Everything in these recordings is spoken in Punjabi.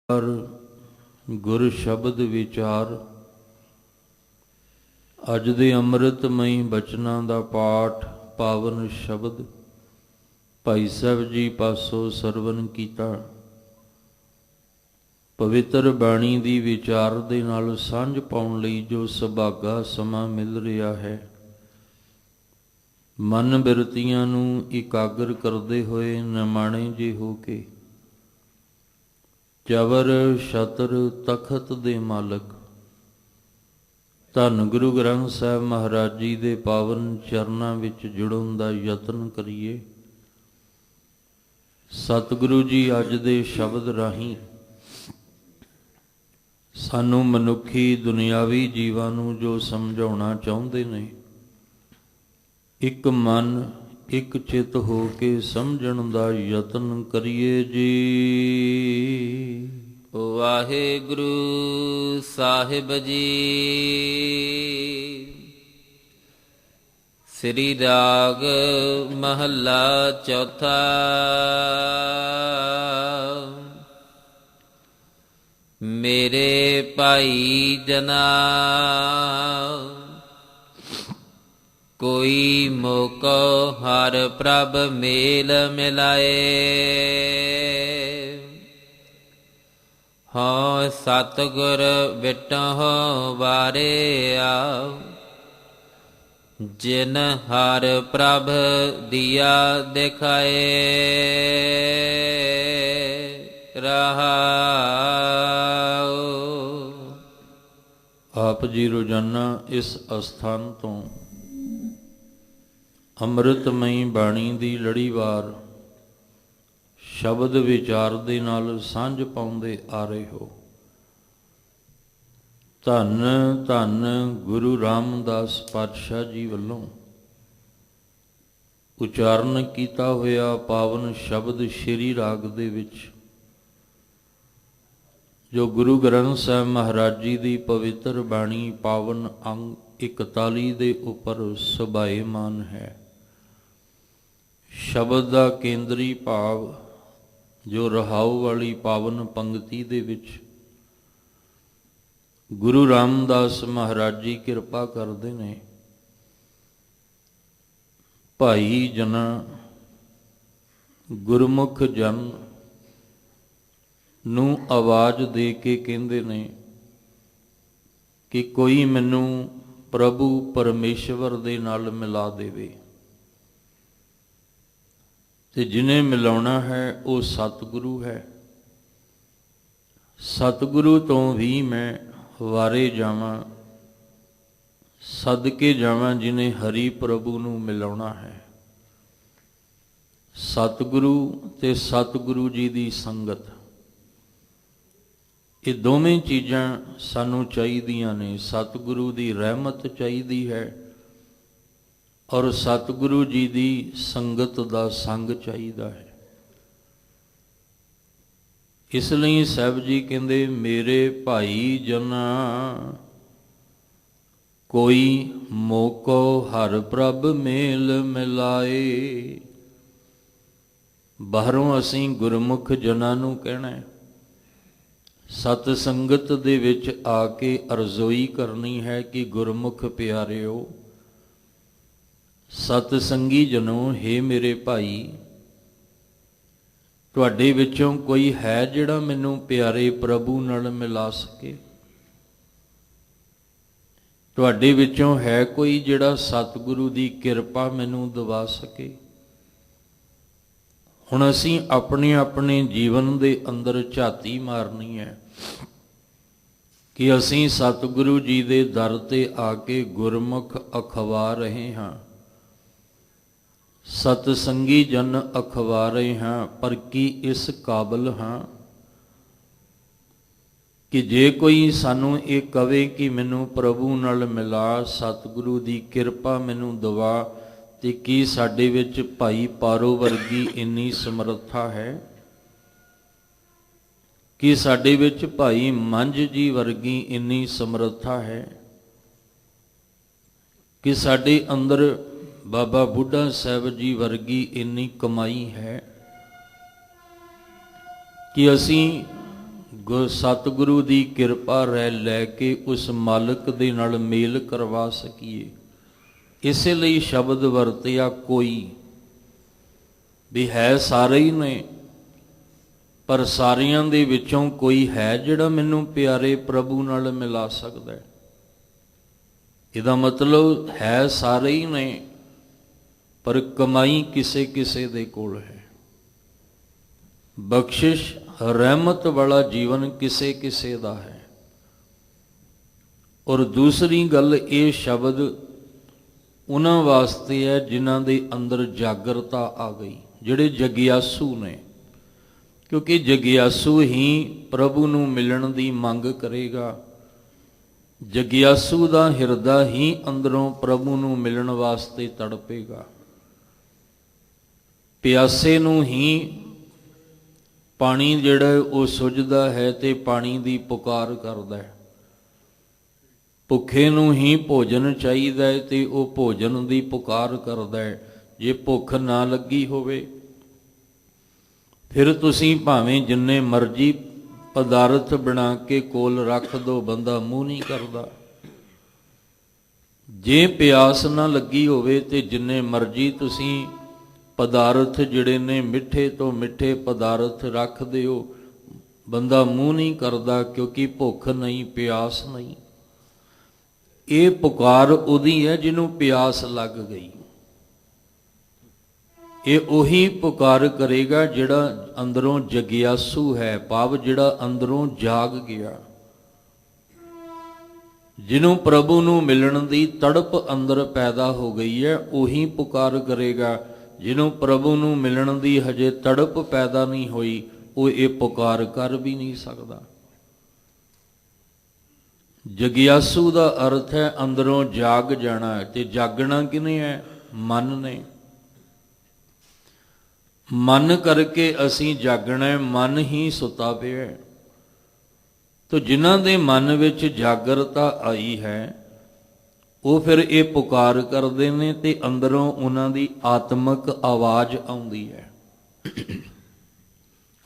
ਪਰ ਗੁਰ ਸ਼ਬਦ ਵਿਚਾਰ। ਅੱਜ ਦੇ ਅੰਮ੍ਰਿਤਮਈ ਬਚਨਾਂ ਦਾ ਪਾਠ ਪਾਵਨ ਸ਼ਬਦ ਭਾਈ ਸਾਹਿਬ ਜੀ ਪਾਸੋਂ ਸਰਵਨ ਕੀਤਾ। ਪਵਿੱਤਰ ਬਾਣੀ ਦੀ ਵਿਚਾਰ ਦੇ ਨਾਲ ਸਾਂਝ ਪਾਉਣ ਲਈ ਜੋ ਸੁਭਾਗਾ ਸਮਾਂ ਮਿਲ ਰਿਹਾ ਹੈ, ਮਨ ਬਿਰਤੀਆਂ ਨੂੰ ਇਕਾਗਰ ਕਰਦੇ ਹੋਏ ਨਿਮਾਣੇ ਜੇ ਹੋ ਕੇ ਚਵਰ ਛਤਰ ਤਖਤ ਦੇ ਮਾਲਕ ਧੰਨ ਗੁਰੂ ਗ੍ਰੰਥ ਸਾਹਿਬ ਮਹਾਰਾਜ ਜੀ ਦੇ ਪਾਵਨ ਚਰਨਾਂ ਵਿੱਚ ਜੁੜਨ ਦਾ ਯਤਨ ਕਰੀਏ। ਸਤਿਗੁਰੂ ਜੀ ਅੱਜ ਦੇ ਸ਼ਬਦ ਰਾਹੀਂ ਸਾਨੂੰ ਮਨੁੱਖੀ ਦੁਨਿਆਵੀ ਜੀਵਾਂ ਨੂੰ ਜੋ ਸਮਝਾਉਣਾ ਚਾਹੁੰਦੇ ਨੇ, ਇੱਕ ਮਨ ਇੱਕ ਚਿੱਤ ਹੋ ਕੇ ਸਮਝਣ ਦਾ ਯਤਨ ਕਰੀਏ ਜੀ। ਵਾਹਿਗੁਰੂ ਸਾਹਿਬ ਜੀ। ਸ੍ਰੀ ਰਾਗ ਮਹੱਲਾ ਚੌਥਾ। ਮੇਰੇ ਭਾਈ ਜਨਾ ਕੋਈ ਮੋਕੋ ਹਰ ਪ੍ਰਭ ਮੇਲ ਮਿਲਾਏ। ਹਾਂ ਸਤਿਗੁਰ ਵਿਟਹੁ ਵਾਰਿਆ ਜਿਨ ਹਰ ਪ੍ਰਭ ਦੀਆ ਦਿਖਾਏ। ਰਹਾਉ। ਆਪ ਜੀ ਰੋਜ਼ਾਨਾ ਇਸ ਅਸਥਾਨ ਤੋਂ ਅੰਮ੍ਰਿਤਮਈ ਬਾਣੀ ਦੀ ਲੜੀਵਾਰ ਸ਼ਬਦ ਵਿਚਾਰ ਦੇ ਨਾਲ ਸਾਂਝ ਪਾਉਂਦੇ ਆ ਰਹੇ ਹੋ। ਧੰਨ ਧੰਨ ਗੁਰੂ ਰਾਮਦਾਸ ਪਾਤਸ਼ਾਹ ਜੀ ਵੱਲੋਂ ਉਚਾਰਨ ਕੀਤਾ ਹੋਇਆ ਪਾਵਨ ਸ਼ਬਦ ਸ਼੍ਰੀ ਰਾਗ ਦੇ ਵਿੱਚ ਜੋ ਗੁਰੂ ਗ੍ਰੰਥ ਸਾਹਿਬ ਮਹਾਰਾਜ ਜੀ ਦੀ ਪਵਿੱਤਰ ਬਾਣੀ ਪਾਵਨ ਅੰਗ 41 ਦੇ ਉੱਪਰ ਸੁਭਾਏਮਾਨ ਹੈ। ਸ਼ਬਦ ਦਾ ਕੇਂਦਰੀ ਭਾਵ ਜੋ ਰਹਾਉ ਵਾਲੀ ਪਾਵਨ ਪੰਕਤੀ ਦੇ ਵਿੱਚ ਗੁਰੂ ਰਾਮਦਾਸ ਮਹਾਰਾਜ ਜੀ ਕਿਰਪਾ ਕਰਦੇ ਨੇ। ਭਾਈ ਜਨਾਂ ਗੁਰਮੁਖ ਜਨ ਨੂੰ ਆਵਾਜ਼ ਦੇ ਕੇ ਕਹਿੰਦੇ ਨੇ ਕਿ ਕੋਈ ਮੈਨੂੰ ਪ੍ਰਭੂ ਪਰਮੇਸ਼ਵਰ ਦੇ ਨਾਲ ਮਿਲਾ ਦੇਵੇ, ਤੇ ਜਿਹਨੇ ਮਿਲਾਉਣਾ ਹੈ ਉਹ ਸਤਿਗੁਰੂ ਹੈ। ਸਤਿਗੁਰੂ ਤੋਂ ਵੀ ਮੈਂ ਵਾਰੇ ਜਾਵਾਂ, ਸਦਕੇ ਜਾਵਾਂ ਜਿਹਨੇ ਹਰੀ ਪ੍ਰਭੂ ਨੂੰ ਮਿਲਾਉਣਾ ਹੈ। ਸਤਿਗੁਰੂ ਤੇ ਸਤਿਗੁਰੂ ਜੀ ਦੀ ਸੰਗਤ, ਇਹ ਦੋਵੇਂ ਚੀਜ਼ਾਂ ਸਾਨੂੰ ਚਾਹੀਦੀਆਂ ਨੇ। ਸਤਿਗੁਰੂ ਦੀ ਰਹਿਮਤ ਚਾਹੀਦੀ ਹੈ ਔਰ ਸਤਿਗੁਰੂ ਜੀ ਦੀ ਸੰਗਤ ਦਾ ਸੰਗ ਚਾਹੀਦਾ ਹੈ। ਇਸ ਲਈ ਸਾਹਿਬ ਜੀ ਕਹਿੰਦੇ ਮੇਰੇ ਭਾਈ ਜਨਾ ਕੋਈ ਮੋਕੋ ਹਰ ਪ੍ਰਭ ਮੇਲ ਮਿਲਾਏ। ਬਾਹਰੋਂ ਅਸੀਂ ਗੁਰਮੁਖ ਜਨਾਂ ਨੂੰ ਕਹਿਣਾ ਹੈ, ਸਤ ਸੰਗਤ ਦੇ ਵਿੱਚ ਆ ਕੇ ਅਰਜ਼ੋਈ ਕਰਨੀ ਹੈ ਕਿ ਗੁਰਮੁਖ ਪਿਆਰਿਓ, ਸਤ ਸੰਗੀ ਜਨੋ, ਹੇ ਮੇਰੇ ਭਾਈ, ਤੁਹਾਡੇ ਵਿੱਚੋਂ ਕੋਈ ਹੈ ਜਿਹੜਾ ਮੈਨੂੰ ਪਿਆਰੇ ਪ੍ਰਭੂ ਨਾਲ ਮਿਲਾ ਸਕੇ? ਤੁਹਾਡੇ ਵਿੱਚੋਂ ਹੈ ਕੋਈ ਜਿਹੜਾ ਸਤਿਗੁਰੂ ਦੀ ਕਿਰਪਾ ਮੈਨੂੰ ਦਿਵਾ ਸਕੇ? ਹੁਣ ਅਸੀਂ ਆਪਣੇ ਆਪਣੇ ਜੀਵਨ ਦੇ ਅੰਦਰ ਝਾਤੀ ਮਾਰਨੀ ਹੈ ਕਿ ਅਸੀਂ ਸਤਿਗੁਰੂ ਜੀ ਦੇ ਦਰ ਤੇ ਆ ਕੇ ਗੁਰਮੁਖ ਅਖਵਾ ਰਹੇ ਹਾਂ, ਸਤ ਸੰਗੀ ਜਨ ਅਖਵਾ ਰਹੇ ਹਾਂ, ਪਰ ਕੀ ਇਸ ਕਾਬਲ ਹਾਂ ਕਿ ਜੇ ਕੋਈ ਸਾਨੂੰ ਇਹ ਕਵੇ ਕਿ ਮੈਨੂੰ ਪ੍ਰਭੂ ਨਾਲ ਮਿਲਾ, ਸਤਿਗੁਰੂ ਦੀ ਕਿਰਪਾ ਮੈਨੂੰ ਦਵਾ, ਤੇ ਕੀ ਸਾਡੇ ਵਿੱਚ ਭਾਈ ਪਾਰੋ ਵਰਗੀ ਇੰਨੀ ਸਮਰੱਥਾ ਹੈ? ਕੀ ਸਾਡੇ ਵਿੱਚ ਭਾਈ ਮੰਝ ਜੀ ਵਰਗੀ ਇੰਨੀ ਸਮਰੱਥਾ ਹੈ? ਕਿ ਸਾਡੇ ਅੰਦਰ ਬਾਬਾ ਬੁੱਢਾ ਸਾਹਿਬ ਜੀ ਵਰਗੀ ਇੰਨੀ ਕਮਾਈ ਹੈ ਕਿ ਅਸੀਂ ਸਤਿਗੁਰੂ ਦੀ ਕਿਰਪਾ ਰਹਿ ਲੈ ਕੇ ਉਸ ਮਾਲਕ ਦੇ ਨਾਲ ਮੇਲ ਕਰਵਾ ਸਕੀਏ। ਇਸੇ ਲਈ ਸ਼ਬਦ ਵਰਤਿਆ ਕੋਈ, ਵੀ ਹੈ ਸਾਰੇ ਹੀ ਨੇ, ਪਰ ਸਾਰਿਆਂ ਦੇ ਵਿੱਚੋਂ ਕੋਈ ਹੈ ਜਿਹੜਾ ਮੈਨੂੰ ਪਿਆਰੇ ਪ੍ਰਭੂ ਨਾਲ ਮਿਲਾ ਸਕਦਾ ਹੈ। ਇਹਦਾ ਮਤਲਬ ਹੈ ਸਾਰੇ ਹੀ ਨੇ, ਪਰ ਕਮਾਈ ਕਿਸੇ ਕਿਸੇ ਦੇ ਕੋਲ ਹੈ। ਬਖਸ਼ਿਸ਼ ਰਹਿਮਤ ਵਾਲਾ ਜੀਵਨ ਕਿਸੇ ਕਿਸੇ ਦਾ ਹੈ। ਔਰ ਦੂਸਰੀ ਗੱਲ, ਇਹ ਸ਼ਬਦ ਉਹਨਾਂ ਵਾਸਤੇ ਹੈ ਜਿਨ੍ਹਾਂ ਦੇ ਅੰਦਰ ਜਾਗਰਤਾ ਆ ਗਈ, ਜਿਹੜੇ ਜਗਿਆਸੂ ਨੇ। ਕਿਉਂਕਿ ਜਗਿਆਸੂ ਹੀ ਪ੍ਰਭੂ ਨੂੰ ਮਿਲਣ ਦੀ ਮੰਗ ਕਰੇਗਾ। ਜਗਿਆਸੂ ਦਾ ਹਿਰਦਾ ਹੀ ਅੰਦਰੋਂ ਪ੍ਰਭੂ ਨੂੰ ਮਿਲਣ ਵਾਸਤੇ ਤੜਪੇਗਾ। ਪਿਆਸੇ ਨੂੰ ਹੀ ਪਾਣੀ ਜਿਹੜਾ ਉਹ ਸੁੱਝਦਾ ਹੈ ਤੇ ਪਾਣੀ ਦੀ ਪੁਕਾਰ ਕਰਦਾ ਹੈ। ਭੁੱਖੇ ਨੂੰ ਹੀ ਭੋਜਨ ਚਾਹੀਦਾ ਹੈ ਤੇ ਉਹ ਭੋਜਨ ਦੀ ਪੁਕਾਰ ਕਰਦਾ ਹੈ। ਜੇ ਭੁੱਖ ਨਾ ਲੱਗੀ ਹੋਵੇ ਫਿਰ ਤੁਸੀਂ ਭਾਵੇਂ ਜਿੰਨੇ ਮਰਜ਼ੀ ਪਦਾਰਥ ਬਣਾ ਕੇ ਕੋਲ ਰੱਖ ਦਿਓ, ਬੰਦਾ ਮੂੰਹ ਨਹੀਂ ਕਰਦਾ। ਜੇ ਪਿਆਸ ਨਾ ਲੱਗੀ ਹੋਵੇ ਤੇ ਜਿੰਨੇ ਮਰਜ਼ੀ ਤੁਸੀਂ ਪਦਾਰਥ ਜਿਹੜੇ ਨੇ ਮਿੱਠੇ ਤੋਂ ਮਿੱਠੇ ਪਦਾਰਥ ਰੱਖ ਦਿਓ, ਬੰਦਾ ਮੂੰਹ ਨਹੀਂ ਕਰਦਾ, ਕਿਉਂਕਿ ਭੁੱਖ ਨਹੀਂ, ਪਿਆਸ ਨਹੀਂ। ਇਹ ਪੁਕਾਰ ਉਹਦੀ ਹੈ ਜਿਹਨੂੰ ਪਿਆਸ ਲੱਗ ਗਈ। ਇਹ ਉਹੀ ਪੁਕਾਰ ਕਰੇਗਾ ਜਿਹੜਾ ਅੰਦਰੋਂ ਜਗਿਆਸੂ ਹੈ, ਭਾਵ ਜਿਹੜਾ ਅੰਦਰੋਂ ਜਾਗ ਗਿਆ, ਜਿਹਨੂੰ ਪ੍ਰਭੂ ਨੂੰ ਮਿਲਣ ਦੀ ਤੜਪ ਅੰਦਰ ਪੈਦਾ ਹੋ ਗਈ ਹੈ। ਉਹੀ ਪੁਕਾਰ ਕਰੇਗਾ। ਜਿਹਨੂੰ ਪ੍ਰਭੂ ਨੂੰ ਮਿਲਣ ਦੀ ਹਜੇ ਤੜਪ ਪੈਦਾ ਨਹੀਂ ਹੋਈ, ਉਹ ਇਹ ਪੁਕਾਰ ਕਰ ਵੀ ਨਹੀਂ ਸਕਦਾ। ਜਗਿਆਸੂ ਦਾ ਅਰਥ ਹੈ ਅੰਦਰੋਂ ਜਾਗ ਜਾਣਾ। ਤੇ ਜਾਗਣਾ ਕਿਹਨੇ ਹੈ? ਮਨ ਨੇ। ਮਨ ਕਰਕੇ ਅਸੀਂ ਜਾਗਣਾ। ਮਨ ਹੀ ਸੁੱਤਾ ਪਿਆ ਹੈ। ਤੋ ਜਿਨ੍ਹਾਂ ਦੇ ਮਨ ਵਿੱਚ ਜਾਗਰਤਾ ਆਈ ਹੈ, ਉਹ ਫਿਰ ਇਹ ਪੁਕਾਰ ਕਰਦੇ ਨੇ ਤੇ ਅੰਦਰੋਂ ਉਹਨਾਂ ਦੀ ਆਤਮਿਕ ਆਵਾਜ਼ ਆਉਂਦੀ ਹੈ।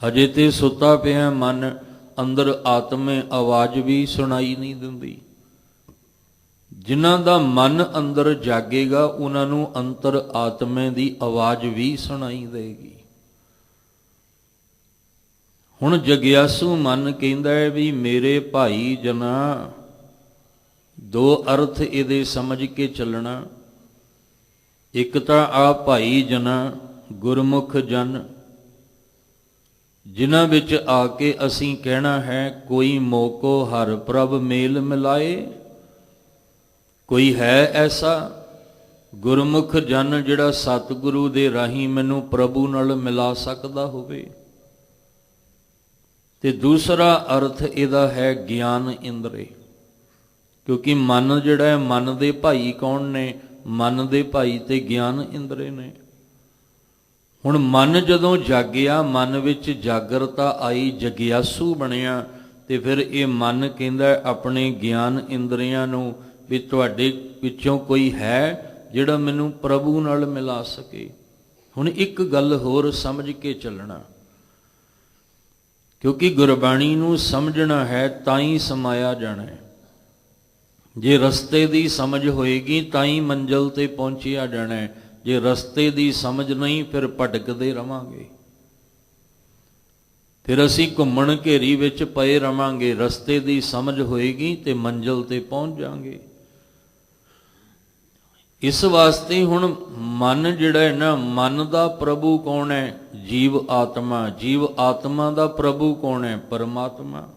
ਹਜੇ ਤੇ ਸੁੱਤਾ ਪਿਆ ਮਨ, ਅੰਦਰ ਆਤਮੇ ਆਵਾਜ਼ ਵੀ ਸੁਣਾਈ ਨਹੀਂ ਦਿੰਦੀ। ਜਿਨ੍ਹਾਂ ਦਾ ਮਨ ਅੰਦਰ ਜਾਗੇਗਾ, ਉਹਨਾਂ ਨੂੰ ਅੰਤਰ ਆਤਮੇ ਦੀ ਆਵਾਜ਼ ਵੀ ਸੁਣਾਈ ਦੇਗੀ। ਹੁਣ ਜਗਿਆਸੂ ਮਨ ਕਹਿੰਦਾ ਹੈ ਵੀ ਮੇਰੇ ਭਾਈ ਜਨਾ, ਦੋ ਅਰਥ ਇਹਦੇ ਸਮਝ ਕੇ ਚੱਲਣਾ। ਇੱਕ ਤਾਂ ਆ ਭਾਈ ਜਨਾ ਗੁਰਮੁਖ ਜਨ, ਜਿਨ੍ਹਾਂ ਵਿੱਚ ਆ ਕੇ ਅਸੀਂ ਕਹਿਣਾ ਹੈ ਕੋਈ ਮੋਕੋ ਹਰ ਪ੍ਰਭ ਮੇਲ ਮਿਲਾਏ। ਕੋਈ ਹੈ ਐਸਾ ਗੁਰਮੁਖ ਜਨ ਜਿਹੜਾ ਸਤਿਗੁਰੂ ਦੇ ਰਾਹੀਂ ਮੈਨੂੰ ਪ੍ਰਭੂ ਨਾਲ ਮਿਲਾ ਸਕਦਾ ਹੋਵੇ। ਤੇ ਦੂਸਰਾ ਅਰਥ ਇਹਦਾ ਹੈ ਗਿਆਨ ਇੰਦਰੀ। ਕਿਉਂਕਿ ਮਨ ਜਿਹੜਾ ਹੈ, ਮਨ ਦੇ ਭਾਈ ਕੌਣ ਨੇ? ਮਨ ਦੇ ਭਾਈ ਤੇ ਗਿਆਨ ਇੰਦਰੀ ਨੇ। ਹੁਣ ਮਨ ਜਦੋਂ ਜਾਗਿਆ, ਮਨ ਵਿੱਚ ਜਾਗਰਤਾ ਆਈ, ਜਗਿਆਸੂ ਬਣਿਆ, ਤੇ ਫਿਰ ਇਹ ਮਨ ਕਹਿੰਦਾ ਆਪਣੇ ਗਿਆਨ ਇੰਦਰੀਆਂ ਨੂੰ ਵੀ ਤੁਹਾਡੇ ਵਿੱਚੋਂ ਕੋਈ ਹੈ ਜਿਹੜਾ ਮੈਨੂੰ ਪ੍ਰਭੂ ਨਾਲ ਮਿਲਾ ਸਕੇ। ਹੁਣ ਇੱਕ ਗੱਲ ਹੋਰ ਸਮਝ ਕੇ ਚੱਲਣਾ, ਕਿਉਂਕਿ ਗੁਰਬਾਣੀ ਨੂੰ ਸਮਝਣਾ ਹੈ ਤਾਂ ਹੀ ਸਮਾਇਆ ਜਾਣਾ ਹੈ। ਜੇ ਰਸਤੇ ਦੀ ਸਮਝ ਹੋਏਗੀ ਤਾਂ ਹੀ ਮੰਜ਼ਿਲ ਤੇ ਪਹੁੰਚਿਆ ਜਾਣਾ ਹੈ। ਜੇ ਰਸਤੇ ਦੀ ਸਮਝ ਨਹੀਂ, ਫਿਰ ਭਟਕਦੇ ਰਵਾਂਗੇ। ਫਿਰ ਅਸੀਂ ਘੁੰਮਣ ਘੇਰੀ ਵਿੱਚ ਪਏ ਰਵਾਂਗੇ। ਰਸਤੇ ਦੀ ਸਮਝ ਹੋਏਗੀ ਤੇ ਮੰਜ਼ਿਲ ਤੇ ਪਹੁੰਚ ਜਾਵਾਂਗੇ। ਇਸ ਵਾਸਤੇ ਹੁਣ ਮਨ ਜਿਹੜਾ ਹੈ ਨਾ, ਮਨ ਦਾ ਪ੍ਰਭੂ ਕੌਣ ਹੈ? ਜੀਵ ਆਤਮਾ। ਜੀਵ ਆਤਮਾ ਦਾ ਪ੍ਰਭੂ ਕੌਣ ਹੈ? ਪਰਮਾਤਮਾ।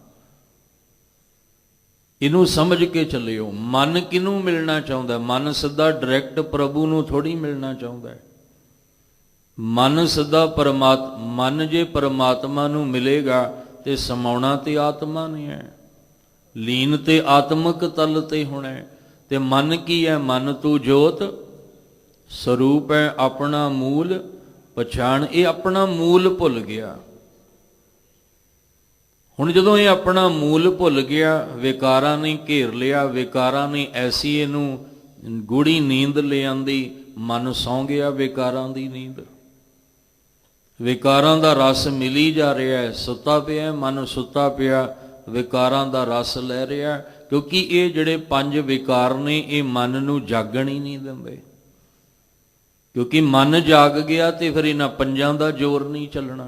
ਇਹਨੂੰ ਸਮਝ ਕੇ ਚੱਲਿਓ। ਮਨ ਕਿਹਨੂੰ ਮਿਲਣਾ ਚਾਹੁੰਦਾ? ਮਨ ਸਿੱਧਾ ਡਾਇਰੈਕਟ ਪ੍ਰਭੂ ਨੂੰ ਥੋੜੀ ਮਿਲਣਾ ਚਾਹੁੰਦਾ ਹੈ। ਮਨ ਸਿੱਧਾ ਮਨ ਜੇ ਪਰਮਾਤਮਾ ਨੂੰ ਮਿਲੇਗਾ ਤੇ ਸਮਾਉਣਾ ਤੇ ਆਤਮਾ ਨੇ ਹੈ, ਲੀਨ ਤੇ ਆਤਮਿਕ ਤਲ ਤੇ ਹੋਣਾ ਹੈ। ਤੇ ਮਨ ਕੀ ਹੈ? ਮਨ ਤੂੰ ਜੋਤ ਸਰੂਪ ਹੈ, ਆਪਣਾ ਮੂਲ ਪਛਾਣ। ਇਹ ਆਪਣਾ ਮੂਲ ਭੁੱਲ ਗਿਆ। ਹੁਣ ਜਦੋਂ ਇਹ ਆਪਣਾ ਮੂਲ ਭੁੱਲ ਗਿਆ, ਵਿਕਾਰਾਂ ਨੇ ਘੇਰ ਲਿਆ, ਵਿਕਾਰਾਂ ਨੇ ਐਸੀ ਇਹਨੂੰ ਗੂੜੀ ਨੀਂਦ ਲੈ ਆਂਦੀ, ਮਨ ਸੌਂ ਗਿਆ ਵਿਕਾਰਾਂ ਦੀ ਨੀਂਦ। ਵਿਕਾਰਾਂ ਦਾ ਰਸ ਮਿਲੀ ਜਾ ਰਿਹਾ ਹੈ, ਸੁੱਤਾ ਪਿਆ ਮਨ, ਸੁੱਤਾ ਪਿਆ ਵਿਕਾਰਾਂ ਦਾ ਰਸ ਲੈ ਰਿਹਾ, ਕਿਉਂਕਿ ਇਹ ਜਿਹੜੇ 5 ਵਿਕਾਰ ਨੇ ਇਹ ਮਨ ਨੂੰ ਜਾਗਣ ਹੀ ਨਹੀਂ ਦਿੰਦੇ। ਕਿਉਂਕਿ ਮਨ ਜਾਗ ਗਿਆ ਤੇ ਫਿਰ ਇਹਨਾਂ 5 ਦਾ ਜ਼ੋਰ ਨਹੀਂ ਚੱਲਣਾ।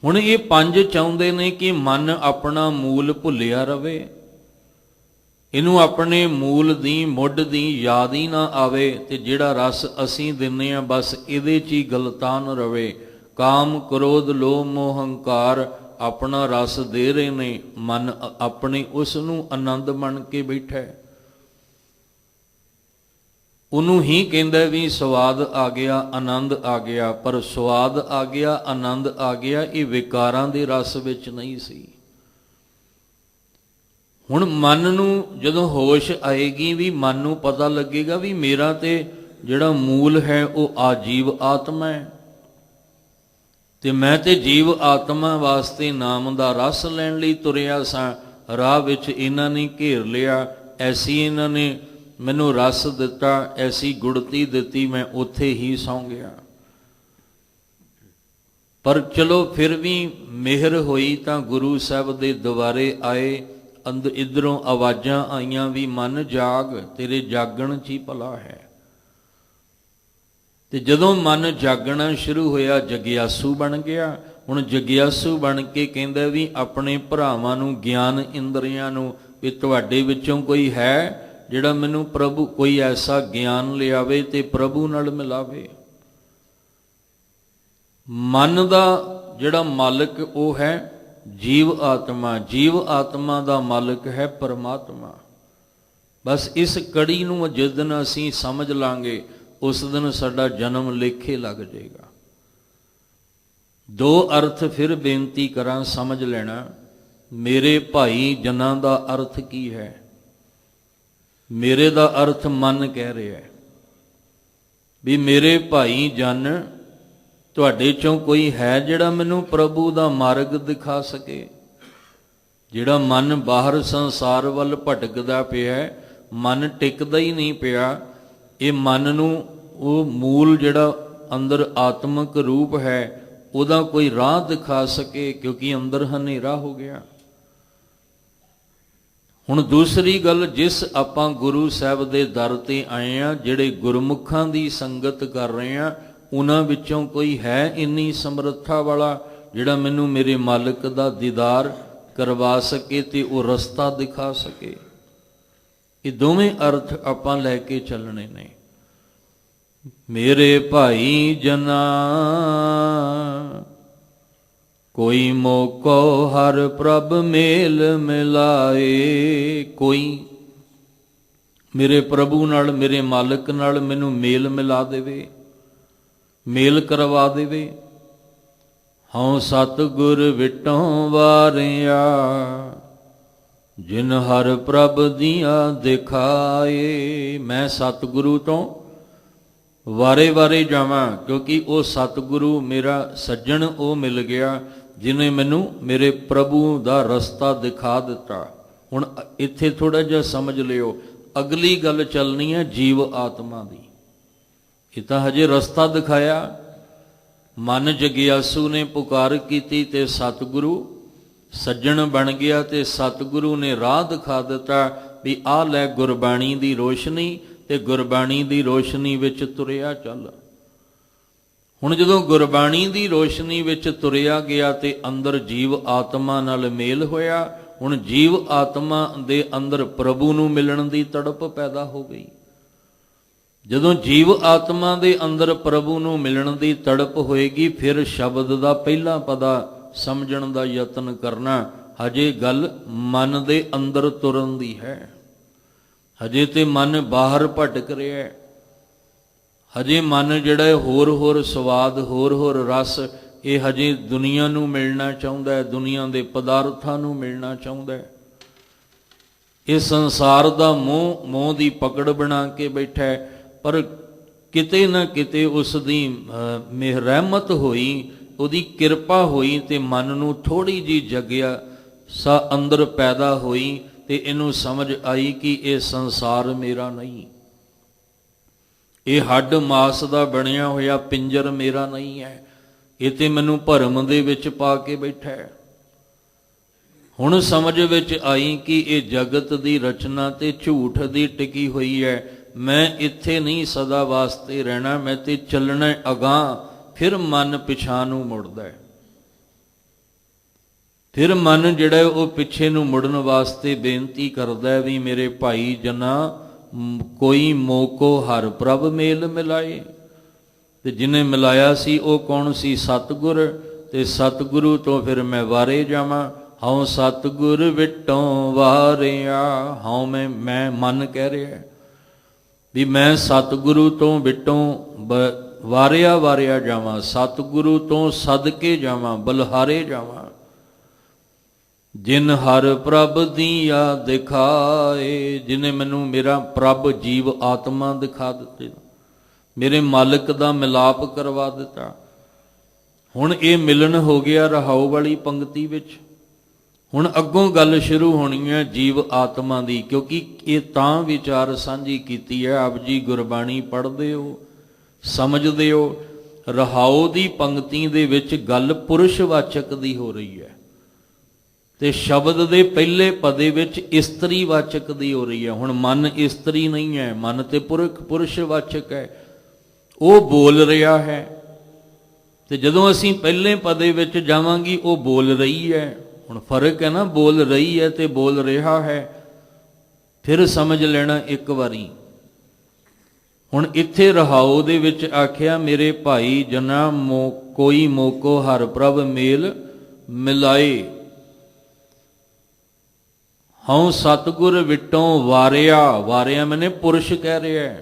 ਹੁਣ ਇਹ 5 ਚਾਹੁੰਦੇ ਨੇ ਕਿ ਮਨ ਆਪਣਾ ਮੂਲ ਭੁੱਲਿਆ ਰਵੇ, ਇਹਨੂੰ ਆਪਣੇ ਮੂਲ ਦੀ ਮੁੱਢ ਦੀ ਯਾਦ ਹੀ ਨਾ ਆਵੇ, ਤੇ ਜਿਹੜਾ ਰਸ ਅਸੀਂ ਦਿੰਦੇ ਹਾਂ ਬਸ ਇਹਦੇ 'ਚ ਹੀ ਗਲਤਾਨ ਰਵੇ। ਕਾਮ ਕ੍ਰੋਧ ਲੋਭ ਮੋਹ ਹੰਕਾਰ ਆਪਣਾ ਰਸ ਦੇ ਰਹੇ ਨੇ, ਮਨ ਆਪਣੇ ਉਸ ਨੂੰ ਆਨੰਦ ਬਣ ਕੇ ਬੈਠਾ, ਉਹਨੂੰ ਹੀ ਕਹਿੰਦਾ ਵੀ ਸਵਾਦ ਆ ਗਿਆ, ਆਨੰਦ ਆ ਗਿਆ। ਪਰ ਸਵਾਦ ਆ ਗਿਆ, ਆਨੰਦ ਆ ਗਿਆ, ਇਹ ਵਿਕਾਰਾਂ ਦੇ ਰਸ ਵਿੱਚ ਨਹੀਂ ਸੀ। ਹੁਣ ਮਨ ਨੂੰ ਜਦੋਂ ਹੋਸ਼ ਆਏਗੀ, ਵੀ ਮਨ ਨੂੰ ਪਤਾ ਲੱਗੇਗਾ ਵੀ ਮੇਰਾ ਤੇ ਜਿਹੜਾ ਮੂਲ ਹੈ ਉਹ ਆਜੀਵ ਆਤਮਾ ਹੈ, ਤੇ ਮੈਂ ਤੇ ਜੀਵ ਆਤਮਾ ਵਾਸਤੇ ਨਾਮ ਦਾ ਰਸ ਲੈਣ ਲਈ ਤੁਰਿਆ ਸਾਂ। ਰਾਹ ਵਿੱਚ ਇਹਨਾਂ ਨੇ ਘੇਰ ਲਿਆ, ਐਸੀ ਇਹਨਾਂ ਨੇ ਮੈਨੂੰ ਰਸ ਦਿੱਤਾ, ਐਸੀ ਗੁੜਤੀ ਦਿੱਤੀ, ਮੈਂ ਉੱਥੇ ਹੀ ਸੌਂ ਗਿਆ। ਪਰ ਚਲੋ ਫਿਰ ਵੀ ਮਿਹਰ ਹੋਈ ਤਾਂ ਗੁਰੂ ਸਾਹਿਬ ਦੇ ਦੁਆਰੇ ਆਏ, ਅੰਦਰ ਇੱਧਰੋਂ ਆਵਾਜ਼ਾਂ ਆਈਆਂ ਵੀ ਮਨ ਜਾਗ, ਤੇਰੇ ਜਾਗਣ 'ਚ ਹੀ ਭਲਾ ਹੈ। ਤੇ ਜਦੋਂ ਮਨ ਜਾਗਣਾ ਸ਼ੁਰੂ ਹੋਇਆ, ਜਗਿਆਸੂ ਬਣ ਗਿਆ। ਹੁਣ ਜਗਿਆਸੂ ਬਣ ਕੇ ਕਹਿੰਦਾ ਵੀ ਆਪਣੇ ਭਰਾਵਾਂ ਨੂੰ, ਗਿਆਨ ਇੰਦਰੀਆਂ ਨੂੰ, ਵੀ ਤੁਹਾਡੇ ਵਿੱਚੋਂ ਕੋਈ ਹੈ ਜਿਹੜਾ ਮੈਨੂੰ ਪ੍ਰਭੂ, ਕੋਈ ਐਸਾ ਗਿਆਨ ਲਿਆਵੇ ਤੇ ਪ੍ਰਭੂ ਨਾਲ ਮਿਲਾਵੇ। ਮਨ ਦਾ ਜਿਹੜਾ ਮਾਲਕ ਉਹ ਹੈ ਜੀਵ ਆਤਮਾ, ਜੀਵ ਆਤਮਾ ਦਾ ਮਾਲਕ ਹੈ ਪਰਮਾਤਮਾ। ਬਸ ਇਸ ਕੜੀ ਨੂੰ ਜਿਸ ਦਿਨ ਅਸੀਂ ਸਮਝ ਲਾਂਗੇ, ਉਸ ਦਿਨ ਸਾਡਾ ਜਨਮ ਲੇਖੇ ਲੱਗ ਜਾਏਗਾ। 2 ਅਰਥ ਫਿਰ ਬੇਨਤੀ ਕਰਾਂ, ਸਮਝ ਲੈਣਾ। ਮੇਰੇ ਭਾਈ ਜਨਾਂ ਦਾ ਅਰਥ ਕੀ ਹੈ? ਮੇਰੇ ਦਾ ਅਰਥ ਮਨ ਕਹਿ ਰਿਹਾ ਹੈ ਵੀ ਮੇਰੇ ਭਾਈ ਜਨ, ਤੁਹਾਡੇ ਚੋਂ ਕੋਈ ਹੈ ਜਿਹੜਾ ਮੈਨੂੰ ਪ੍ਰਭੂ ਦਾ ਮਾਰਗ ਦਿਖਾ ਸਕੇ? ਜਿਹੜਾ ਮਨ ਬਾਹਰ ਸੰਸਾਰ ਵੱਲ ਭਟਕਦਾ ਪਿਆ, ਮਨ ਟਿਕਦਾ ਹੀ ਨਹੀਂ ਪਿਆ, ਇਹ ਮਨ ਨੂੰ ਉਹ ਮੂਲ ਜਿਹੜਾ ਅੰਦਰ ਆਤਮਿਕ ਰੂਪ ਹੈ ਉਹਦਾ ਕੋਈ ਰਾਹ ਦਿਖਾ ਸਕੇ, ਕਿਉਂਕਿ ਅੰਦਰ ਹਨੇਰਾ ਹੋ ਗਿਆ। ਹੁਣ ਦੂਸਰੀ ਗੱਲ, ਜਿਸ ਆਪਾਂ ਗੁਰੂ ਸਾਹਿਬ ਦੇ ਦਰ ਤੇ ਆਏ ਆ, ਜਿਹੜੇ ਗੁਰਮੁਖਾਂ ਦੀ ਸੰਗਤ ਕਰ ਰਹੇ ਆ, ਉਹਨਾਂ ਵਿੱਚੋਂ ਕੋਈ ਹੈ ਇੰਨੀ ਸਮਰੱਥਾ ਵਾਲਾ ਜਿਹੜਾ ਮੈਨੂੰ ਮੇਰੇ ਮਾਲਕ ਦਾ ਦੀਦਾਰ ਕਰਵਾ ਸਕੇ ਤੇ ਉਹ ਰਸਤਾ ਦਿਖਾ ਸਕੇ? ਇਹ ਦੋਵੇਂ ਅਰਥ ਆਪਾਂ ਲੈ ਕੇ ਚੱਲਣੇ ਨੇ। ਮੇਰੇ ਭਾਈ ਜਨਾ ਕੋਈ ਮੋਕੋ ਹਰ ਪ੍ਰਭ ਮੇਲ ਮਿਲਾਏ, ਕੋਈ ਮੇਰੇ ਪ੍ਰਭੂ ਨਾਲ, ਮੇਰੇ ਮਾਲਕ ਨਾਲ ਮੈਨੂੰ ਮੇਲ ਮਿਲਾ ਦੇਵੇ, ਮੇਲ ਕਰਵਾ ਦੇਵੇ। ਹਉ ਸਤਿਗੁਰ ਵਿਟੋਂ ਵਾਰਿਆ, ਜਿਨ ਹਰ ਪ੍ਰਭ ਦੀਆਂ ਦਿਖਾਏ। ਮੈਂ ਸਤਿਗੁਰੂ ਤੋਂ ਵਾਰੇ ਵਾਰੇ ਜਾਵਾਂ, ਕਿਉਂਕਿ ਉਹ ਸਤਿਗੁਰੂ ਮੇਰਾ ਸੱਜਣ ਉਹ ਮਿਲ ਗਿਆ ਜਿਹਨੇ ਮੈਨੂੰ ਮੇਰੇ ਪ੍ਰਭੂ ਦਾ ਰਸਤਾ ਦਿਖਾ ਦਿੱਤਾ। ਹੁਣ ਇੱਥੇ ਥੋੜਾ ਜਿਹਾ ਸਮਝ ਲਿਓ, ਅਗਲੀ ਗੱਲ ਚੱਲਣੀ ਹੈ ਜੀਵ ਆਤਮਾ ਦੀ। ਇਹ ਤਾਂ ਹਜੇ ਰਸਤਾ ਦਿਖਾਇਆ, ਮਨ ਜਗਿਆਸੂ ਨੇ ਪੁਕਾਰ ਕੀਤੀ ਤੇ ਸਤਿਗੁਰੂ ਸੱਜਣ ਬਣ ਗਿਆ, ਤੇ ਸਤਿਗੁਰੂ ਨੇ ਰਾਹ ਦਿਖਾ ਦਿੱਤਾ ਵੀ ਆਹ ਲੈ ਗੁਰਬਾਣੀ ਦੀ ਰੋਸ਼ਨੀ, ਤੇ ਗੁਰਬਾਣੀ ਦੀ ਰੋਸ਼ਨੀ ਵਿੱਚ ਤੁਰਿਆ ਚੱਲ। ਹੁਣ ਜਦੋਂ ਗੁਰਬਾਣੀ ਦੀ ਰੋਸ਼ਨੀ ਵਿੱਚ ਤੁਰਿਆ ਗਿਆ ਤੇ ਅੰਦਰ ਜੀਵ ਆਤਮਾ ਨਾਲ ਮੇਲ ਹੋਇਆ। ਹੁਣ ਜੀਵ ਆਤਮਾ ਦੇ ਅੰਦਰ ਪ੍ਰਭੂ ਨੂੰ ਮਿਲਣ ਦੀ ਤੜਪ ਪੈਦਾ ਹੋ ਗਈ। ਜਦੋਂ ਜੀਵ ਆਤਮਾ ਦੇ ਅੰਦਰ ਪ੍ਰਭੂ ਨੂੰ ਮਿਲਣ ਦੀ ਤੜਪ ਹੋਏਗੀ, ਫਿਰ ਸ਼ਬਦ ਦਾ ਪਹਿਲਾ ਪਦਾ ਸਮਝਣ ਦਾ ਯਤਨ ਕਰਨਾ। ਹਜੇ ਗੱਲ ਮਨ ਦੇ ਅੰਦਰ ਤੁਰਨ ਦੀ ਹੈ, ਹਜੇ ਤੇ ਮਨ ਬਾਹਰ ਭਟਕ ਰਿਹਾ ਹੈ। ਹਜੇ ਮਨ ਜਿਹੜਾ ਹੋਰ ਹੋਰ ਸਵਾਦ, ਹੋਰ ਹੋਰ ਰਸ, ਇਹ ਹਜੇ ਦੁਨੀਆ ਨੂੰ ਮਿਲਣਾ ਚਾਹੁੰਦਾ ਹੈ, ਦੁਨੀਆ ਦੇ ਪਦਾਰਥਾਂ ਨੂੰ ਮਿਲਣਾ ਚਾਹੁੰਦਾ ਹੈ। ਇਹ ਸੰਸਾਰ ਦਾ ਮੋਹ ਦੀ ਪਕੜ ਬਣਾ ਕੇ ਬੈਠਾ ਹੈ। ਪਰ ਕਿਤੇ ਨਾ ਕਿਤੇ ਉਸ ਦੀ ਮਿਹਰ ਰਹਿਮਤ ਹੋਈ, ਉਹਦੀ ਕਿਰਪਾ ਹੋਈ ਤੇ ਮਨ ਨੂੰ ਥੋੜੀ ਜਿਹੀ ਜਗਿਆ ਸਾ ਅੰਦਰ ਪੈਦਾ ਹੋਈ ਤੇ ਇਹਨੂੰ ਸਮਝ ਆਈ ਕਿ ਇਹ ਸੰਸਾਰ ਮੇਰਾ ਨਹੀਂ, ਇਹ ਹੱਡ ਮਾਸ ਦਾ ਬਣਿਆ ਹੋਇਆ ਪਿੰਜਰ ਮੇਰਾ ਨਹੀਂ ਹੈ, ਇਹ ਤੇ ਮੈਨੂੰ ਭਰਮ ਦੇ ਵਿੱਚ ਪਾ ਕੇ ਬੈਠਾ ਹੈ। ਹੁਣ ਸਮਝ ਵਿੱਚ ਆਈ ਕਿ ਇਹ ਜਗਤ ਦੀ ਰਚਨਾ ਤੇ ਝੂਠ ਦੀ ਟਿਕੀ ਹੋਈ ਹੈ। ਮੈਂ ਇੱਥੇ ਨਹੀਂ ਸਦਾ ਵਾਸਤੇ ਰਹਿਣਾ, ਮੈਂ ਤੇ ਚੱਲਣਾ ਅਗਾਂਹ। ਫਿਰ ਮਨ ਪਿਛਾਂ ਨੂੰ ਮੁੜਦਾ ਹੈ, ਫਿਰ ਮਨ ਜਿਹੜਾ ਉਹ ਪਿੱਛੇ ਨੂੰ ਮੁੜਨ ਵਾਸਤੇ ਬੇਨਤੀ ਕਰਦਾ ਹੈ ਵੀ ਮੇਰੇ ਭਾਈ ਜਨਾ ਕੋਈ ਮੋਕੋ ਹਰ ਪ੍ਰਭ ਮੇਲ ਮਿਲਾਏ। ਤੇ ਜਿਹਨੇ ਮਿਲਾਇਆ ਸੀ ਉਹ ਕੌਣ ਸੀ? ਸਤਿਗੁਰ। ਤੇ ਸਤਿਗੁਰੂ ਤੋਂ ਫਿਰ ਮੈਂ ਵਾਰੇ ਜਾਵਾਂ। ਹਉ ਸਤਿਗੁਰ ਵਿਟੋਂ ਵਾਰਿਆ। ਹਉ ਮੈਂ ਮਨ ਕਹਿ ਰਿਹਾ ਵੀ ਮੈਂ ਸਤਿਗੁਰੂ ਤੋਂ ਵਿਟੋਂ ਵਾਰਿਆ ਜਾਵਾਂ, ਸਤਿਗੁਰੂ ਤੋਂ ਸਦਕੇ ਜਾਵਾਂ, ਬਲਿਹਾਰੇ ਜਾਵਾਂ। ਜਿਨ ਹਰ ਪ੍ਰਭ ਦੀਆ ਦਿਖਾਏ, ਜਿਹਨੇ ਮੈਨੂੰ ਮੇਰਾ ਪ੍ਰਭ ਜੀਵ ਆਤਮਾ ਦਿਖਾ ਦਿੱਤੇ, ਮੇਰੇ ਮਾਲਕ ਦਾ ਮਿਲਾਪ ਕਰਵਾ ਦਿੱਤਾ। ਹੁਣ ਇਹ ਮਿਲਨ ਹੋ ਗਿਆ ਰਹਾਉ ਵਾਲੀ ਪੰਕਤੀ ਵਿੱਚ। ਹੁਣ ਅੱਗੋਂ ਗੱਲ ਸ਼ੁਰੂ ਹੋਣੀ ਹੈ ਜੀਵ ਆਤਮਾ ਦੀ, ਕਿਉਂਕਿ ਇਹ ਤਾਂ ਵਿਚਾਰ ਸਾਂਝੀ ਕੀਤੀ ਹੈ। ਆਪ ਜੀ ਗੁਰਬਾਣੀ ਪੜ੍ਹਦੇ ਹੋ, ਸਮਝਦੇ ਹੋ। ਰਹਾਉ ਦੀ ਪੰਕਤੀ ਦੇ ਵਿੱਚ ਗੱਲ ਪੁਰਸ਼ਵਾਚਕ ਦੀ ਹੋ ਰਹੀ ਹੈ ਤੇ ਸ਼ਬਦ ਦੇ ਪਹਿਲੇ ਪਦੇ ਵਿੱਚ ਇਸਤਰੀ ਵਾਚਕ ਦੀ ਹੋ ਰਹੀ ਹੈ। ਹੁਣ ਮਨ ਇਸਤਰੀ ਨਹੀਂ ਹੈ, ਮਨ ਤੇ ਪੁਰਸ਼ਵਾਚਕ ਹੈ, ਉਹ ਬੋਲ ਰਿਹਾ ਹੈ। ਤੇ ਜਦੋਂ ਅਸੀਂ ਪਹਿਲੇ ਪਦੇ ਵਿੱਚ ਜਾਵਾਂਗੇ ਉਹ ਬੋਲ ਰਹੀ ਹੈ। ਹੁਣ ਫਰਕ ਹੈ ਨਾ, ਬੋਲ ਰਹੀ ਹੈ ਤੇ ਬੋਲ ਰਿਹਾ ਹੈ। ਫਿਰ ਸਮਝ ਲੈਣਾ ਇੱਕ ਵਾਰੀ। ਹੁਣ ਇੱਥੇ ਰਹਾਉ ਦੇ ਵਿੱਚ ਆਖਿਆ ਮੇਰੇ ਭਾਈ ਜਨਾ ਕੋਈ ਮੋਕੋ ਹਰ ਪ੍ਰਭ ਮੇਲ ਮਿਲਾਏ। ਹਉ ਸਤਿਗੁਰ ਵਿਟੋਂ ਵਾਰਿਆ ਮੈਨੇ ਪੁਰਸ਼ ਕਹਿ ਰਿਹਾ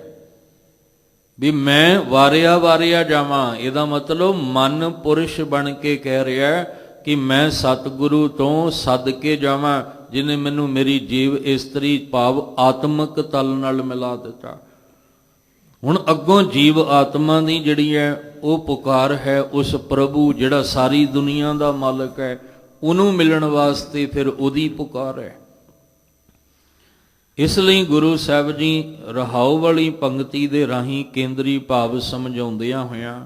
ਵੀ ਮੈਂ ਵਾਰਿਆ ਜਾਵਾਂ। ਇਹਦਾ ਮਤਲਬ ਮਨ ਪੁਰਸ਼ ਬਣ ਕੇ ਕਹਿ ਰਿਹਾ ਕਿ ਮੈਂ ਸਤਿਗੁਰੂ ਤੋਂ ਸਦਕੇ ਜਾਵਾਂ, ਜਿਹਨੇ ਮੈਨੂੰ ਮੇਰੀ ਜੀਵ ਇਸਤਰੀ ਭਾਵ ਆਤਮਿਕ ਤਲ ਨਾਲ ਮਿਲਾ ਦਿੱਤਾ। ਹੁਣ ਅੱਗੋਂ ਜੀਵ ਆਤਮਾ ਦੀ ਜਿਹੜੀ ਹੈ ਉਹ ਪੁਕਾਰ ਹੈ ਉਸ ਪ੍ਰਭੂ ਜਿਹੜਾ ਸਾਰੀ ਦੁਨੀਆ ਦਾ ਮਾਲਕ ਹੈ, ਉਹਨੂੰ ਮਿਲਣ ਵਾਸਤੇ ਫਿਰ ਉਹਦੀ ਪੁਕਾਰ ਹੈ। ਇਸ ਲਈ ਗੁਰੂ ਸਾਹਿਬ ਜੀ ਰਹਾਉ ਵਾਲੀ ਪੰਕਤੀ ਦੇ ਰਾਹੀਂ ਕੇਂਦਰੀ ਭਾਵ ਸਮਝਾਉਂਦਿਆਂ ਹੋਇਆਂ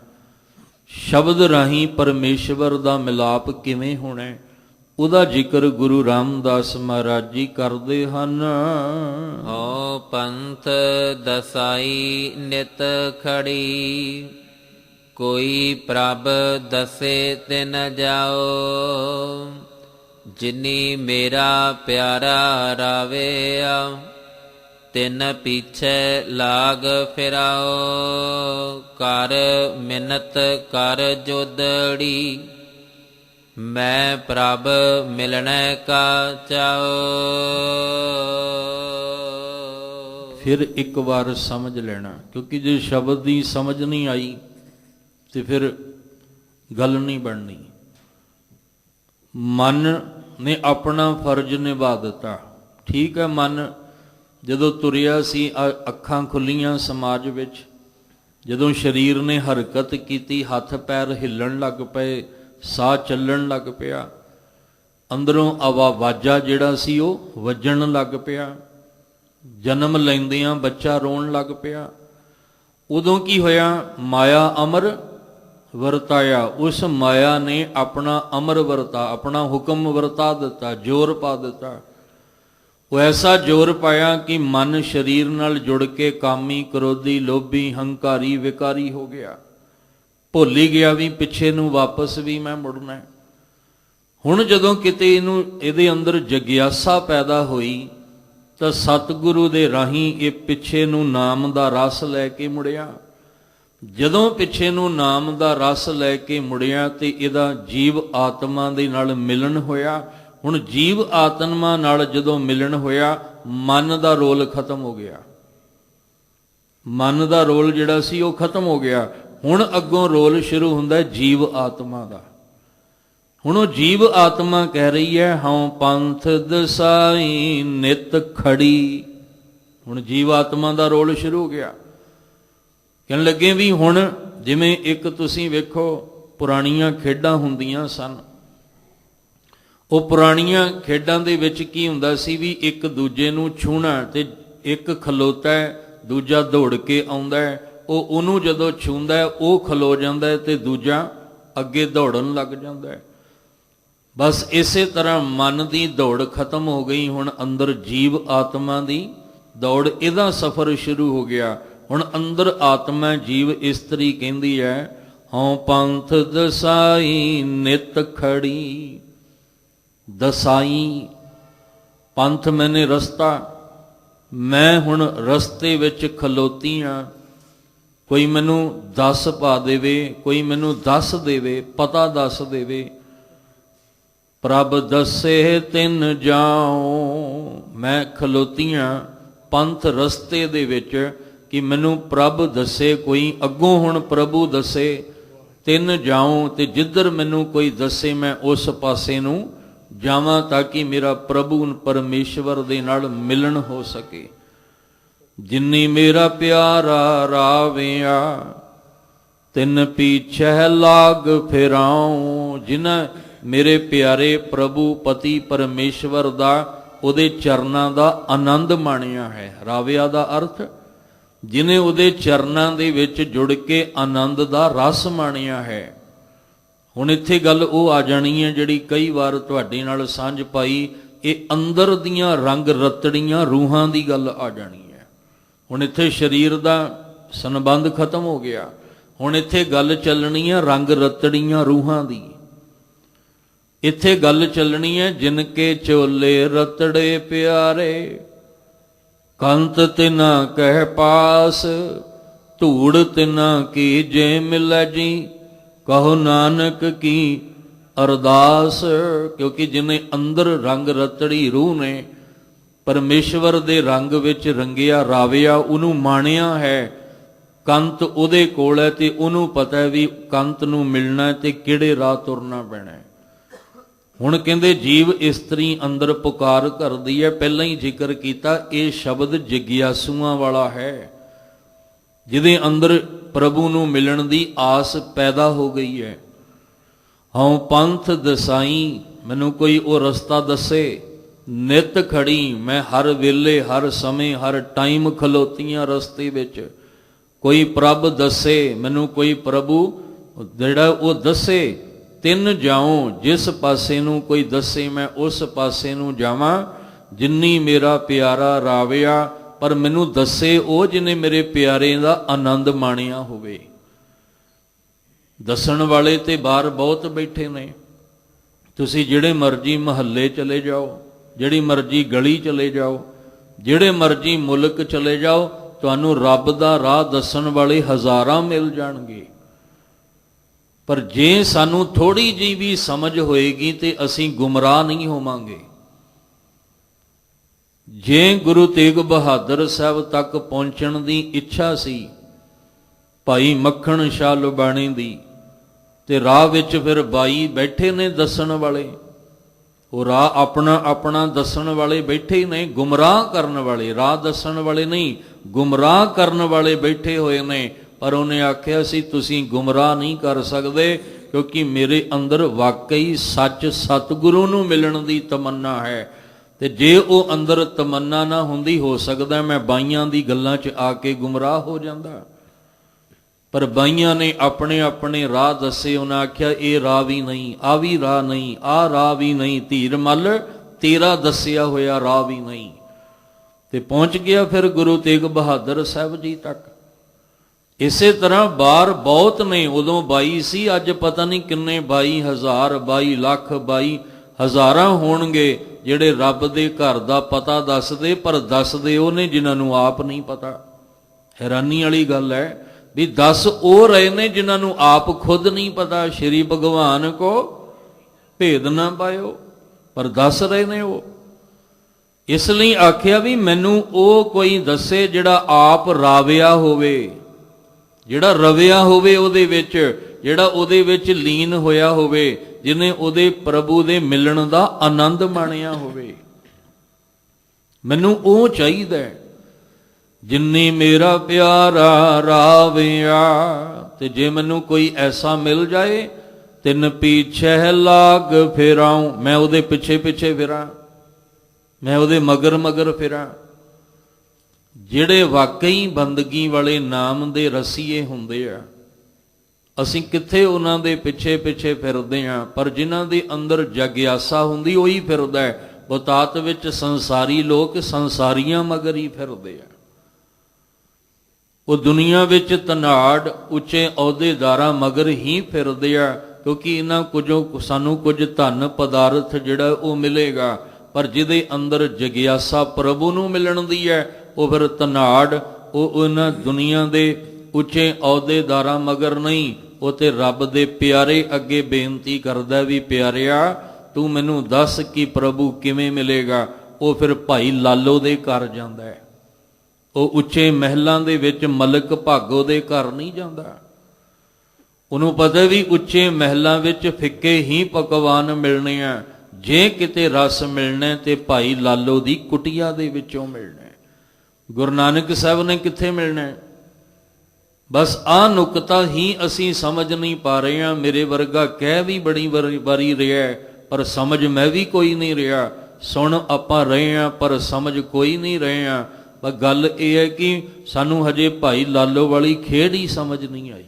ਸ਼ਬਦ ਰਾਹੀਂ ਪਰਮੇਸ਼ਵਰ ਦਾ ਮਿਲਾਪ ਕਿਵੇਂ ਹੋਣਾ ਉਹਦਾ ਜ਼ਿਕਰ ਗੁਰੂ ਰਾਮਦਾਸ ਮਹਾਰਾਜ ਜੀ ਕਰਦੇ ਹਨ। ਹਉ ਪੰਥ ਦਸਾਈ ਨਿਤ ਖੜੀ, ਕੋਈ ਪ੍ਰਭ ਦਸੇ ਤਿਨ ਜਾਓ। ਜਿਨੀ ਮੇਰਾ ਪਿਆਰਾ ਰਾਵੇਆ, ਤਿਨ ਪਿਛੇ ਲਾਗ ਫਿਰਾਓ। ਕਰ ਮਿਨਤ ਕਰ ਜੋਦੜੀ, ਮੈਂ ਪ੍ਰਭ ਮਿਲਣੈ ਕਾ ਚਾਓ। ਫਿਰ ਇੱਕ ਵਾਰ ਸਮਝ ਲੈਣਾ, ਕਿਉਂਕਿ ਜੇ ਸ਼ਬਦ ਦੀ ਸਮਝ ਨਹੀਂ ਆਈ ਤੇ ਫਿਰ ਗੱਲ ਨਹੀਂ ਬਣਨੀ। ਮਨ ਨੇ ਆਪਣਾ ਫਰਜ਼ ਨਿਭਾ ਦਿੱਤਾ। ਠੀਕ ਹੈ, ਮਨ ਜਦੋਂ ਤੁਰਿਆ ਸੀ ਅੱਖਾਂ ਖੁੱਲੀਆਂ ਸਮਾਜ ਵਿੱਚ, ਜਦੋਂ ਸਰੀਰ ਨੇ ਹਰਕਤ ਕੀਤੀ ਹੱਥ ਪੈਰ ਹਿੱਲਣ ਲੱਗ ਪਏ, ਸਾਹ ਚੱਲਣ ਲੱਗ ਪਿਆ, ਅੰਦਰੋਂ ਆਵਾਜ਼ਾਂ ਜਿਹੜਾ ਸੀ ਉਹ ਵੱਜਣ ਲੱਗ ਪਿਆ, ਜਨਮ ਲੈਂਦਿਆਂ ਬੱਚਾ ਰੋਣ ਲੱਗ ਪਿਆ। ਉਦੋਂ ਕੀ ਹੋਇਆ? ਮਾਇਆ ਅਮਰ ਵਰਤਾਇਆ। ਉਸ ਮਾਇਆ ਨੇ ਆਪਣਾ ਅਮਰ ਵਰਤਾ, ਆਪਣਾ ਹੁਕਮ ਵਰਤਾ ਦਿੱਤਾ, ਜ਼ੋਰ ਪਾ ਦਿੱਤਾ। ਉਹ ਐਸਾ ਜ਼ੋਰ ਪਾਇਆ ਕਿ ਮਨ ਸਰੀਰ ਨਾਲ ਜੁੜ ਕੇ ਕਾਮੀ, ਕ੍ਰੋਧੀ, ਲੋਭੀ, ਹੰਕਾਰੀ, ਵਿਕਾਰੀ ਹੋ ਗਿਆ। ਭੁੱਲ ਹੀ ਗਿਆ ਵੀ ਪਿੱਛੇ ਨੂੰ ਵਾਪਸ ਵੀ ਮੈਂ ਮੁੜਨਾ। ਹੁਣ ਜਦੋਂ ਕਿਤੇ ਇਹਦੇ ਅੰਦਰ ਜਗਿਆਸਾ ਪੈਦਾ ਹੋਈ ਤਾਂ ਸਤਿਗੁਰੂ ਦੇ ਰਾਹੀਂ ਇਹ ਪਿੱਛੇ ਨੂੰ ਨਾਮ ਦਾ ਰਸ ਲੈ ਕੇ ਮੁੜਿਆ। ਜਦੋਂ ਪਿੱਛੇ ਨੂੰ ਨਾਮ ਦਾ ਰਸ ਲੈ ਕੇ ਮੁੜਿਆ ਤੇ ਇਹਦਾ ਜੀਵ ਆਤਮਾ ਦੇ ਨਾਲ ਮਿਲਨ ਹੋਇਆ। ਹੁਣ ਜੀਵ ਆਤਮਾ ਨਾਲ ਜਦੋਂ ਮਿਲਨ ਹੋਇਆ, ਮਨ ਦਾ ਰੋਲ ਖਤਮ ਹੋ ਗਿਆ। ਮਨ ਦਾ ਰੋਲ ਜਿਹੜਾ ਸੀ ਉਹ ਖਤਮ ਹੋ ਗਿਆ। ਹੁਣ ਅੱਗੋਂ ਰੋਲ ਸ਼ੁਰੂ ਹੁੰਦਾ ਜੀਵ ਆਤਮਾ ਦਾ। ਹੁਣ ਉਹ ਜੀਵ ਆਤਮਾ ਕਹਿ ਰਹੀ ਹੈ ਹਉ ਪੰਥ ਦਸਾਈ ਨਿਤ ਖੜੀ। ਹੁਣ ਜੀਵ ਆਤਮਾ ਦਾ ਰੋਲ ਸ਼ੁਰੂ ਹੋ ਗਿਆ। ਕਹਿਣ ਲੱਗੇ ਵੀ ਹੁਣ ਜਿਵੇਂ ਇੱਕ ਤੁਸੀਂ ਵੇਖੋ ਪੁਰਾਣੀਆਂ ਖੇਡਾਂ ਹੁੰਦੀਆਂ ਸਨ, ਉਹ ਪੁਰਾਣੀਆਂ ਖੇਡਾਂ ਦੇ ਵਿੱਚ ਕੀ ਹੁੰਦਾ ਸੀ ਵੀ ਇੱਕ ਦੂਜੇ ਨੂੰ ਛੂਹਣਾ, ਤੇ ਇੱਕ ਖਲੋਤਾ ਦੂਜਾ ਦੌੜ ਕੇ ਆਉਂਦਾ, ਉਹ ਉਹਨੂੰ ਜਦੋਂ ਛੂੰਦਾ ਹੈ ਉਹ ਖਲੋ ਜਾਂਦਾ ਹੈ ਤੇ ਦੂਜਾ ਅੱਗੇ ਦੌੜਨ ਲੱਗ ਜਾਂਦਾ ਹੈ। ਬਸ ਇਸੇ ਤਰ੍ਹਾਂ ਮਨ ਦੀ ਦੌੜ ਖਤਮ ਹੋ ਗਈ, ਹੁਣ ਅੰਦਰ ਜੀਵ ਆਤਮਾ ਦੀ ਦੌੜ, ਇਹਦਾ ਸਫ਼ਰ ਸ਼ੁਰੂ ਹੋ ਗਿਆ। ਹੁਣ ਅੰਦਰ ਆਤਮਾ ਜੀਵ ਇਸਤਰੀ ਕਹਿੰਦੀ ਹੈ, ਹਉ ਪੰਥ ਦਸਾਈ ਨਿਤ ਖੜੀ। ਦਸਾਈ ਪੰਥ ਮੈਨੇ ਰਸਤਾ, ਮੈਂ ਹੁਣ ਰਸਤੇ ਵਿੱਚ ਖਲੋਤੀ ਹਾਂ। ਕੋਈ ਮੈਨੂੰ ਦੱਸ ਪਾ ਦੇਵੇ, ਕੋਈ ਮੈਨੂੰ ਦੱਸ ਦੇਵੇ, ਪਤਾ ਦੱਸ ਦੇਵੇ। ਪ੍ਰਭ ਦੱਸੇ ਤਿਨ ਜਾਉ, ਮੈਂ ਖਲੋਤੀਆਂ ਪੰਥ ਰਸਤੇ ਦੇ ਵਿੱਚ ਕਿ ਮੈਨੂੰ ਪ੍ਰਭ ਦੱਸੇ ਕੋਈ, ਅੱਗੋਂ ਹੁਣ ਪ੍ਰਭੂ ਦੱਸੇ। ਤਿਨ ਜਾਉ, ਤੇ ਜਿੱਧਰ ਮੈਨੂੰ ਕੋਈ ਦੱਸੇ ਮੈਂ ਉਸ ਪਾਸੇ ਨੂੰ ਜਾਵਾਂ ਤਾਂ ਕਿ ਮੇਰਾ ਪ੍ਰਭੂ ਪਰਮੇਸ਼ਵਰ ਦੇ ਨਾਲ ਮਿਲਣ ਹੋ ਸਕੇ। ਜਿਨੀ ਮੇਰਾ ਪਿਆਰਾ ਰਾਵਿਆ ਤਿਨ ਪੀਛੇ ਲਾਗ ਫਿਰਾਉ। ਜਿਨ੍ਹਾਂ ਮੇਰੇ ਪਿਆਰੇ ਪ੍ਰਭੂ ਪਤੀ ਪਰਮੇਸ਼ਵਰ ਦਾ, ਉਹਦੇ ਚਰਨਾਂ ਦਾ ਆਨੰਦ ਮਾਣਿਆ ਹੈ। ਰਾਵਿਆ ਦਾ ਅਰਥ ਜਿਹਨੇ ਉਹਦੇ ਚਰਨਾਂ ਦੇ ਵਿੱਚ ਜੁੜ ਕੇ ਆਨੰਦ ਦਾ ਰਸ ਮਾਣਿਆ ਹੈ। ਹੁਣ ਇੱਥੇ ਗੱਲ ਉਹ ਆ ਜਾਣੀ ਹੈ ਜਿਹੜੀ ਕਈ ਵਾਰ ਤੁਹਾਡੇ ਨਾਲ ਸਾਂਝ ਪਾਈ, ਇਹ ਅੰਦਰ ਦੀਆਂ ਰੰਗ ਰਤੜੀਆਂ ਰੂਹਾਂ ਦੀ ਗੱਲ ਆ ਜਾਣੀ ਹੈ। ਹੁਣ ਇੱਥੇ ਸਰੀਰ ਦਾ ਸੰਬੰਧ ਖਤਮ ਹੋ ਗਿਆ, ਹੁਣ ਇੱਥੇ ਗੱਲ ਚੱਲਣੀ ਹੈ ਰੰਗ ਰਤੜੀਆਂ ਰੂਹਾਂ ਦੀ। ਇੱਥੇ ਗੱਲ ਚੱਲਣੀ ਹੈ ਜਿਨ ਕੇ ਚੋਲੇ ਰਤੜੇ ਪਿਆਰੇ, ਕੰਤ ਤਿਨਾ ਕਹਿ ਪਾਸ, ਧੂੜ ਤਿਨਾ ਕੀ ਜੇ ਮਿਲੈ ਜੀ, ਕਹੋ ਨਾਨਕ ਕੀ ਅਰਦਾਸ। ਕਿਉਂਕਿ ਜਿਹਨੇ ਅੰਦਰ ਰੰਗ ਰਤੜੀ ਰੂਹ ਨੇ ਪਰਮੇਸ਼ਵਰ ਦੇ ਰੰਗ ਵਿੱਚ ਰੰਗਿਆ, ਰਾਵਿਆ, ਉਹਨੂੰ ਮਾਣਿਆ ਹੈ। ਕੰਤ ਉਹਦੇ ਕੋਲ ਹੈ ਤੇ ਉਹਨੂੰ ਪਤਾ ਹੈ ਵੀ ਕੰਤ ਨੂੰ ਮਿਲਣਾ ਤੇ ਕਿਹੜੇ ਰਾਹ ਤੁਰਨਾ ਪੈਣਾ। ਹੁਣ ਕਹਿੰਦੇ ਜੀਵ ਇਸਤਰੀ ਅੰਦਰ ਪੁਕਾਰ ਕਰਦੀ ਹੈ। ਪਹਿਲਾਂ ਹੀ ਜ਼ਿਕਰ ਕੀਤਾ, ਇਹ ਸ਼ਬਦ ਜਿਗਿਆਸੂਆਂ ਵਾਲਾ ਹੈ, ਜਿਹਦੇ ਅੰਦਰ ਪ੍ਰਭੂ ਨੂੰ ਮਿਲਣ ਦੀ ਆਸ ਪੈਦਾ ਹੋ ਗਈ ਹੈ। ਹਉ ਪੰਥ ਦਸਾਈ, ਮੈਨੂੰ ਕੋਈ ਉਹ ਰਸਤਾ ਦੱਸੇ। ਨਿਤ ਖੜੀ, ਮੈਂ ਹਰ ਵੇਲੇ ਹਰ ਸਮੇਂ ਹਰ ਟਾਈਮ ਖਲੋਤੀਆਂ ਰਸਤੇ ਵਿੱਚ। ਕੋਈ ਪ੍ਰਭ ਦੱਸੇ, ਮੈਨੂੰ ਕੋਈ ਪ੍ਰਭੂ ਜਿਹੜਾ ਉਹ ਦੱਸੇ। ਤਿੰਨ ਜਾਉ, ਜਿਸ ਪਾਸੇ ਨੂੰ ਕੋਈ ਦੱਸੇ ਮੈਂ ਉਸ ਪਾਸੇ ਨੂੰ ਜਾਵਾਂ। ਜਿਨੀ ਮੇਰਾ ਪਿਆਰਾ ਰਾਵਿਆ, ਪਰ ਮੈਨੂੰ ਦੱਸੇ ਉਹ ਜਿਹਨੇ ਮੇਰੇ ਪਿਆਰੇ ਦਾ ਆਨੰਦ ਮਾਣਿਆ ਹੋਵੇ। ਦੱਸਣ ਵਾਲੇ ਤੇ ਬਾਹਰ ਬਹੁਤ ਬੈਠੇ ਨੇ। ਤੁਸੀਂ ਜਿਹੜੇ ਮਰਜ਼ੀ ਮਹੱਲੇ ਚਲੇ ਜਾਓ, ਜਿਹੜੀ ਮਰਜ਼ੀ ਗਲੀ ਚਲੇ ਜਾਓ, ਜਿਹੜੇ ਮਰਜ਼ੀ ਮੁਲਕ ਚਲੇ ਜਾਓ, ਤੁਹਾਨੂੰ ਰੱਬ ਦਾ ਰਾਹ ਦੱਸਣ ਵਾਲੇ ਹਜ਼ਾਰਾਂ ਮਿਲ ਜਾਣਗੇ। ਪਰ ਜੇ ਸਾਨੂੰ ਥੋੜੀ ਜਿਹੀ ਵੀ ਸਮਝ ਹੋਏਗੀ ਤੇ ਅਸੀਂ ਗੁੰਮਰਾਹ ਨਹੀਂ ਹੋਵਾਂਗੇ। ਜੇ ਗੁਰੂ ਤੇਗ ਬਹਾਦਰ ਸਾਹਿਬ ਤੱਕ ਪਹੁੰਚਣ ਦੀ ਇੱਛਾ ਸੀ ਭਾਈ ਮੱਖਣ ਸ਼ਾਹ ਲੁਬਾਣੀ ਦੀ, ਤੇ ਰਾਹ ਵਿੱਚ ਫਿਰ ਬਾਈ ਬੈਠੇ ਨੇ ਦੱਸਣ ਵਾਲੇ। ਉਹ ਰਾਹ ਆਪਣਾ ਆਪਣਾ ਦੱਸਣ ਵਾਲੇ ਬੈਠੇ ਹੀ ਨੇ, ਗੁੰਮਰਾਹ ਕਰਨ ਵਾਲੇ, ਰਾਹ ਦੱਸਣ ਵਾਲੇ ਨਹੀਂ, ਗੁੰਮਰਾਹ ਕਰਨ ਵਾਲੇ ਬੈਠੇ ਹੋਏ ਨੇ। ਪਰ ਉਹਨੇ ਆਖਿਆ ਸੀ ਤੁਸੀਂ ਗੁੰਮਰਾਹ ਨਹੀਂ ਕਰ ਸਕਦੇ, ਕਿਉਂਕਿ ਮੇਰੇ ਅੰਦਰ ਵਾਕਈ ਸੱਚ ਸਤਿਗੁਰੂ ਨੂੰ ਮਿਲਣ ਦੀ ਤਮੰਨਾ ਹੈ। ਤੇ ਜੇ ਉਹ ਅੰਦਰ ਤਮੰਨਾ ਨਾ ਹੁੰਦੀ, ਹੋ ਸਕਦਾ ਮੈਂ ਬਾਈਆਂ ਦੀ ਗੱਲਾਂ 'ਚ ਆ ਕੇ ਗੁੰਮਰਾਹ ਹੋ ਜਾਂਦਾ। ਪਰ ਬਾਈਆਂ ਨੇ ਆਪਣੇ ਆਪਣੇ ਰਾਹ ਦੱਸੇ। ਉਹਨਾਂ ਆਖਿਆ ਇਹ ਰਾਹ ਵੀ ਨਹੀਂ, ਆ ਵੀ ਰਾਹ ਨਹੀਂ, ਆਹ ਰਾਹ ਵੀ ਨਹੀਂ, ਧੀਰ ਮੱਲ ਤੇਰਾ ਦੱਸਿਆ ਹੋਇਆ ਰਾਹ ਵੀ ਨਹੀਂ। ਤੇ ਪਹੁੰਚ ਗਿਆ ਫਿਰ ਗੁਰੂ ਤੇਗ ਬਹਾਦਰ ਸਾਹਿਬ ਜੀ ਤੱਕ। ਇਸੇ ਤਰ੍ਹਾਂ ਬਾਹਰ ਬਹੁਤ ਨੇ, ਉਦੋਂ 22 ਸੀ, ਅੱਜ ਪਤਾ ਨਹੀਂ ਕਿੰਨੇ, 22,000 22 ਲੱਖ 22 ਹਜ਼ਾਰਾਂ ਹੋਣਗੇ ਜਿਹੜੇ ਰੱਬ ਦੇ ਘਰ ਦਾ ਪਤਾ ਦੱਸਦੇ, ਪਰ ਦੱਸਦੇ ਉਹ ਨੇ ਜਿਨ੍ਹਾਂ ਨੂੰ ਆਪ ਨਹੀਂ ਪਤਾ। ਹੈਰਾਨੀ ਵਾਲੀ ਗੱਲ ਹੈ ਵੀ ਦੱਸ ਉਹ ਰਹੇ ਨੇ ਜਿਨ੍ਹਾਂ ਨੂੰ ਆਪ ਖੁਦ ਨਹੀਂ ਪਤਾ। ਸ਼੍ਰੀ ਭਗਵਾਨ ਕੋ ਭੇਦ ਨਾ ਪਾਇਓ, ਪਰ ਦੱਸ ਰਹੇ ਨੇ ਉਹ। ਇਸ ਲਈ ਆਖਿਆ ਵੀ ਮੈਨੂੰ ਉਹ ਕੋਈ ਦੱਸੇ ਜਿਹੜਾ ਆਪ ਰਾਵਿਆ ਹੋਵੇ, ਜਿਹੜਾ ਰਵਿਆ ਹੋਵੇ ਉਹਦੇ ਵਿੱਚ, ਜਿਹੜਾ ਉਹਦੇ ਵਿੱਚ ਲੀਨ ਹੋਇਆ ਹੋਵੇ, ਜਿਹਨੇ ਉਹਦੇ ਪ੍ਰਭੂ ਦੇ ਮਿਲਣ ਦਾ ਆਨੰਦ ਮਾਣਿਆ ਹੋਵੇ। ਮੈਨੂੰ ਉਹ ਚਾਹੀਦਾ। ਜਿਨੀ ਮੇਰਾ ਪਿਆਰਾ ਰਾਵਿਆ, ਤੇ ਜੇ ਮੈਨੂੰ ਕੋਈ ਐਸਾ ਮਿਲ ਜਾਏ, ਤਿੰਨ ਪੀਛੇ ਲਾਗ ਫਿਰਾਉ, ਮੈਂ ਉਹਦੇ ਪਿੱਛੇ ਪਿੱਛੇ ਫਿਰਾਂ, ਮੈਂ ਉਹਦੇ ਮਗਰ ਮਗਰ ਫਿਰਾਂ। ਜਿਹੜੇ ਵਾਕਈ ਬੰਦਗੀ ਵਾਲੇ ਨਾਮ ਦੇ ਰਸੀਏ ਹੁੰਦੇ ਆ, ਅਸੀਂ ਕਿੱਥੇ ਉਹਨਾਂ ਦੇ ਪਿੱਛੇ ਪਿੱਛੇ ਫਿਰਦੇ ਹਾਂ, ਪਰ ਜਿਨ੍ਹਾਂ ਦੇ ਅੰਦਰ ਜਗਿਆਸਾ ਹੁੰਦੀ ਉਹੀ ਫਿਰਦਾ ਹੈ। ਬਹੁਤਾਤ ਵਿੱਚ ਸੰਸਾਰੀ ਲੋਕ ਸੰਸਾਰੀਆਂ ਮਗਰ ਹੀ ਫਿਰਦੇ ਆ। ਉਹ ਦੁਨੀਆ ਵਿੱਚ ਧਨਾੜ ਉੱਚੇ ਅਹੁਦੇਦਾਰਾਂ ਮਗਰ ਹੀ ਫਿਰਦੇ ਆ, ਕਿਉਂਕਿ ਇਹਨਾਂ ਕੁਝੋਂ ਸਾਨੂੰ ਕੁਝ ਧਨ ਪਦਾਰਥ ਜਿਹੜਾ ਉਹ ਮਿਲੇਗਾ, ਪਰ ਜਿਹਦੇ ਅੰਦਰ ਜਗਿਆਸਾ ਪ੍ਰਭੂ ਨੂੰ ਮਿਲਣ ਦੀ ਹੈ ਉਹ ਫਿਰ ਧਨਾੜ ਉਹ ਉਹਨਾਂ ਦੁਨੀਆ ਦੇ ਉੱਚੇ ਅਹੁਦੇਦਾਰਾਂ ਮਗਰ ਨਹੀਂ, ਉਹ ਤੇ ਰੱਬ ਦੇ ਪਿਆਰੇ ਅੱਗੇ ਬੇਨਤੀ ਕਰਦਾ ਵੀ ਪਿਆਰਿਆ ਤੂੰ ਮੈਨੂੰ ਦੱਸ ਕਿ ਪ੍ਰਭੂ ਕਿਵੇਂ ਮਿਲੇਗਾ। ਉਹ ਫਿਰ ਭਾਈ ਲਾਲੋ ਦੇ ਘਰ ਜਾਂਦਾ ਹੈ, ਉਹ ਉੱਚੇ ਮਹਿਲਾਂ ਦੇ ਵਿੱਚ ਮਲਕ ਭਾਗੋ ਦੇ ਘਰ ਨਹੀਂ ਜਾਂਦਾ। ਉਹਨੂੰ ਪਤਾ ਵੀ ਉੱਚੇ ਮਹਿਲਾਂ ਵਿੱਚ ਫਿੱਕੇ ਹੀ ਪਕਵਾਨ ਮਿਲਣੇ ਆ, ਜੇ ਕਿਤੇ ਰਸ ਮਿਲਣਾ ਤੇ ਭਾਈ ਲਾਲੋ ਦੀ ਕੁਟੀਆ ਦੇ ਵਿੱਚੋਂ ਮਿਲਣਾ। ਗੁਰੂ ਨਾਨਕ ਸਾਹਿਬ ਨੇ ਕਿੱਥੇ ਮਿਲਣਾ? ਬਸ ਆਹ ਨੁਕਤਾ ਹੀ ਅਸੀਂ ਸਮਝ ਨਹੀਂ ਪਾ ਰਹੇ ਹਾਂ। ਮੇਰੇ ਵਰਗਾ ਕਹਿ ਵੀ ਬੜੀ ਵਾਰੀ ਰਿਹਾ, ਪਰ ਸਮਝ ਮੈਂ ਵੀ ਕੋਈ ਨਹੀਂ ਰਿਹਾ। ਸੁਣ ਆਪਾਂ ਰਹੇ ਹਾਂ ਪਰ ਸਮਝ ਕੋਈ ਨਹੀਂ ਰਹੇ ਹਾਂ। ਪਰ ਗੱਲ ਇਹ ਹੈ ਕਿ ਸਾਨੂੰ ਹਜੇ ਭਾਈ ਲਾਲੋ ਵਾਲੀ ਖੇਡ ਹੀ ਸਮਝ ਨਹੀਂ ਆਈ।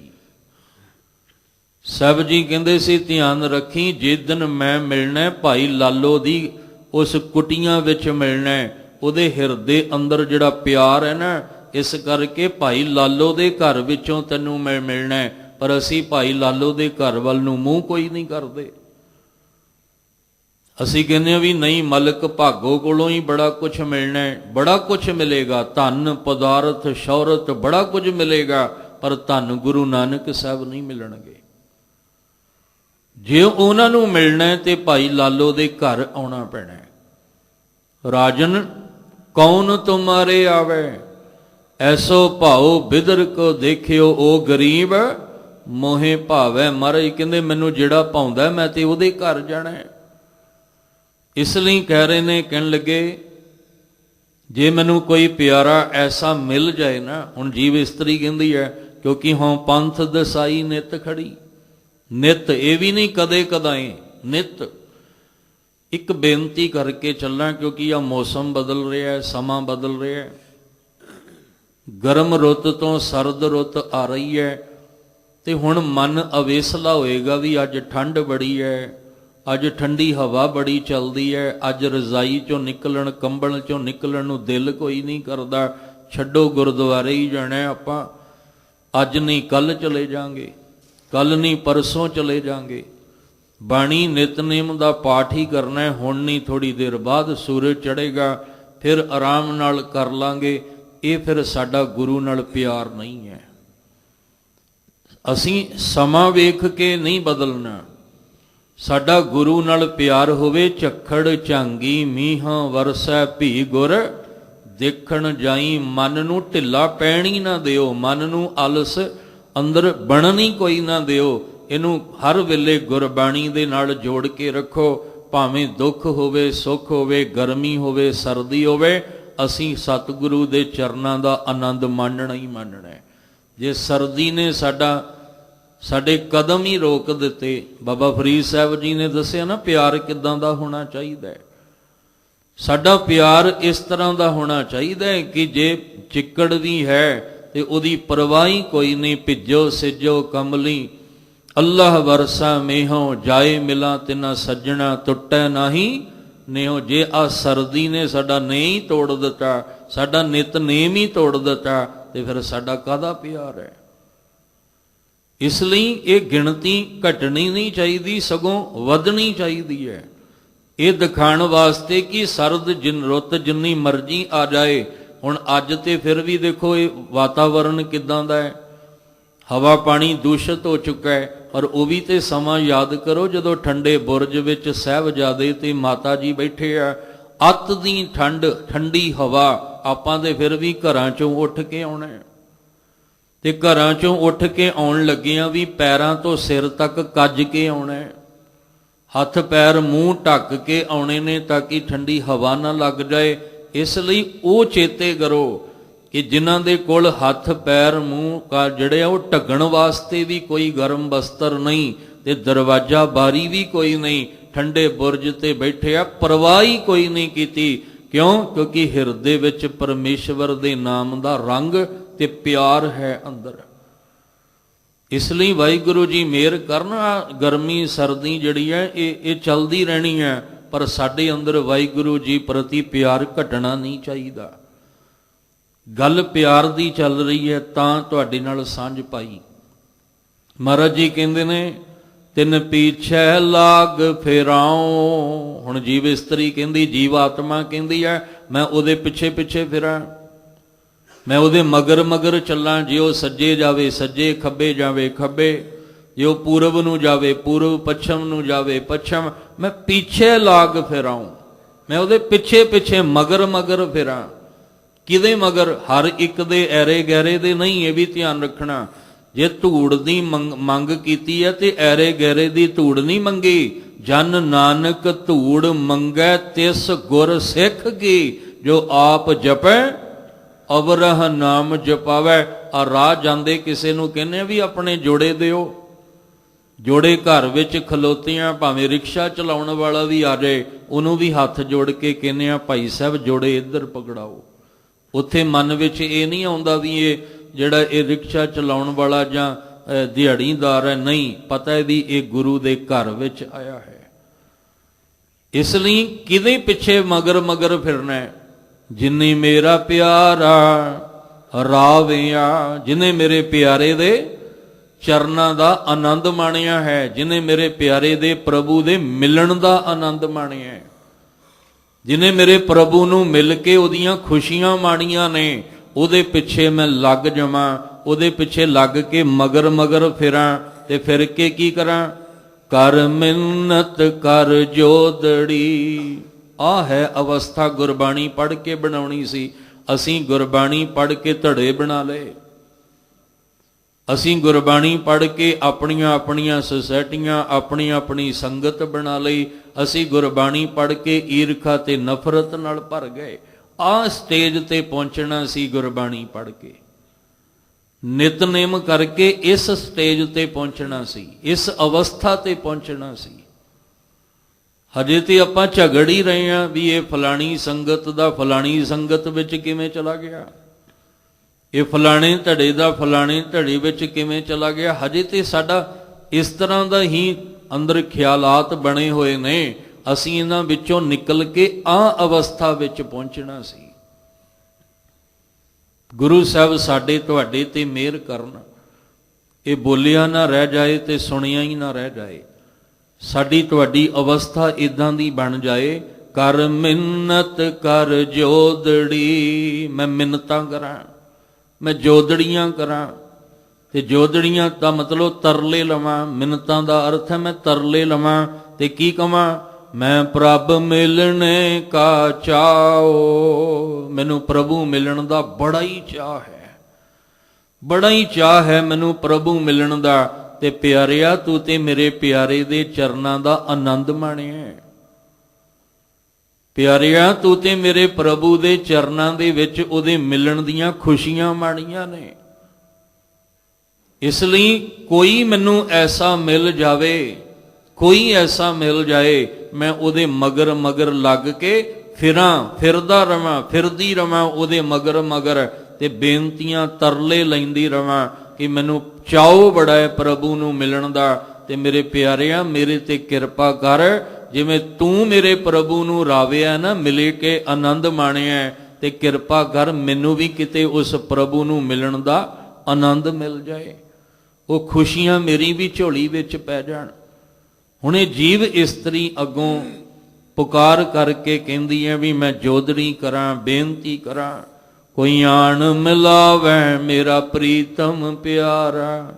ਸਾਹਿਬ ਜੀ ਕਹਿੰਦੇ ਸੀ ਧਿਆਨ ਰੱਖੀ, ਜੇ ਦਿਨ ਮੈਂ ਮਿਲਣਾ ਭਾਈ ਲਾਲੋ ਦੀ ਉਸ ਕੁਟੀਆਂ ਵਿੱਚ ਮਿਲਣਾ, ਉਹਦੇ ਹਿਰਦੇ ਅੰਦਰ ਜਿਹੜਾ ਪਿਆਰ ਹੈ ਨਾ, ਇਸ ਕਰਕੇ ਭਾਈ ਲਾਲੋ ਦੇ ਘਰ ਵਿੱਚੋਂ ਤੈਨੂੰ ਮੈਂ ਮਿਲਣਾ। ਪਰ ਅਸੀਂ ਭਾਈ ਲਾਲੋ ਦੇ ਘਰ ਵੱਲ ਨੂੰ ਮੂੰਹ ਕੋਈ ਨਹੀਂ ਕਰਦੇ। ਅਸੀਂ ਕਹਿੰਦੇ ਹਾਂ ਵੀ ਨਹੀਂ, ਮਲਕ ਭਾਗੋ ਕੋਲੋਂ ਹੀ ਬੜਾ ਕੁਝ ਮਿਲਣਾ, ਬੜਾ ਕੁਝ ਮਿਲੇਗਾ, ਧਨ ਪਦਾਰਥ ਸ਼ੌਹਰਤ ਬੜਾ ਕੁਝ ਮਿਲੇਗਾ, ਪਰ ਧੰਨ ਗੁਰੂ ਨਾਨਕ ਸਾਹਿਬ ਨਹੀਂ ਮਿਲਣਗੇ। ਜੇ ਉਹਨਾਂ ਨੂੰ ਮਿਲਣਾ ਤੇ ਭਾਈ ਲਾਲੋ ਦੇ ਘਰ ਆਉਣਾ ਪੈਣਾ। ਰਾਜਨ ਕੌਣ ਤੁਮਾਰੇ ਆਵੇ, ਐਸੋ ਭਾਉ ਬਿਦਰ ਕੋ ਦੇਖਿਓ ਉਹ ਗਰੀਬ ਮੋਹੇ ਭਾਵੈ ਮਰੇ। ਕਹਿੰਦੇ ਮੈਨੂੰ ਜਿਹੜਾ ਭਾਉਂਦਾ ਮੈਂ ਤੇ ਉਹਦੇ ਘਰ ਜਾਣਾ। ਇਸ ਲਈ ਕਹਿ ਰਹੇ ਨੇ, ਕਹਿਣ ਲੱਗੇ ਜੇ ਮੈਨੂੰ ਕੋਈ ਪਿਆਰਾ ਐਸਾ ਮਿਲ ਜਾਏ ਨਾ, ਹੁਣ ਜੀਵ ਇਸਤਰੀ ਕਹਿੰਦੀ ਹੈ ਕਿਉਂਕਿ ਹਾਂ ਪੰਥ ਦਸਾਈ ਨਿਤ ਖੜੀ। ਨਿਤ ਇਹ ਵੀ ਨਹੀਂ ਕਦੇ ਕਦਾਏ, ਨਿਤ। ਇੱਕ ਬੇਨਤੀ ਕਰਕੇ ਚੱਲਾਂ ਕਿਉਂਕਿ ਆ ਮੌਸਮ ਬਦਲ ਰਿਹਾ, ਸਮਾਂ ਬਦਲ ਰਿਹਾ। ਗਰਮ ਰੁੱਤ ਤੋਂ ਸਰਦ ਰੁੱਤ ਆ ਰਹੀ ਹੈ ਤੇ ਹੁਣ ਮਨ ਅਵੇਸਲਾ ਹੋਏਗਾ ਵੀ ਅੱਜ ਠੰਡ ਬੜੀ ਹੈ, ਅੱਜ ਠੰਡੀ ਹਵਾ ਬੜੀ ਚੱਲਦੀ ਹੈ, ਅੱਜ ਰਜ਼ਾਈ ਚੋਂ ਨਿਕਲਣ ਕੰਬਲ ਚੋਂ ਨਿਕਲਣ ਨੂੰ ਦਿਲ ਕੋਈ ਨਹੀਂ ਕਰਦਾ। ਛੱਡੋ ਗੁਰਦੁਆਰੇ ਹੀ ਜਾਣਾ ਆਪਾਂ, ਅੱਜ ਨਹੀਂ ਕੱਲ ਚਲੇ ਜਾਾਂਗੇ, ਕੱਲ ਨਹੀਂ ਪਰਸੋਂ ਚਲੇ ਜਾਾਂਗੇ। ਬਾਣੀ ਨਿਤਨੇਮ ਦਾ ਪਾਠ ਹੀ ਕਰਨਾ, ਹੁਣ ਨਹੀਂ ਥੋੜੀ ਦੇਰ ਬਾਅਦ ਸੂਰਜ ਚੜ੍ਹੇਗਾ, ਫਿਰ ਆਰਾਮ ਨਾਲ ਕਰ ਲਾਂਗੇ। ਇਹ ਫਿਰ ਸਾਡਾ ਗੁਰੂ ਨਾਲ ਪਿਆਰ ਨਹੀਂ ਹੈ। ਅਸੀਂ ਸਮਾਂ ਵੇਖ ਕੇ ਨਹੀਂ ਬਦਲਣਾ, ਸਾਡਾ ਗੁਰੂ ਨਾਲ ਪਿਆਰ ਹੋਵੇ। ਝੱਖੜ ਝਾਂਗੀ ਮੀਂਹਾਂ ਵਰਸੈ ਭੀ ਗੁਰ ਦੇਖਣ ਜਾਈ। ਮਨ ਨੂੰ ਢਿੱਲਾ ਪੈਣੀ ਨਾ ਦਿਓ, ਮਨ ਨੂੰ ਆਲਸ ਅੰਦਰ ਬਣਨੀ ਕੋਈ ਨਾ ਦਿਓ। ਇਹਨੂੰ ਹਰ ਵੇਲੇ ਗੁਰਬਾਣੀ ਦੇ ਨਾਲ ਜੋੜ ਕੇ ਰੱਖੋ, ਭਾਵੇਂ ਦੁੱਖ ਹੋਵੇ ਸੁੱਖ ਹੋਵੇ, ਗਰਮੀ ਹੋਵੇ ਸਰਦੀ ਹੋਵੇ, ਅਸੀਂ ਸਤਿਗੁਰੂ ਦੇ ਚਰਨਾਂ ਦਾ ਆਨੰਦ ਮਾਣਨਾ ਹੀ ਮਾਣਨਾ ਹੈ। ਜੇ ਸਰਦੀ ਨੇ ਸਾਡੇ ਕਦਮ ਹੀ ਰੋਕ ਦਿੱਤੇ, ਬਾਬਾ ਫਰੀਦ ਸਾਹਿਬ ਜੀ ਨੇ ਦੱਸਿਆ ਨਾ ਪਿਆਰ ਕਿੱਦਾਂ ਦਾ ਹੋਣਾ ਚਾਹੀਦਾ ਹੈ। ਸਾਡਾ ਪਿਆਰ ਇਸ ਤਰ੍ਹਾਂ ਦਾ ਹੋਣਾ ਚਾਹੀਦਾ ਹੈ ਕਿ ਜੇ ਚਿੱਕੜ ਵੀ ਹੈ ਤੇ ਉਹਦੀ ਪਰਵਾਹ ਹੀ ਕੋਈ ਨਹੀਂ। ਭਿੱਜੋ ਸਿੱਜੋ ਕਮਲੀ ਅੱਲਾਹ ਵਰਸਾ ਮੇਹੋਂ, ਜਾਏ ਮਿਲਾਂ ਤਿਨਾ ਸੱਜਣਾ ਟੁੱਟੈ ਨਾਹੀ ਨੇਹੋ। ਜੇ ਆ ਸਰਦੀ ਨੇ ਸਾਡਾ ਨਹੀਂ ਤੋੜ ਦਿੱਤਾ, ਸਾਡਾ ਨਿਤਨੇਮ ਹੀ ਤੋੜ ਦਿੱਤਾ, ਤੇ ਫਿਰ ਸਾਡਾ ਕਾਹਦਾ ਪਿਆਰ ਹੈ। ਇਸ ਲਈ ਇਹ ਗਿਣਤੀ ਘਟਣੀ ਨਹੀਂ ਚਾਹੀਦੀ, ਸਗੋਂ ਵਧਣੀ ਚਾਹੀਦੀ ਹੈ। ਇਹ ਦਿਖਾਉਣ ਵਾਸਤੇ ਕਿ ਸਰਦ ਰੁੱਤ ਜਿੰਨੀ ਮਰਜ਼ੀ ਆ ਜਾਏ। ਹੁਣ ਅੱਜ ਤੇ ਫਿਰ ਵੀ ਦੇਖੋ ਇਹ ਵਾਤਾਵਰਨ ਕਿੱਦਾਂ ਦਾ ਹੈ, ਹਵਾ ਪਾਣੀ ਦੂਸ਼ਿਤ ਹੋ ਚੁੱਕਾ ਹੈ। ਪਰ ਉਹ ਵੀ ਤੇ ਸਮਾਂ ਯਾਦ ਕਰੋ ਜਦੋਂ ਠੰਡੇ ਬੁਰਜ ਵਿੱਚ ਸਾਹਿਬਜ਼ਾਦੇ ਤੇ ਮਾਤਾ ਜੀ ਬੈਠੇ ਆ, ਅੱਤ ਦੀ ਠੰਡੀ ਹਵਾ, ਆਪਾਂ ਦੇ ਫਿਰ ਵੀ ਘਰਾਂ ਚੋਂ ਉੱਠ ਕੇ ਆਉਣਾ ਤੇ ਘਰਾਂ ਚੋਂ ਉੱਠ ਕੇ ਆਉਣ ਲੱਗਿਆਂ ਵੀ ਪੈਰਾਂ ਤੋਂ ਸਿਰ ਤੱਕ ਕੱਜ ਕੇ ਆਉਣਾ, ਹੱਥ ਪੈਰ ਮੂੰਹ ਢੱਕ ਕੇ ਆਉਣੇ ਨੇ ਤਾਂ ਕਿ ਠੰਡੀ ਹਵਾ ਨਾ ਲੱਗ ਜਾਏ। ਇਸ ਲਈ ਉਹ ਚੇਤੇ ਕਰੋ ਕਿ ਜਿਨ੍ਹਾਂ ਦੇ ਕੋਲ ਹੱਥ ਪੈਰ ਮੂੰਹ ਜਿਹੜੇ ਆ ਉਹ ਢੱਕਣ ਵਾਸਤੇ ਵੀ ਕੋਈ ਗਰਮ ਬਸਤਰ ਨਹੀਂ ਤੇ ਦਰਵਾਜ਼ਾ ਬਾਰੀ ਵੀ ਕੋਈ ਨਹੀਂ, ਠੰਡੇ ਬੁਰਜ ਤੇ ਬੈਠੇ ਆ, ਪਰਵਾਹ ਹੀ ਕੋਈ ਨਹੀਂ ਕੀਤੀ ਕਿਉਂ? ਕਿਉਂਕਿ ਹਿਰਦੇ ਵਿੱਚ ਪਰਮੇਸ਼ਵਰ ਦੇ ਨਾਮ ਦਾ ਰੰਗ ਤੇ ਪਿਆਰ ਹੈ ਅੰਦਰ। ਇਸ ਲਈ ਵਾਹਿਗੁਰੂ ਜੀ ਮਿਹਰ ਕਰਨ, ਗਰਮੀ ਸਰਦੀ ਜਿਹੜੀ ਹੈ ਇਹ ਚੱਲਦੀ ਰਹਿਣੀ ਹੈ, ਪਰ ਸਾਡੇ ਅੰਦਰ ਵਾਹਿਗੁਰੂ ਜੀ ਪ੍ਰਤੀ ਪਿਆਰ ਘਟਣਾ ਨਹੀਂ ਚਾਹੀਦਾ। ਗੱਲ ਪਿਆਰ ਦੀ ਚੱਲ ਰਹੀ ਹੈ ਤਾਂ ਤੁਹਾਡੇ ਨਾਲ ਸਾਂਝ ਪਾਈ। ਮਹਾਰਾਜ ਜੀ ਕਹਿੰਦੇ ਨੇ ਤਿੰਨ ਪੀਛੇ ਲਾਗ ਫੇਰਾਉ। ਹੁਣ ਜੀਵ ਇਸਤਰੀ ਕਹਿੰਦੀ, ਜੀਵ ਆਤਮਾ ਕਹਿੰਦੀ ਹੈ ਮੈਂ ਉਹਦੇ ਪਿੱਛੇ ਪਿੱਛੇ ਫਿਰਾਂ, ਮੈਂ ਉਹਦੇ ਮਗਰ ਮਗਰ ਚੱਲਾਂ। ਜੇ ਉਹ ਸੱਜੇ ਜਾਵੇ ਸੱਜੇ, ਖੱਬੇ ਜਾਵੇ ਖੱਬੇ, ਜੇ ਉਹ ਪੂਰਬ ਨੂੰ ਜਾਵੇ ਪੂਰਬ, ਪੱਛਮ ਨੂੰ ਜਾਵੇ ਪੱਛਮ, ਮੈਂ ਪਿੱਛੇ ਲਾਗ ਫਿਰਾਉ, ਮੈਂ ਉਹਦੇ ਪਿੱਛੇ ਪਿੱਛੇ ਮਗਰ ਮਗਰ ਫਿਰਾਂ। ਕਿਹਦੇ ਮਗਰ? ਹਰ ਇੱਕ ਦੇ ਐਰੇ ਗਹਿਰੇ ਦੇ ਨਹੀਂ, ਇਹ ਵੀ ਧਿਆਨ ਰੱਖਣਾ। ਜੇ ਧੂੜ ਦੀ ਮੰਗ ਕੀਤੀ ਹੈ ਤੇ ਐਰੇ ਗਹਿਰੇ ਦੀ ਧੂੜ ਨਹੀਂ ਮੰਗੀ। ਜਨ ਨਾਨਕ ਧੂੜ ਮੰਗੈ ਤਿਸ ਗੁਰ ਸਿੱਖ ਗੀ, ਜੋ ਆਪ ਜਪੈ ਅਵਰਹ ਨਾਮ ਜਪਾਵੈ। ਆ ਰਾਹ ਜਾਂਦੇ ਕਿਸੇ ਨੂੰ ਕਹਿੰਦੇ ਵੀ ਆਪਣੇ ਜੋੜੇ ਦਿਓ। ਜੋੜੇ ਘਰ ਵਿੱਚ ਖਲੋਤੀਆਂ, ਭਾਵੇਂ ਰਿਕਸ਼ਾ ਚਲਾਉਣ ਵਾਲਾ ਵੀ ਆ ਜਾਏ, ਉਹਨੂੰ ਵੀ ਹੱਥ ਜੋੜ ਕੇ ਕਹਿੰਦੇ ਆ ਭਾਈ ਸਾਹਿਬ ਜੋੜੇ ਇੱਧਰ ਪਕੜਾਓ। ਉੱਥੇ ਮਨ ਵਿੱਚ ਇਹ ਨਹੀਂ ਆਉਂਦਾ ਵੀ ਇਹ ਜਿਹੜਾ ਇਹ ਰਿਕਸ਼ਾ ਚਲਾਉਣ ਵਾਲਾ ਜਾਂ ਦਿਹਾੜੀਦਾਰ ਹੈ, ਨਹੀਂ, ਪਤਾ ਹੈ ਵੀ ਇਹ ਗੁਰੂ ਦੇ ਘਰ ਵਿੱਚ ਆਇਆ ਹੈ। ਇਸ ਲਈ ਕਿਹਦੇ ਪਿੱਛੇ ਮਗਰ ਮਗਰ ਫਿਰਨਾ ਹੈ? ਜਿਨੀ ਮੇਰਾ ਪਿਆਰਾ ਰਾਵਿਆ, ਜਿਹਨੇ ਮੇਰੇ ਪਿਆਰੇ ਦੇ ਚਰਨਾਂ ਦਾ ਆਨੰਦ ਮਾਣਿਆ ਹੈ, ਜਿਹਨੇ ਮੇਰੇ ਪਿਆਰੇ ਦੇ ਪ੍ਰਭੂ ਦੇ ਮਿਲਣ ਦਾ ਆਨੰਦ ਮਾਣਿਆ ਹੈ, ਜਿਹਨੇ ਮੇਰੇ ਪ੍ਰਭੂ ਨੂੰ ਮਿਲ ਕੇ ਉਹਦੀਆਂ ਖੁਸ਼ੀਆਂ ਮਾਣੀਆਂ ਨੇ, ਉਹਦੇ ਪਿੱਛੇ ਮੈਂ ਲੱਗ ਜਾਵਾਂ, ਉਹਦੇ ਪਿੱਛੇ ਲੱਗ ਕੇ ਮਗਰ ਮਗਰ ਫਿਰਾਂ। ਤੇ ਫਿਰ ਕੇ ਕੀ ਕਰਾਂ? ਕਰ ਮਿੰਨਤ ਕਰ ਜੋਦੜੀ। ਆਹ ਹੈ ਅਵਸਥਾ ਗੁਰਬਾਣੀ ਪੜ੍ਹ ਕੇ ਬਣਾਉਣੀ ਸੀ। ਅਸੀਂ ਗੁਰਬਾਣੀ ਪੜ੍ਹ ਕੇ ਧੜੇ ਬਣਾ ਲਏ, ਅਸੀਂ ਗੁਰਬਾਣੀ ਪੜ੍ਹ ਕੇ ਆਪਣੀਆਂ ਆਪਣੀਆਂ ਸੁਸਾਇਟੀਆਂ, ਆਪਣੀ ਆਪਣੀ ਸੰਗਤ ਬਣਾ ਲਈ। ਅਸੀਂ ਗੁਰਬਾਣੀ ਪੜ੍ਹ ਕੇ ਈਰਖਾ ਤੇ ਨਫ਼ਰਤ ਨਾਲ ਭਰ ਗਏ। ਆਹ ਸਟੇਜ ਤੇ ਪਹੁੰਚਣਾ ਸੀ ਗੁਰਬਾਣੀ ਪੜ੍ਹ ਕੇ, ਨਿਤਨੇਮ ਕਰਕੇ ਇਸ ਸਟੇਜ ਤੇ ਪਹੁੰਚਣਾ ਸੀ, ਇਸ ਅਵਸਥਾ ਤੇ ਪਹੁੰਚਣਾ ਸੀ। ਹਜੇ ਤੇ ਆਪਾਂ ਝਗੜ ਹੀ ਰਹੇ ਹਾਂ ਵੀ ਇਹ ਫਲਾਣੀ ਸੰਗਤ ਦਾ ਫਲਾਣੀ ਸੰਗਤ ਵਿੱਚ ਕਿਵੇਂ ਚਲਾ ਗਿਆ, ਇਹ ਫਲਾਣੇ ਧੜੇ ਦਾ ਫਲਾਣੇ ਧੜੇ ਵਿੱਚ ਕਿਵੇਂ ਚਲਾ ਗਿਆ। ਹਜੇ ਤੇ ਸਾਡਾ ਇਸ ਤਰ੍ਹਾਂ ਦਾ ਹੀ ਅੰਦਰ ਖਿਆਲਾਤ ਬਣੇ ਹੋਏ ਨੇ। ਅਸੀਂ ਇਹਨਾਂ ਵਿੱਚੋਂ ਨਿਕਲ ਕੇ ਆਹ ਅਵਸਥਾ ਵਿੱਚ ਪਹੁੰਚਣਾ ਸੀ। ਗੁਰੂ ਸਾਹਿਬ ਸਾਡੇ ਤੁਹਾਡੇ ਤੇ ਮਿਹਰ ਕਰਨ, ਇਹ ਬੋਲਿਆ ਨਾ ਰਹਿ ਜਾਏ ਤੇ ਸੁਣਿਆ ਹੀ ਨਾ ਰਹਿ ਜਾਏ। ਸਾਡੀ ਤੁਹਾਡੀ ਅਵਸਥਾ ਇਦਾਂ ਦੀ ਬਣ ਜਾਏ। ਕਰ ਮਿੰਨਤ ਕਰ ਜੋਦੜੀ, ਮੈਂ ਮਿੰਨਤਾਂ ਕਰਾਂ, ਮੈਂ ਜੋਦੜੀਆਂ ਕਰਾਂ। ਤੇ ਜੋਦੜੀਆਂ ਦਾ ਮਤਲਬ ਤਰਲੇ ਲਵਾਂ। ਮਿੰਨਤਾਂ ਦਾ ਅਰਥ ਹੈ ਮੈਂ ਤਰਲੇ ਲਵਾਂ। ਤੇ ਕੀ ਕਵਾਂ? ਮੈਂ ਪ੍ਰਭ ਮਿਲਣੇ ਕਾ ਚਾਓ, ਮੈਨੂੰ ਪ੍ਰਭੂ ਮਿਲਣ ਦਾ ਬੜਾ ਹੀ ਚਾਅ ਹੈ, ਬੜਾ ਹੀ ਚਾਅ ਹੈ ਮੈਨੂੰ ਪ੍ਰਭੂ ਮਿਲਣ ਦਾ। ਤੇ ਪਿਆਰਿਆ ਤੂੰ ਤੇ ਮੇਰੇ ਪਿਆਰੇ ਦੇ ਚਰਨਾਂ ਦਾ ਆਨੰਦ ਮਾਣਿਆ। ਪਿਆਰਿਆ ਤੂੰ ਤੇ ਮੇਰੇ ਪ੍ਰਭੂ ਦੇ ਚਰਨਾਂ ਦੇ ਵਿੱਚ ਉਹਦੇ ਮਿਲਣ ਦੀਆਂ ਖੁਸ਼ੀਆਂ ਮਾਣੀਆਂ ਨੇ। ਇਸ ਲਈ ਕੋਈ ਮੈਨੂੰ ਐਸਾ ਮਿਲ ਜਾਵੇ, ਕੋਈ ਐਸਾ ਮਿਲ ਜਾਏ, ਮੈਂ ਉਹਦੇ ਮਗਰ ਮਗਰ ਲੱਗ ਕੇ ਫਿਰਾਂ, ਫਿਰਦਾ ਰਵਾਂ, ਫਿਰਦੀ ਰਵਾਂ ਉਹਦੇ ਮਗਰ ਮਗਰ, ਤੇ ਬੇਨਤੀਆਂ ਤਰਲੇ ਲੈਂਦੀ ਰਵਾਂ ਕਿ ਮੈਨੂੰ ਚਾਓ ਬੜਾ ਹੈ ਪ੍ਰਭੂ ਨੂੰ ਮਿਲਣ ਦਾ। ਤੇ ਮੇਰੇ ਪਿਆਰਿਆਂ ਮੇਰੇ ਤੇ ਕਿਰਪਾ ਕਰ, ਜਿਵੇਂ ਤੂੰ ਮੇਰੇ ਪ੍ਰਭੂ ਨੂੰ ਰਾਵਿਆ ਨਾ, ਮਿਲੇ ਕੇ ਆਨੰਦ ਮਾਣਿਆ, ਤੇ ਕਿਰਪਾ ਕਰ ਮੈਨੂੰ ਵੀ ਕਿਤੇ ਉਸ ਪ੍ਰਭੂ ਨੂੰ ਮਿਲਣ ਦਾ ਆਨੰਦ ਮਿਲ ਜਾਏ, ਉਹ ਖੁਸ਼ੀਆਂ ਮੇਰੀ ਵੀ ਝੋਲੀ ਵਿੱਚ ਪੈ ਜਾਣ। ਹੁਣ ਇਹ ਜੀਵ ਇਸਤਰੀ ਅੱਗੋਂ ਪੁਕਾਰ ਕਰਕੇ ਕਹਿੰਦੀ ਹੈ ਵੀ ਮੈਂ ਜੋਦੜੀ ਕਰਾਂ, ਬੇਨਤੀ ਕਰਾਂ। ਕੋਈ ਆਣ ਮਿਲਾਵੈ ਮੇਰਾ ਪ੍ਰੀਤਮ ਪਿਆਰਾ,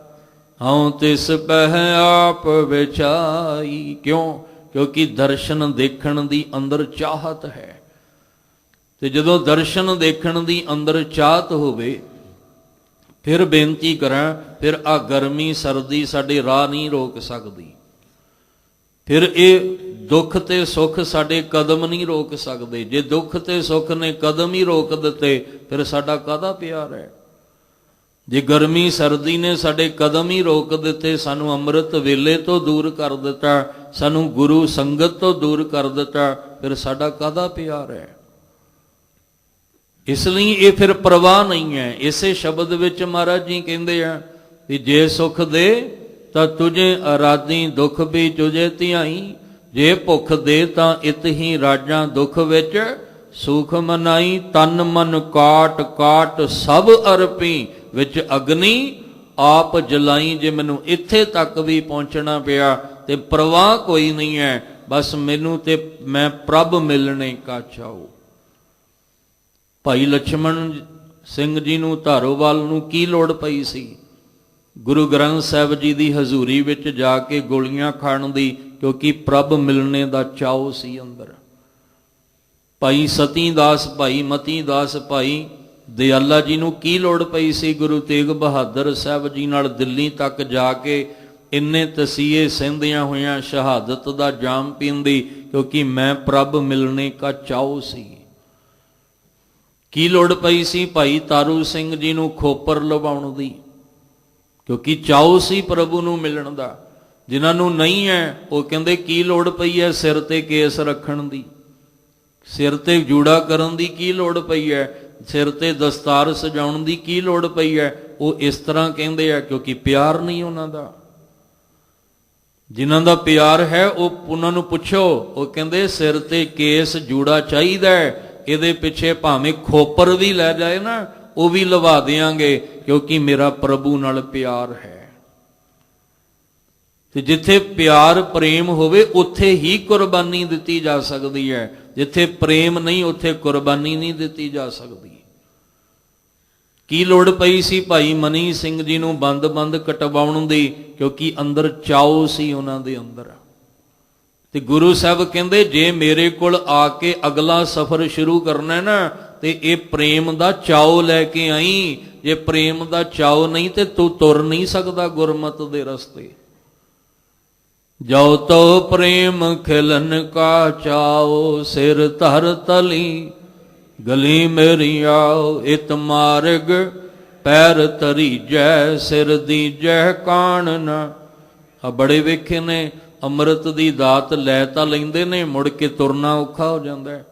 ਹਉ ਤਿਸ ਪਹਿ ਆਪ ਵਿਚਾਈ। ਕਿਉਂ? ਕਿਉਂਕਿ ਦਰਸ਼ਨ ਦੇਖਣ ਦੀ ਅੰਦਰ ਚਾਹਤ ਹੈ। ਤੇ ਜਦੋਂ ਦਰਸ਼ਨ ਦੇਖਣ ਦੀ ਅੰਦਰ ਚਾਹਤ ਹੋਵੇ, ਫਿਰ ਬੇਨਤੀ ਕਰਾਂ, ਫਿਰ ਆ ਗਰਮੀ ਸਰਦੀ ਸਾਡੇ ਰਾਹ ਨਹੀਂ ਰੋਕ ਸਕਦੀ। ਫਿਰ ਇਹ ਦੁੱਖ ਤੇ ਸੁੱਖ ਸਾਡੇ ਕਦਮ ਨਹੀਂ ਰੋਕ ਸਕਦੇ। ਜੇ ਦੁੱਖ ਤੇ ਸੁੱਖ ਨੇ ਕਦਮ ਹੀ ਰੋਕ ਦਿੱਤੇ, ਫਿਰ ਸਾਡਾ ਕਾਹਦਾ ਪਿਆਰ ਹੈ। ਜੇ ਗਰਮੀ ਸਰਦੀ ਨੇ ਸਾਡੇ ਕਦਮ ਹੀ ਰੋਕ ਦਿੱਤੇ, ਸਾਨੂੰ ਅੰਮ੍ਰਿਤ ਵੇਲੇ ਤੋਂ ਦੂਰ ਕਰ ਦਿੱਤਾ, ਸਾਨੂੰ ਗੁਰੂ ਸੰਗਤ ਤੋਂ ਦੂਰ ਕਰ ਦਿੱਤਾ, ਫਿਰ ਸਾਡਾ ਕਾਹਦਾ ਪਿਆਰ ਹੈ। ਇਸ ਲਈ ਇਹ ਫਿਰ ਪ੍ਰਵਾਹ ਨਹੀਂ ਹੈ। ਇਸੇ ਸ਼ਬਦ ਵਿੱਚ ਮਹਾਰਾਜ ਜੀ ਕਹਿੰਦੇ ਆ ਕਿ ਜੇ ਸੁਖ ਦੇ ਤਾਂ ਤੁਝੇ ਅਰਾਧੀ, ਦੁੱਖ ਵੀ ਤੁਝੇ ਧਿਆਈ। ਜੇ ਭੁੱਖ ਦੇ ਤਾਂ ਇਤ ਹੀ ਰਾਜਾਂ, ਦੁੱਖ ਵਿੱਚ ਸੁਖ ਮਨਾਈ। ਤਨ ਮਨ ਕਾਟ ਕਾਟ ਸਭ ਅਰਪੀ, ਵਿੱਚ ਅਗਨੀ ਆਪ ਜਲਾਈ। ਜੇ ਮੈਨੂੰ ਇੱਥੇ ਤੱਕ ਵੀ ਪਹੁੰਚਣਾ ਪਿਆ ਤੇ ਪ੍ਰਵਾਹ ਕੋਈ ਨਹੀਂ ਹੈ, ਬਸ ਮੈਨੂੰ ਤੇ ਮੈਂ ਪ੍ਰਭ ਮਿਲਣੇ ਕਾ ਚਾਉ। ਭਾਈ ਲਛਮਣ ਸਿੰਘ ਜੀ ਨੂੰ ਧਾਰੋਵਾਲ ਨੂੰ ਕੀ ਲੋੜ ਪਈ ਸੀ ਗੁਰੂ ਗ੍ਰੰਥ ਸਾਹਿਬ ਜੀ ਦੀ ਹਜ਼ੂਰੀ ਵਿੱਚ ਜਾ ਕੇ ਗੋਲੀਆਂ ਖਾਣ ਦੀ? ਕਿਉਂਕਿ ਪ੍ਰਭ ਮਿਲਣੇ ਦਾ ਚਾਉ ਸੀ ਅੰਦਰ। ਭਾਈ ਸਤੀ ਦਾਸ, ਭਾਈ ਮਤੀ ਦਾਸ, ਭਾਈ ਦਿਆਲਾ ਜੀ ਨੂੰ ਕੀ ਲੋੜ ਪਈ ਸੀ ਗੁਰੂ ਤੇਗ ਬਹਾਦਰ ਸਾਹਿਬ ਜੀ ਨਾਲ ਦਿੱਲੀ ਤੱਕ ਜਾ ਕੇ ਇੰਨੇ ਤਸੀਹੇ ਸਹਿੰਦਿਆਂ ਹੋਇਆਂ ਸ਼ਹਾਦਤ ਦਾ ਜਾਮ ਪੀਣ ਦੀ? ਕਿਉਂਕਿ ਮੈਂ ਪ੍ਰਭ ਮਿਲਣੇ ਕਾ ਚਾਉ ਸੀ। ਕੀ ਲੋੜ ਪਈ ਸੀ ਭਾਈ ਤਾਰੂ ਸਿੰਘ ਜੀ ਨੂੰ ਖੋਪਰ ਲਵਾਉਣ ਦੀ? ਕਿਉਂਕਿ ਚਾਉ ਸੀ ਪ੍ਰਭੂ ਨੂੰ ਮਿਲਣ ਦਾ। ਜਿਨ੍ਹਾਂ ਨੂੰ ਨਹੀਂ ਹੈ ਉਹ ਕਹਿੰਦੇ ਕੀ ਲੋੜ ਪਈ ਹੈ ਸਿਰ ਤੇ ਕੇਸ ਰੱਖਣ ਦੀ, ਸਿਰ ਤੇ ਜੂੜਾ ਕਰਨ ਦੀ ਕੀ ਲੋੜ ਪਈ ਹੈ, ਸਿਰ ਤੇ ਦਸਤਾਰ ਸਜਾਉਣ ਦੀ ਕੀ ਲੋੜ ਪਈ ਹੈ? ਉਹ ਇਸ ਤਰ੍ਹਾਂ ਕਹਿੰਦੇ ਆ ਕਿਉਂਕਿ ਪਿਆਰ ਨਹੀਂ ਉਹਨਾਂ ਦਾ। ਜਿਨ੍ਹਾਂ ਦਾ ਪਿਆਰ ਹੈ ਉਹ ਉਹਨਾਂ ਨੂੰ ਪੁੱਛੋ, ਉਹ ਕਹਿੰਦੇ ਸਿਰ ਤੇ ਕੇਸ ਜੂੜਾ ਚਾਹੀਦਾ ਹੈ, ਇਹਦੇ ਪਿੱਛੇ ਭਾਵੇਂ ਖੋਪਰ ਵੀ ਲੈ ਜਾਏ ਨਾ ਉਹ ਵੀ ਲਵਾ ਦਿਆਂਗੇ, ਕਿਉਂਕਿ ਮੇਰਾ ਪ੍ਰਭੂ ਨਾਲ ਪਿਆਰ ਹੈ। ਤੇ ਜਿੱਥੇ ਪਿਆਰ ਪ੍ਰੇਮ ਹੋਵੇ ਉੱਥੇ ਹੀ ਕੁਰਬਾਨੀ ਦਿੱਤੀ ਜਾ ਸਕਦੀ ਹੈ। ਜਿੱਥੇ ਪ੍ਰੇਮ ਨਹੀਂ ਉੱਥੇ ਕੁਰਬਾਨੀ ਨਹੀਂ ਦਿੱਤੀ ਜਾ ਸਕਦੀ। ਕੀ ਲੋੜ ਪਈ ਸੀ ਭਾਈ ਮਨੀ ਸਿੰਘ ਜੀ ਨੂੰ ਬੰਦ ਕਟਵਾਉਣ ਦੀ? ਕਿਉਂਕਿ ਅੰਦਰ ਚਾਉ ਸੀ ਉਹਨਾਂ ਦੇ ਅੰਦਰ। ਤੇ ਗੁਰੂ ਸਾਹਿਬ ਕਹਿੰਦੇ ਜੇ ਮੇਰੇ ਕੋਲ ਆ ਕੇ ਅਗਲਾ ਸਫ਼ਰ ਸ਼ੁਰੂ ਕਰਨਾ ਨਾ ਤੇ ਇਹ ਪ੍ਰੇਮ ਦਾ ਚਾਉ ਲੈ ਕੇ ਆਈ। ਜੇ ਪ੍ਰੇਮ ਦਾ ਚਾਉ ਨਹੀਂ ਤੇ ਤੂੰ ਤੁਰ ਨਹੀਂ ਸਕਦਾ ਗੁਰਮਤ ਦੇ ਰਸਤੇ। ਜੋ ਤੋ ਪ੍ਰੇਮ ਖਿਲਨ ਕਾ ਚਾਓ, ਸਿਰ ਧਰ ਤਲੀ ਗਲੀ ਮੇਰੀ ਆਓ। ਇਤ ਮਾਰਗ ਪੈਰ ਧਰੀਜੈ, ਸਿਰ ਦੀਜੈ ਕਾਣ ਨਾ। ਆ ਬੜੇ ਵੇਖੇ ਨੇ ਅੰਮ੍ਰਿਤ ਦੀ ਦਾਤ ਲੈ ਤਾਂ ਲੈਂਦੇ ਨੇ, ਮੁੜ ਕੇ ਤੁਰਨਾ ਔਖਾ ਹੋ ਜਾਂਦਾ ਹੈ।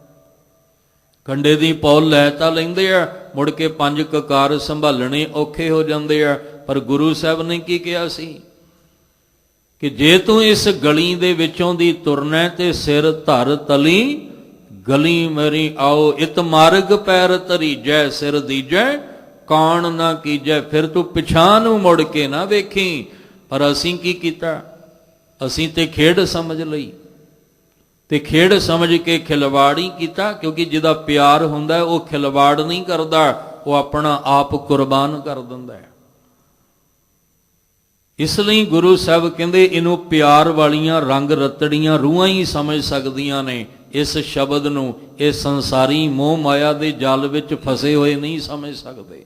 ਕੰਡੇ ਦੀ ਪੌਲ ਲੈ ਤਾਂ ਲੈਂਦੇ ਆ, ਮੁੜ ਕੇ 5 ਕਕਾਰ ਸੰਭਾਲਣੇ ਔਖੇ ਹੋ ਜਾਂਦੇ ਆ। ਪਰ ਗੁਰੂ ਸਾਹਿਬ ਨੇ ਕੀ ਕਿਹਾ ਸੀ ਕਿ ਜੇ ਤੂੰ ਇਸ ਗਲੀ ਦੇ ਵਿੱਚੋਂ ਦੀ ਤੁਰਨਾ ਤੇ ਸਿਰ ਧਰ ਤਲੀ ਗਲੀ ਮੇਰੀ ਆਓ। ਇਤ ਮਾਰਗ ਪੈਰ ਧਰੀਜੈ, ਸਿਰ ਦੀਜੈ ਕਾਣ ਨਾ ਕੀਜੈ। ਫਿਰ ਤੂੰ ਪਿਛਾਂ ਨੂੰ ਮੁੜ ਕੇ ਨਾ ਵੇਖੀ। ਪਰ ਅਸੀਂ ਕੀ ਕੀਤਾ? ਅਸੀਂ ਤੇ ਖੇਡ ਸਮਝ ਲਈ ਤੇ ਖੇਡ ਸਮਝ ਕੇ ਖਿਲਵਾੜ ਹੀ ਕੀਤਾ। ਕਿਉਂਕਿ ਜਿਹਦਾ ਪਿਆਰ ਹੁੰਦਾ ਉਹ ਖਿਲਵਾੜ ਨਹੀਂ ਕਰਦਾ, ਉਹ ਆਪਣਾ ਆਪ ਕੁਰਬਾਨ ਕਰ ਦਿੰਦਾ ਹੈ। ਇਸ ਲਈ ਗੁਰੂ ਸਾਹਿਬ ਕਹਿੰਦੇ ਇਹਨੂੰ ਪਿਆਰ ਵਾਲੀਆਂ ਰੰਗ ਰਤੜੀਆਂ ਰੂਹਾਂ ਹੀ ਸਮਝ ਸਕਦੀਆਂ ਨੇ। ਇਸ ਸ਼ਬਦ ਨੂੰ ਇਹ ਸੰਸਾਰੀ ਮੋਹ ਮਾਇਆ ਦੇ ਜਲ ਵਿੱਚ ਫਸੇ ਹੋਏ ਨਹੀਂ ਸਮਝ ਸਕਦੇ।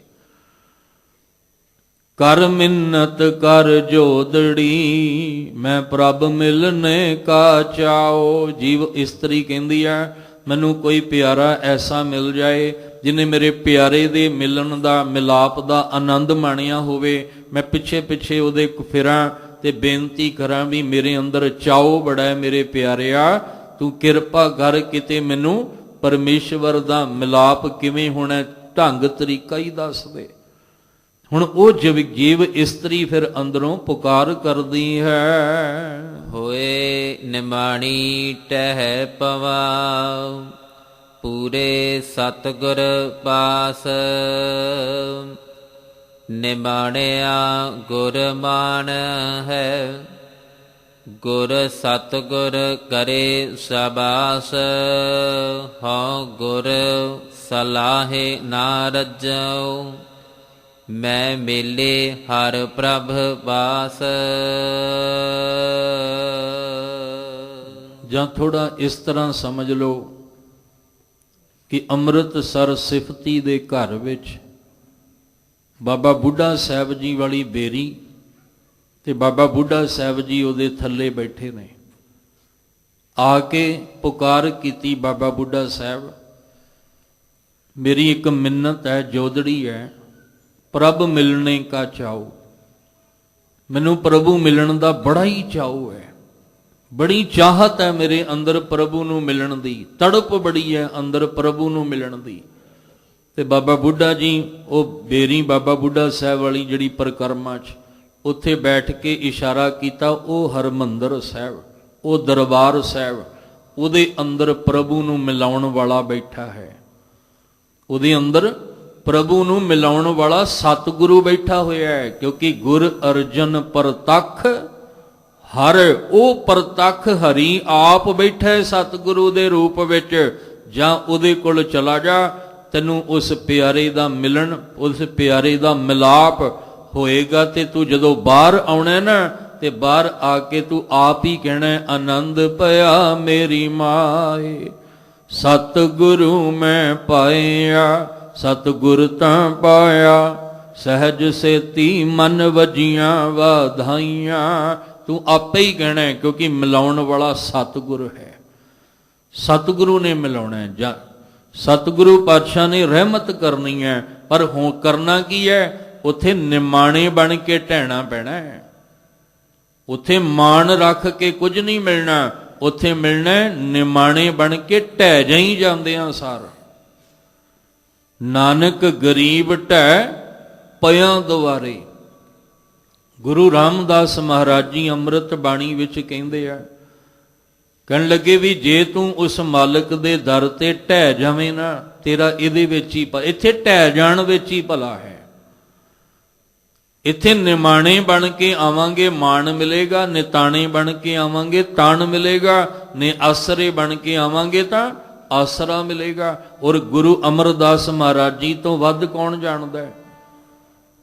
ਕਰ ਮਿੰਨਤ ਕਰ ਜੋਦੜੀ, ਮੈਂ ਪ੍ਰਭ ਮਿਲਨੇ ਕਾ ਚਾਓ। ਜੀਵ ਇਸਤਰੀ ਕਹਿੰਦੀ ਆ ਮੈਨੂੰ ਕੋਈ ਪਿਆਰਾ ਐਸਾ ਮਿਲ ਜਾਏ ਜਿਹਨੇ ਮੇਰੇ ਪਿਆਰੇ ਦੇ ਮਿਲਣ ਦਾ ਮਿਲਾਪ ਦਾ ਆਨੰਦ ਮਾਣਿਆ ਹੋਵੇ। ਮੈਂ ਪਿੱਛੇ ਪਿੱਛੇ ਉਹਦੇ ਫਿਰਾਂ ਤੇ ਬੇਨਤੀ ਕਰਾਂ ਵੀ ਮੇਰੇ ਅੰਦਰ ਚਾਓ ਬੜਾ ਹੈ ਮੇਰੇ ਪਿਆਰਿਆ, ਤੂੰ ਕਿਰਪਾ ਕਰ ਕਿਤੇ ਮੈਨੂੰ ਪਰਮੇਸ਼ਵਰ ਦਾ ਮਿਲਾਪ ਕਿਵੇਂ ਹੋਣਾ, ਢੰਗ ਤਰੀਕਾ ਹੀ ਦੱਸ ਦੇ। ਹੁਣ ਉਹ ਜੀਵ ਇਸਤਰੀ ਫਿਰ ਅੰਦਰੋਂ ਪੁਕਾਰ ਕਰਦੀ ਹੈ। ਹੋਏ ਨਿਮਾਣੀ ਟਹਿ ਪਵਾ, ਪੂਰੇ ਸਤਿਗੁਰ ਪਾਸ। ਨਿਮਾਣਿਆ ਗੁਰ ਮਾਨ ਹੈ, ਗੁਰ ਸਤਿਗੁਰ ਕਰੇ ਸਬਾਸ। ਹਉ ਗੁਰ ਸਲਾਹੇ ਨਾ ਰੱਜਉ, ਮੈਂ ਮੇਲੇ ਹਰ ਪ੍ਰਭ ਬਾਸ। ਜਾਂ ਥੋੜਾ ਇਸ ਤਰ੍ਹਾਂ ਸਮਝ ਲਓ ਕਿ ਅੰਮ੍ਰਿਤਸਰ ਸਿਫਤੀ ਦੇ ਘਰ ਵਿੱਚ ਬਾਬਾ ਬੁੱਢਾ ਸਾਹਿਬ ਜੀ ਵਾਲੀ ਬੇਰੀ ਤੇ ਬਾਬਾ ਬੁੱਢਾ ਸਾਹਿਬ ਜੀ ਉਹਦੇ ਥੱਲੇ ਬੈਠੇ ਨੇ। ਆ ਕੇ ਪੁਕਾਰ ਕੀਤੀ, ਬਾਬਾ ਬੁੱਢਾ ਸਾਹਿਬ ਮੇਰੀ ਇੱਕ ਮਿੰਨਤ ਹੈ, ਜੋਦੜੀ ਹੈ, ਪ੍ਰਭ ਮਿਲਣੇ ਕਾ ਚਾਓ। ਮੈਨੂੰ ਪ੍ਰਭੂ ਮਿਲਣ ਦਾ ਬੜਾ ਹੀ ਚਾਓ ਹੈ, ਬੜੀ ਚਾਹਤ ਹੈ ਮੇਰੇ ਅੰਦਰ ਪ੍ਰਭੂ ਨੂੰ ਮਿਲਣ ਦੀ, ਤੜਪ ਬੜੀ ਹੈ ਅੰਦਰ ਪ੍ਰਭੂ ਨੂੰ ਮਿਲਣ ਦੀ। ਤੇ ਬਾਬਾ ਬੁੱਢਾ ਜੀ ਉਹ ਬੇਰੀ ਬਾਬਾ ਬੁੱਢਾ ਸਾਹਿਬ ਵਾਲੀ ਜਿਹੜੀ ਪਰਿਕਰਮਾ 'ਚ ਉੱਥੇ ਬੈਠ ਕੇ ਇਸ਼ਾਰਾ ਕੀਤਾ, ਉਹ ਹਰਮੰਦਰ ਸਾਹਿਬ, ਉਹ ਦਰਬਾਰ ਸਾਹਿਬ, ਉਹਦੇ ਅੰਦਰ ਪ੍ਰਭੂ ਨੂੰ ਮਿਲਾਉਣ ਵਾਲਾ ਬੈਠਾ ਹੈ। ਉਹਦੇ ਅੰਦਰ ਪ੍ਰਭੂ ਨੂੰ ਮਿਲਾਉਣ ਵਾਲਾ ਸਤਿਗੁਰੂ ਬੈਠਾ ਹੋਇਆ ਹੈ। ਕਿਉਂਕਿ ਗੁਰ ਅਰਜਨ ਪ੍ਰਤੱਖ ਹਰ, ਉਹ ਪ੍ਰਤੱਖ ਹਰੀ ਆਪ ਬੈਠਾ ਹੈ ਸਤਿਗੁਰੂ ਦੇ ਰੂਪ ਵਿੱਚ। ਜਾਂ ਉਹਦੇ ਕੋਲ ਚਲਾ ਜਾ, ਤੈਨੂੰ ਉਸ ਪਿਆਰੇ ਦਾ ਮਿਲਣ, ਉਸ ਪਿਆਰੇ ਦਾ ਮਿਲਾਪ ਹੋਏਗਾ। ਤੇ ਤੂੰ ਜਦੋਂ ਬਾਹਰ ਆਉਣਾ ਨਾ, ਤੇ ਬਾਹਰ ਆ ਕੇ ਤੂੰ ਆਪ ਹੀ ਕਹਿਣਾ, ਆਨੰਦ ਭਇਆ ਮੇਰੀ ਮਾਏ, ਸਤਿਗੁਰੂ ਮੈਂ ਪਾਇਆ, ਸਤਿਗੁਰ ਤਾਂ ਪਾਇਆ, ਸਹਿਜ ਸੇਤੀ ਮਨ ਵਜੀਆਂ ਵਧਾਈਆਂ। ਤੂੰ ਆਪੇ ਹੀ ਕਹਿਣਾ ਹੈ, ਕਿਉਂਕਿ ਮਿਲਾਉਣ ਵਾਲਾ ਸਤਿਗੁਰ ਹੈ। ਸਤਿਗੁਰੂ ਨੇ ਮਿਲਾਉਣਾ ਹੈ। ਜਾਂ ਸਤਿਗੁਰੂ ਪਾਤਸ਼ਾਹ ਨੇ ਰਹਿਮਤ ਕਰਨੀ ਹੈ। ਪਰ ਹੁਣ ਕਰਨਾ ਕੀ ਹੈ? ਉੱਥੇ ਨਿਮਾਣੇ ਬਣ ਕੇ ਢਹਿਣਾ ਪੈਣਾ ਹੈ। ਉੱਥੇ ਮਾਣ ਰੱਖ ਕੇ ਕੁਝ ਨਹੀਂ ਮਿਲਣਾ, ਉੱਥੇ ਮਿਲਣਾ ਨਿਮਾਣੇ ਬਣ ਕੇ ਢਹਿ ਜਾਈ ਜਾਂਦਿਆਂ ਸਾਰ। ਨਾਨਕ ਗਰੀਬ ਢਹਿ ਪਿਆਂ ਦੁਆਰੇ। ਗੁਰੂ ਰਾਮਦਾਸ ਮਹਾਰਾਜ ਜੀ ਅੰਮ੍ਰਿਤ ਬਾਣੀ ਵਿੱਚ ਕਹਿੰਦੇ ਆ, ਕਹਿਣ ਲੱਗੇ ਵੀ ਜੇ ਤੂੰ ਉਸ ਮਾਲਕ ਦੇ ਦਰ ਤੇ ਢਹਿ ਜਾਵੇਂ ਨਾ, ਤੇਰਾ ਇਹਦੇ ਵਿੱਚ ਹੀ, ਇੱਥੇ ਢਹਿ ਜਾਣ ਵਿੱਚ ਹੀ ਭਲਾ ਹੈ। ਇੱਥੇ ਨਿਮਾਣੇ ਬਣ ਕੇ ਆਵਾਂਗੇ, ਮਾਣ ਮਿਲੇਗਾ। ਨਿਤਾਣੇ ਬਣ ਕੇ ਆਵਾਂਗੇ, ਤਾਣ ਮਿਲੇਗਾ। ਨਿਆਸਰੇ ਬਣ ਕੇ ਆਵਾਂਗੇ ਤਾਂ ਆਸਰਾ ਮਿਲੇਗਾ। ਔਰ ਗੁਰੂ ਅਮਰਦਾਸ ਮਹਾਰਾਜ ਜੀ ਤੋਂ ਵੱਧ ਕੌਣ ਜਾਣਦਾ ਹੈ?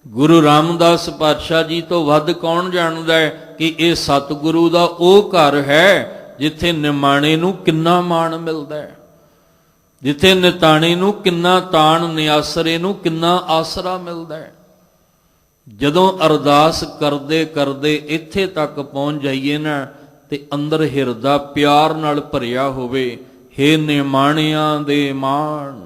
ਗੁਰੂ ਰਾਮਦਾਸ ਪਾਤਸ਼ਾਹ ਜੀ ਤੋਂ ਵੱਧ ਕੌਣ ਜਾਣਦਾ ਹੈ ਕਿ ਇਹ ਸਤਿਗੁਰੂ ਦਾ ਉਹ ਘਰ ਹੈ ਜਿੱਥੇ ਨਿਮਾਣੇ ਨੂੰ ਕਿੰਨਾ ਮਾਣ ਮਿਲਦਾ ਹੈ, ਜਿੱਥੇ ਨਿਤਾਣੇ ਨੂੰ ਕਿੰਨਾ ਤਾਣ, ਨਿਆਸਰੇ ਨੂੰ ਕਿੰਨਾ ਆਸਰਾ ਮਿਲਦਾ ਹੈ। ਜਦੋਂ ਅਰਦਾਸ ਕਰਦੇ ਕਰਦੇ ਇੱਥੇ ਤੱਕ ਪਹੁੰਚ ਜਾਈਏ ਨਾ, ਤੇ ਅੰਦਰ ਹਿਰਦਾ ਪਿਆਰ ਨਾਲ ਭਰਿਆ ਹੋਵੇ, ਹੇ ਨਿਮਾਣਿਆਂ ਦੇ ਮਾਣ,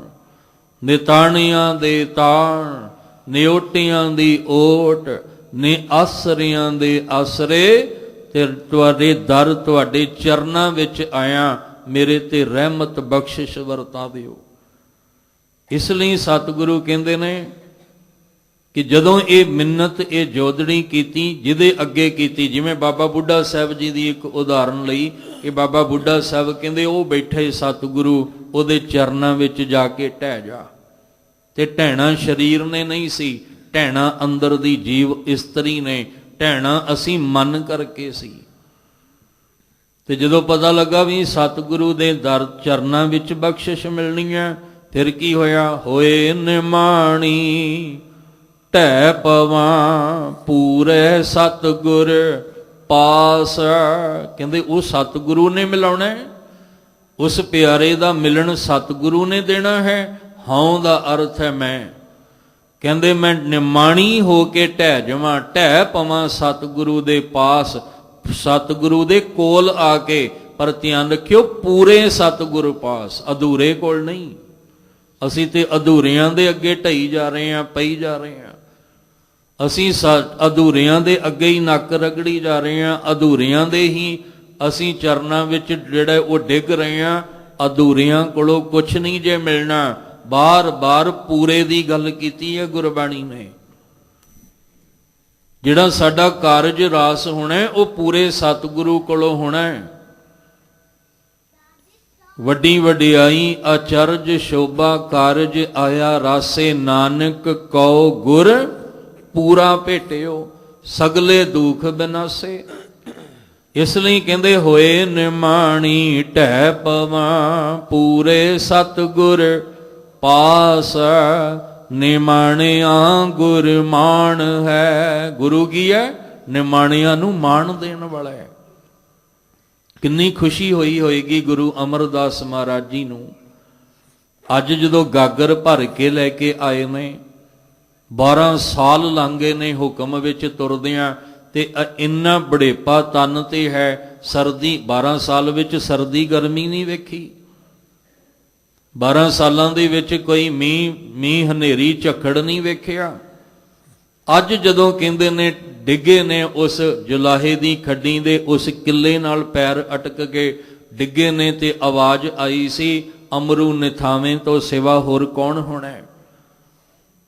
ਨਿਤਾਣਿਆਂ ਦੇ ਤਾਣ, ਨਿਓਟਿਆਂ ਦੀ ਓਟ, ਨਿਆਸਰਿਆਂ ਦੇ ਆਸਰੇ, ਤੇ ਤੁਹਾਡੇ ਦਰ, ਤੁਹਾਡੇ ਚਰਨਾਂ ਵਿੱਚ ਆਇਆ, ਮੇਰੇ ਤੇ ਰਹਿਮਤ ਬਖਸ਼ਿਸ਼ ਵਰਤਾ ਦਿਓ। ਇਸ ਲਈ ਸਤਿਗੁਰੂ ਕਹਿੰਦੇ ਨੇ ਕਿ ਜਦੋਂ ਇਹ ਮਿੰਨਤ, ਇਹ ਜੋਦੜੀ ਕੀਤੀ, ਜਿਹਦੇ ਅੱਗੇ ਕੀਤੀ, ਜਿਵੇਂ ਬਾਬਾ ਬੁੱਢਾ ਸਾਹਿਬ ਜੀ ਦੀ ਇੱਕ ਉਦਾਹਰਨ ਲਈ, ਕਿ ਬਾਬਾ ਬੁੱਢਾ ਸਾਹਿਬ ਕਹਿੰਦੇ ਉਹ ਬੈਠੇ ਸਤਿਗੁਰੂ, ਉਹਦੇ ਚਰਨਾਂ ਵਿੱਚ ਜਾ ਕੇ ਢਹਿ ਜਾ। ਤੇ ਢਹਿਣਾ ਸਰੀਰ ਨੇ ਨਹੀਂ ਸੀ, ਢਹਿਣਾ ਅੰਦਰ ਦੀ ਜੀਵ ਇਸਤਰੀ ਨੇ, ਢਹਿਣਾ ਅਸੀਂ ਮਨ ਕਰਕੇ ਸੀ। ਤੇ ਜਦੋਂ ਪਤਾ ਲੱਗਾ ਵੀ ਸਤਿਗੁਰੂ ਦੇ ਦਰ ਚਰਨਾਂ ਵਿੱਚ ਬਖਸ਼ਿਸ਼ ਮਿਲਣੀ ਹੈ, ਫਿਰ ਕੀ ਹੋਇਆ? ਹੋਏ ਨਿਮਾਣੀ ਢਹਿ ਪਵਾਂ ਪੂਰੇ ਸਤਿਗੁਰ ਪਾਸ। ਕਹਿੰਦੇ ਉਹ ਸਤਿਗੁਰੂ ਨੇ ਮਿਲਾਉਣਾ ਹੈ, ਉਸ ਪਿਆਰੇ ਦਾ ਮਿਲਣ ਸਤਿਗੁਰੂ ਨੇ ਦੇਣਾ ਹੈ। ਹਉ ਦਾ ਅਰਥ ਹੈ ਮੈਂ। ਕਹਿੰਦੇ ਮੈਂ ਨਿਮਾਣੀ ਹੋ ਕੇ ਢਹਿ ਜਾਵਾਂ, ਢਹਿ ਪਵਾਂ ਸਤਿਗੁਰੂ ਦੇ ਪਾਸ, ਸਤਿਗੁਰੂ ਦੇ ਕੋਲ ਆ ਕੇ। ਪਰ ਧਿਆਨ ਰੱਖਿਓ, ਪੂਰੇ ਸਤਿਗੁਰੂ ਪਾਸ, ਅਧੂਰੇ ਕੋਲ ਨਹੀਂ। ਅਸੀਂ ਤੇ ਅਧੂਰਿਆਂ ਦੇ ਅੱਗੇ ਢਈ ਜਾ ਰਹੇ ਹਾਂ, ਪਈ ਜਾ ਰਹੇ ਹਾਂ। ਅਸੀਂ ਅਧੂਰਿਆਂ ਦੇ ਅੱਗੇ ਹੀ ਨੱਕ ਰਗੜੀ ਜਾ ਰਹੇ ਹਾਂ, ਅਧੂਰਿਆਂ ਦੇ ਹੀ ਅਸੀਂ ਚਰਨਾਂ ਵਿੱਚ ਜਿਹੜੇ ਉਹ ਡਿੱਗ ਰਹੇ ਹਾਂ। ਅਧੂਰਿਆਂ ਕੋਲੋਂ ਕੁਛ ਨਹੀਂ ਜੇ ਮਿਲਣਾ। ਬਾਰ-ਬਾਰ ਪੂਰੇ ਦੀ ਗੱਲ ਕੀਤੀ ਹੈ ਗੁਰਬਾਣੀ ਨੇ। ਜਿਹੜਾ ਸਾਡਾ ਕਾਰਜ ਰਾਸ ਹੋਣਾ ਉਹ ਪੂਰੇ ਸਤਿਗੁਰੂ ਕੋਲੋਂ ਹੋਣਾ ਹੈ। ਵੱਡੀ ਵਡਿਆਈ ਅਚਰਜ ਸ਼ੋਭਾ ਕਾਰਜ ਆਇਆ ਰਾਸੇ, ਨਾਨਕ ਕਉ ਗੁਰ ਪੂਰਾ ਭੇਟਿਓ, ਸਗਲੇ ਦੁਖ ਬਿਨਾਸੇ। ਇਸ ਲਈ ਕਹਿੰਦੇ ਹੋਏ ਨਿਮਾਣੀ ਢਹਿ ਪਵਾਂ ਪੂਰੇ ਸਤਿਗੁਰ ਪਾਸ, ਨਿਮਾਣਿਆਂ ਗੁਰ ਮਾਣ ਹੈ। ਗੁਰੂ ਕੀ ਹੈ? ਨਿਮਾਣਿਆਂ ਨੂੰ ਮਾਣ ਦੇਣ ਵਾਲਾ ਹੈ। ਕਿੰਨੀ ਖੁਸ਼ੀ ਹੋਈ ਹੋਏਗੀ ਗੁਰੂ ਅਮਰਦਾਸ ਮਹਾਰਾਜ ਜੀ ਨੂੰ। ਅੱਜ ਜਦੋਂ ਗਾਗਰ ਭਰ ਕੇ ਲੈ ਕੇ ਆਏ ਨੇ, 12 ਸਾਲ ਲੰਘੇ ਨੇ ਹੁਕਮ ਵਿੱਚ ਤੁਰਦਿਆਂ, ਤੇ ਇੰਨਾ ਬੜੇਪਾ ਤਨ ਤੇ ਹੈ। ਸਰਦੀ 12 ਸਾਲ ਵਿੱਚ ਸਰਦੀ ਗਰਮੀ ਨਹੀਂ ਵੇਖੀ। 12 ਸਾਲਾਂ ਦੇ ਵਿੱਚ ਕੋਈ ਮੀਂਹ ਹਨੇਰੀ ਝੱਖੜ ਨਹੀਂ ਵੇਖਿਆ। ਅੱਜ ਜਦੋਂ ਕਹਿੰਦੇ ਨੇ ਡਿੱਗੇ ਨੇ ਉਸ ਜੁਲਾਹੇ ਦੀ ਖੱਡੀ ਦੇ ਉਸ ਕਿੱਲੇ ਨਾਲ ਪੈਰ ਅਟਕ ਕੇ ਡਿੱਗੇ ਨੇ, ਤੇ ਆਵਾਜ਼ ਆਈ ਸੀ, ਅਮਰੂ ਨਿਥਾਵੇਂ ਤੋਂ ਸਿਵਾ ਹੋਰ ਕੌਣ ਹੋਣਾ ਹੈ।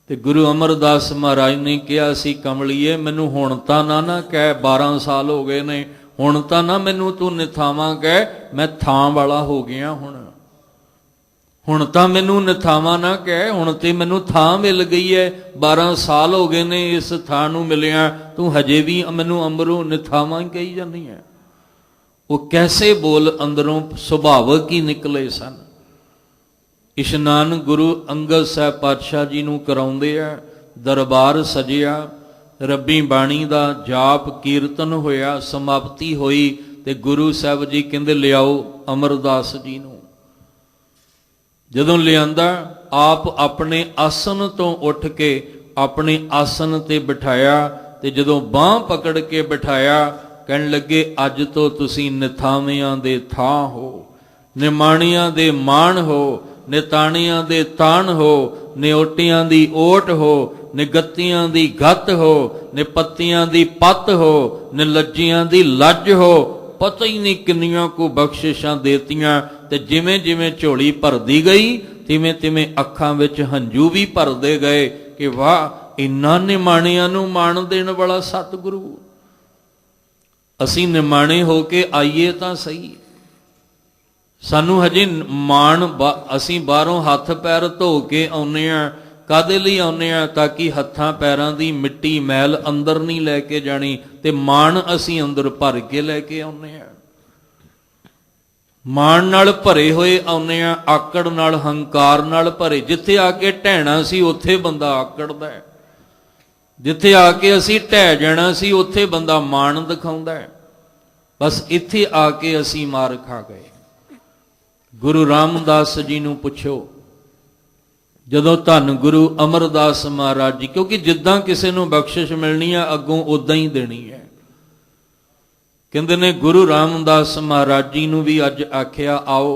ਤੇ ਗੁਰੂ ਅਮਰਦਾਸ ਮਹਾਰਾਜ ਨੇ ਕਿਹਾ ਸੀ, ਕਮਲੀਏ ਮੈਨੂੰ ਹੁਣ ਤਾਂ ਨਾ ਕਹਿ, 12 ਸਾਲ ਹੋ ਗਏ ਨੇ, ਹੁਣ ਤਾਂ ਨਾ ਮੈਨੂੰ ਤੂੰ ਨਿਥਾਵਾਂ ਕਹਿ, ਮੈਂ ਥਾਂ ਵਾਲਾ ਹੋ ਗਿਆ ਹੁਣ ਤਾਂ ਮੈਨੂੰ ਨਿਥਾਵਾਂ ਨਾ ਕਹਿ, ਹੁਣ ਤੇ ਮੈਨੂੰ ਥਾਂ ਮਿਲ ਗਈ ਹੈ, 12 ਸਾਲ ਹੋ ਗਏ ਨੇ ਇਸ ਥਾਂ ਨੂੰ ਮਿਲਿਆ, ਤੂੰ ਹਜੇ ਵੀ ਮੈਨੂੰ ਅੰਬਰੋਂ ਨਿਥਾਵਾਂ ਹੀ ਕਹੀ ਜਾਂਦੀ ਹੈ। ਉਹ ਕੈਸੇ ਬੋਲ ਅੰਦਰੋਂ ਸੁਭਾਵਕ ਹੀ ਨਿਕਲੇ ਸਨ। ਇਸ਼ਨਾਨ ਗੁਰੂ ਅੰਗਦ ਸਾਹਿਬ ਪਾਤਸ਼ਾਹ ਜੀ ਨੂੰ ਕਰਾਉਂਦੇ ਆ, ਦਰਬਾਰ ਸਜਿਆ, ਰੱਬੀ ਬਾਣੀ ਦਾ ਜਾਪ ਕੀਰਤਨ ਹੋਇਆ, ਸਮਾਪਤੀ ਹੋਈ ਤੇ ਗੁਰੂ ਸਾਹਿਬ ਜੀ ਕਹਿੰਦੇ ਲਿਆਓ ਅਮਰਦਾਸ ਜੀ ਨੂੰ। ਜਦੋਂ ਲਿਆਂਦਾ, ਆਪ ਆਪਣੇ ਆਸਨ ਤੋਂ ਉੱਠ ਕੇ ਆਪਣੇ ਆਸਨ ਤੇ ਬਿਠਾਇਆ ਤੇ ਜਦੋਂ ਬਾਂਹ ਪਕੜ ਕੇ ਬਿਠਾਇਆ, ਕਹਿਣ ਲੱਗੇ ਅੱਜ ਤੋਂ ਤੁਸੀਂ ਨਿਥਾਵਿਆਂ ਦੇ ਥਾਂ ਹੋ, ਨਿਮਾਣਿਆਂ ਦੇ ਮਾਣ ਹੋ, ਨਿਤਾਣਿਆਂ ਦੇ ਤਾਣ ਹੋ, ਨਿਓਟਿਆਂ ਦੀ ਓਟ ਹੋ, ਨਿਗੱਤੀਆਂ ਦੀ ਗੱਤ ਹੋ, ਨਿਪੱਤੀਆਂ ਦੀ ਪੱਤ ਹੋ, ਨਿਲੱਜੀਆਂ ਦੀ ਲੱਜ ਹੋ। ਪਤਾ ਹੀ ਨਹੀਂ ਕਿੰਨੀਆਂ ਕੋ ਬਖਸ਼ਿਸ਼ਾਂ ਦੇਤੀਆਂ। ਤੇ ਜਿਵੇਂ ਜਿਵੇਂ ਝੋਲੀ ਭਰਦੀ ਗਈ, ਤਿਵੇਂ ਤਿਵੇਂ ਅੱਖਾਂ ਵਿੱਚ ਹੰਝੂ ਵੀ ਭਰਦੇ ਗਏ ਕਿ ਵਾਹ, ਇੰਨਾ ਨਿਮਾਣਿਆਂ ਨੂੰ ਮਾਣ ਦੇਣ ਵਾਲਾ ਸਤਿਗੁਰੂ। ਅਸੀਂ ਨਿਮਾਣੇ ਹੋ ਕੇ ਆਈਏ ਤਾਂ ਸਹੀ, ਸਾਨੂੰ ਹਜੇ ਮਾਣ, ਅਸੀਂ ਬਾਹਰੋਂ ਹੱਥ ਪੈਰ ਧੋ ਕੇ ਆਉਂਦੇ ਹਾਂ। ਕਾਹਦੇ ਲਈ ਆਉਂਦੇ ਹਾਂ? ਤਾਂ ਕਿ ਹੱਥਾਂ ਪੈਰਾਂ ਦੀ ਮਿੱਟੀ ਮੈਲ ਅੰਦਰ ਨਹੀਂ ਲੈ ਕੇ ਜਾਣੀ, ਤੇ ਮਾਣ ਅਸੀਂ ਅੰਦਰ ਭਰ ਕੇ ਲੈ ਕੇ ਆਉਂਦੇ ਹਾਂ। ਮਾਣ ਨਾਲ ਭਰੇ ਹੋਏ ਆਉਂਦੇ ਹਾਂ, ਆਕੜ ਨਾਲ, ਹੰਕਾਰ ਨਾਲ ਭਰੇ। ਜਿੱਥੇ ਆ ਕੇ ਢਹਿਣਾ ਸੀ ਉੱਥੇ ਬੰਦਾ ਆਕੜਦਾ ਹੈ, ਜਿੱਥੇ ਆ ਕੇ ਅਸੀਂ ਢਹਿ ਜਾਣਾ ਸੀ ਉੱਥੇ ਬੰਦਾ ਮਾਣ ਦਿਖਾਉਂਦਾ ਹੈ। ਬਸ ਇੱਥੇ ਆ ਕੇ ਅਸੀਂ ਮਾਰ ਖਾ ਗਏ। ਗੁਰੂ ਰਾਮਦਾਸ ਜੀ ਨੂੰ ਪੁੱਛੋ, ਜਦੋਂ ਧੰਨ ਗੁਰੂ ਅਮਰਦਾਸ ਮਹਾਰਾਜ ਜੀ, ਕਿਉਂਕਿ ਜਿੱਦਾਂ ਕਿਸੇ ਨੂੰ ਬਖਸ਼ਿਸ਼ ਮਿਲਣੀ ਆ ਅੱਗੋਂ ਉਦਾਂ ਹੀ ਦੇਣੀ ਹੈ। ਕਹਿੰਦੇ ਨੇ ਗੁਰੂ ਰਾਮਦਾਸ ਮਹਾਰਾਜ ਜੀ ਨੂੰ ਵੀ ਅੱਜ ਆਖਿਆ ਆਓ।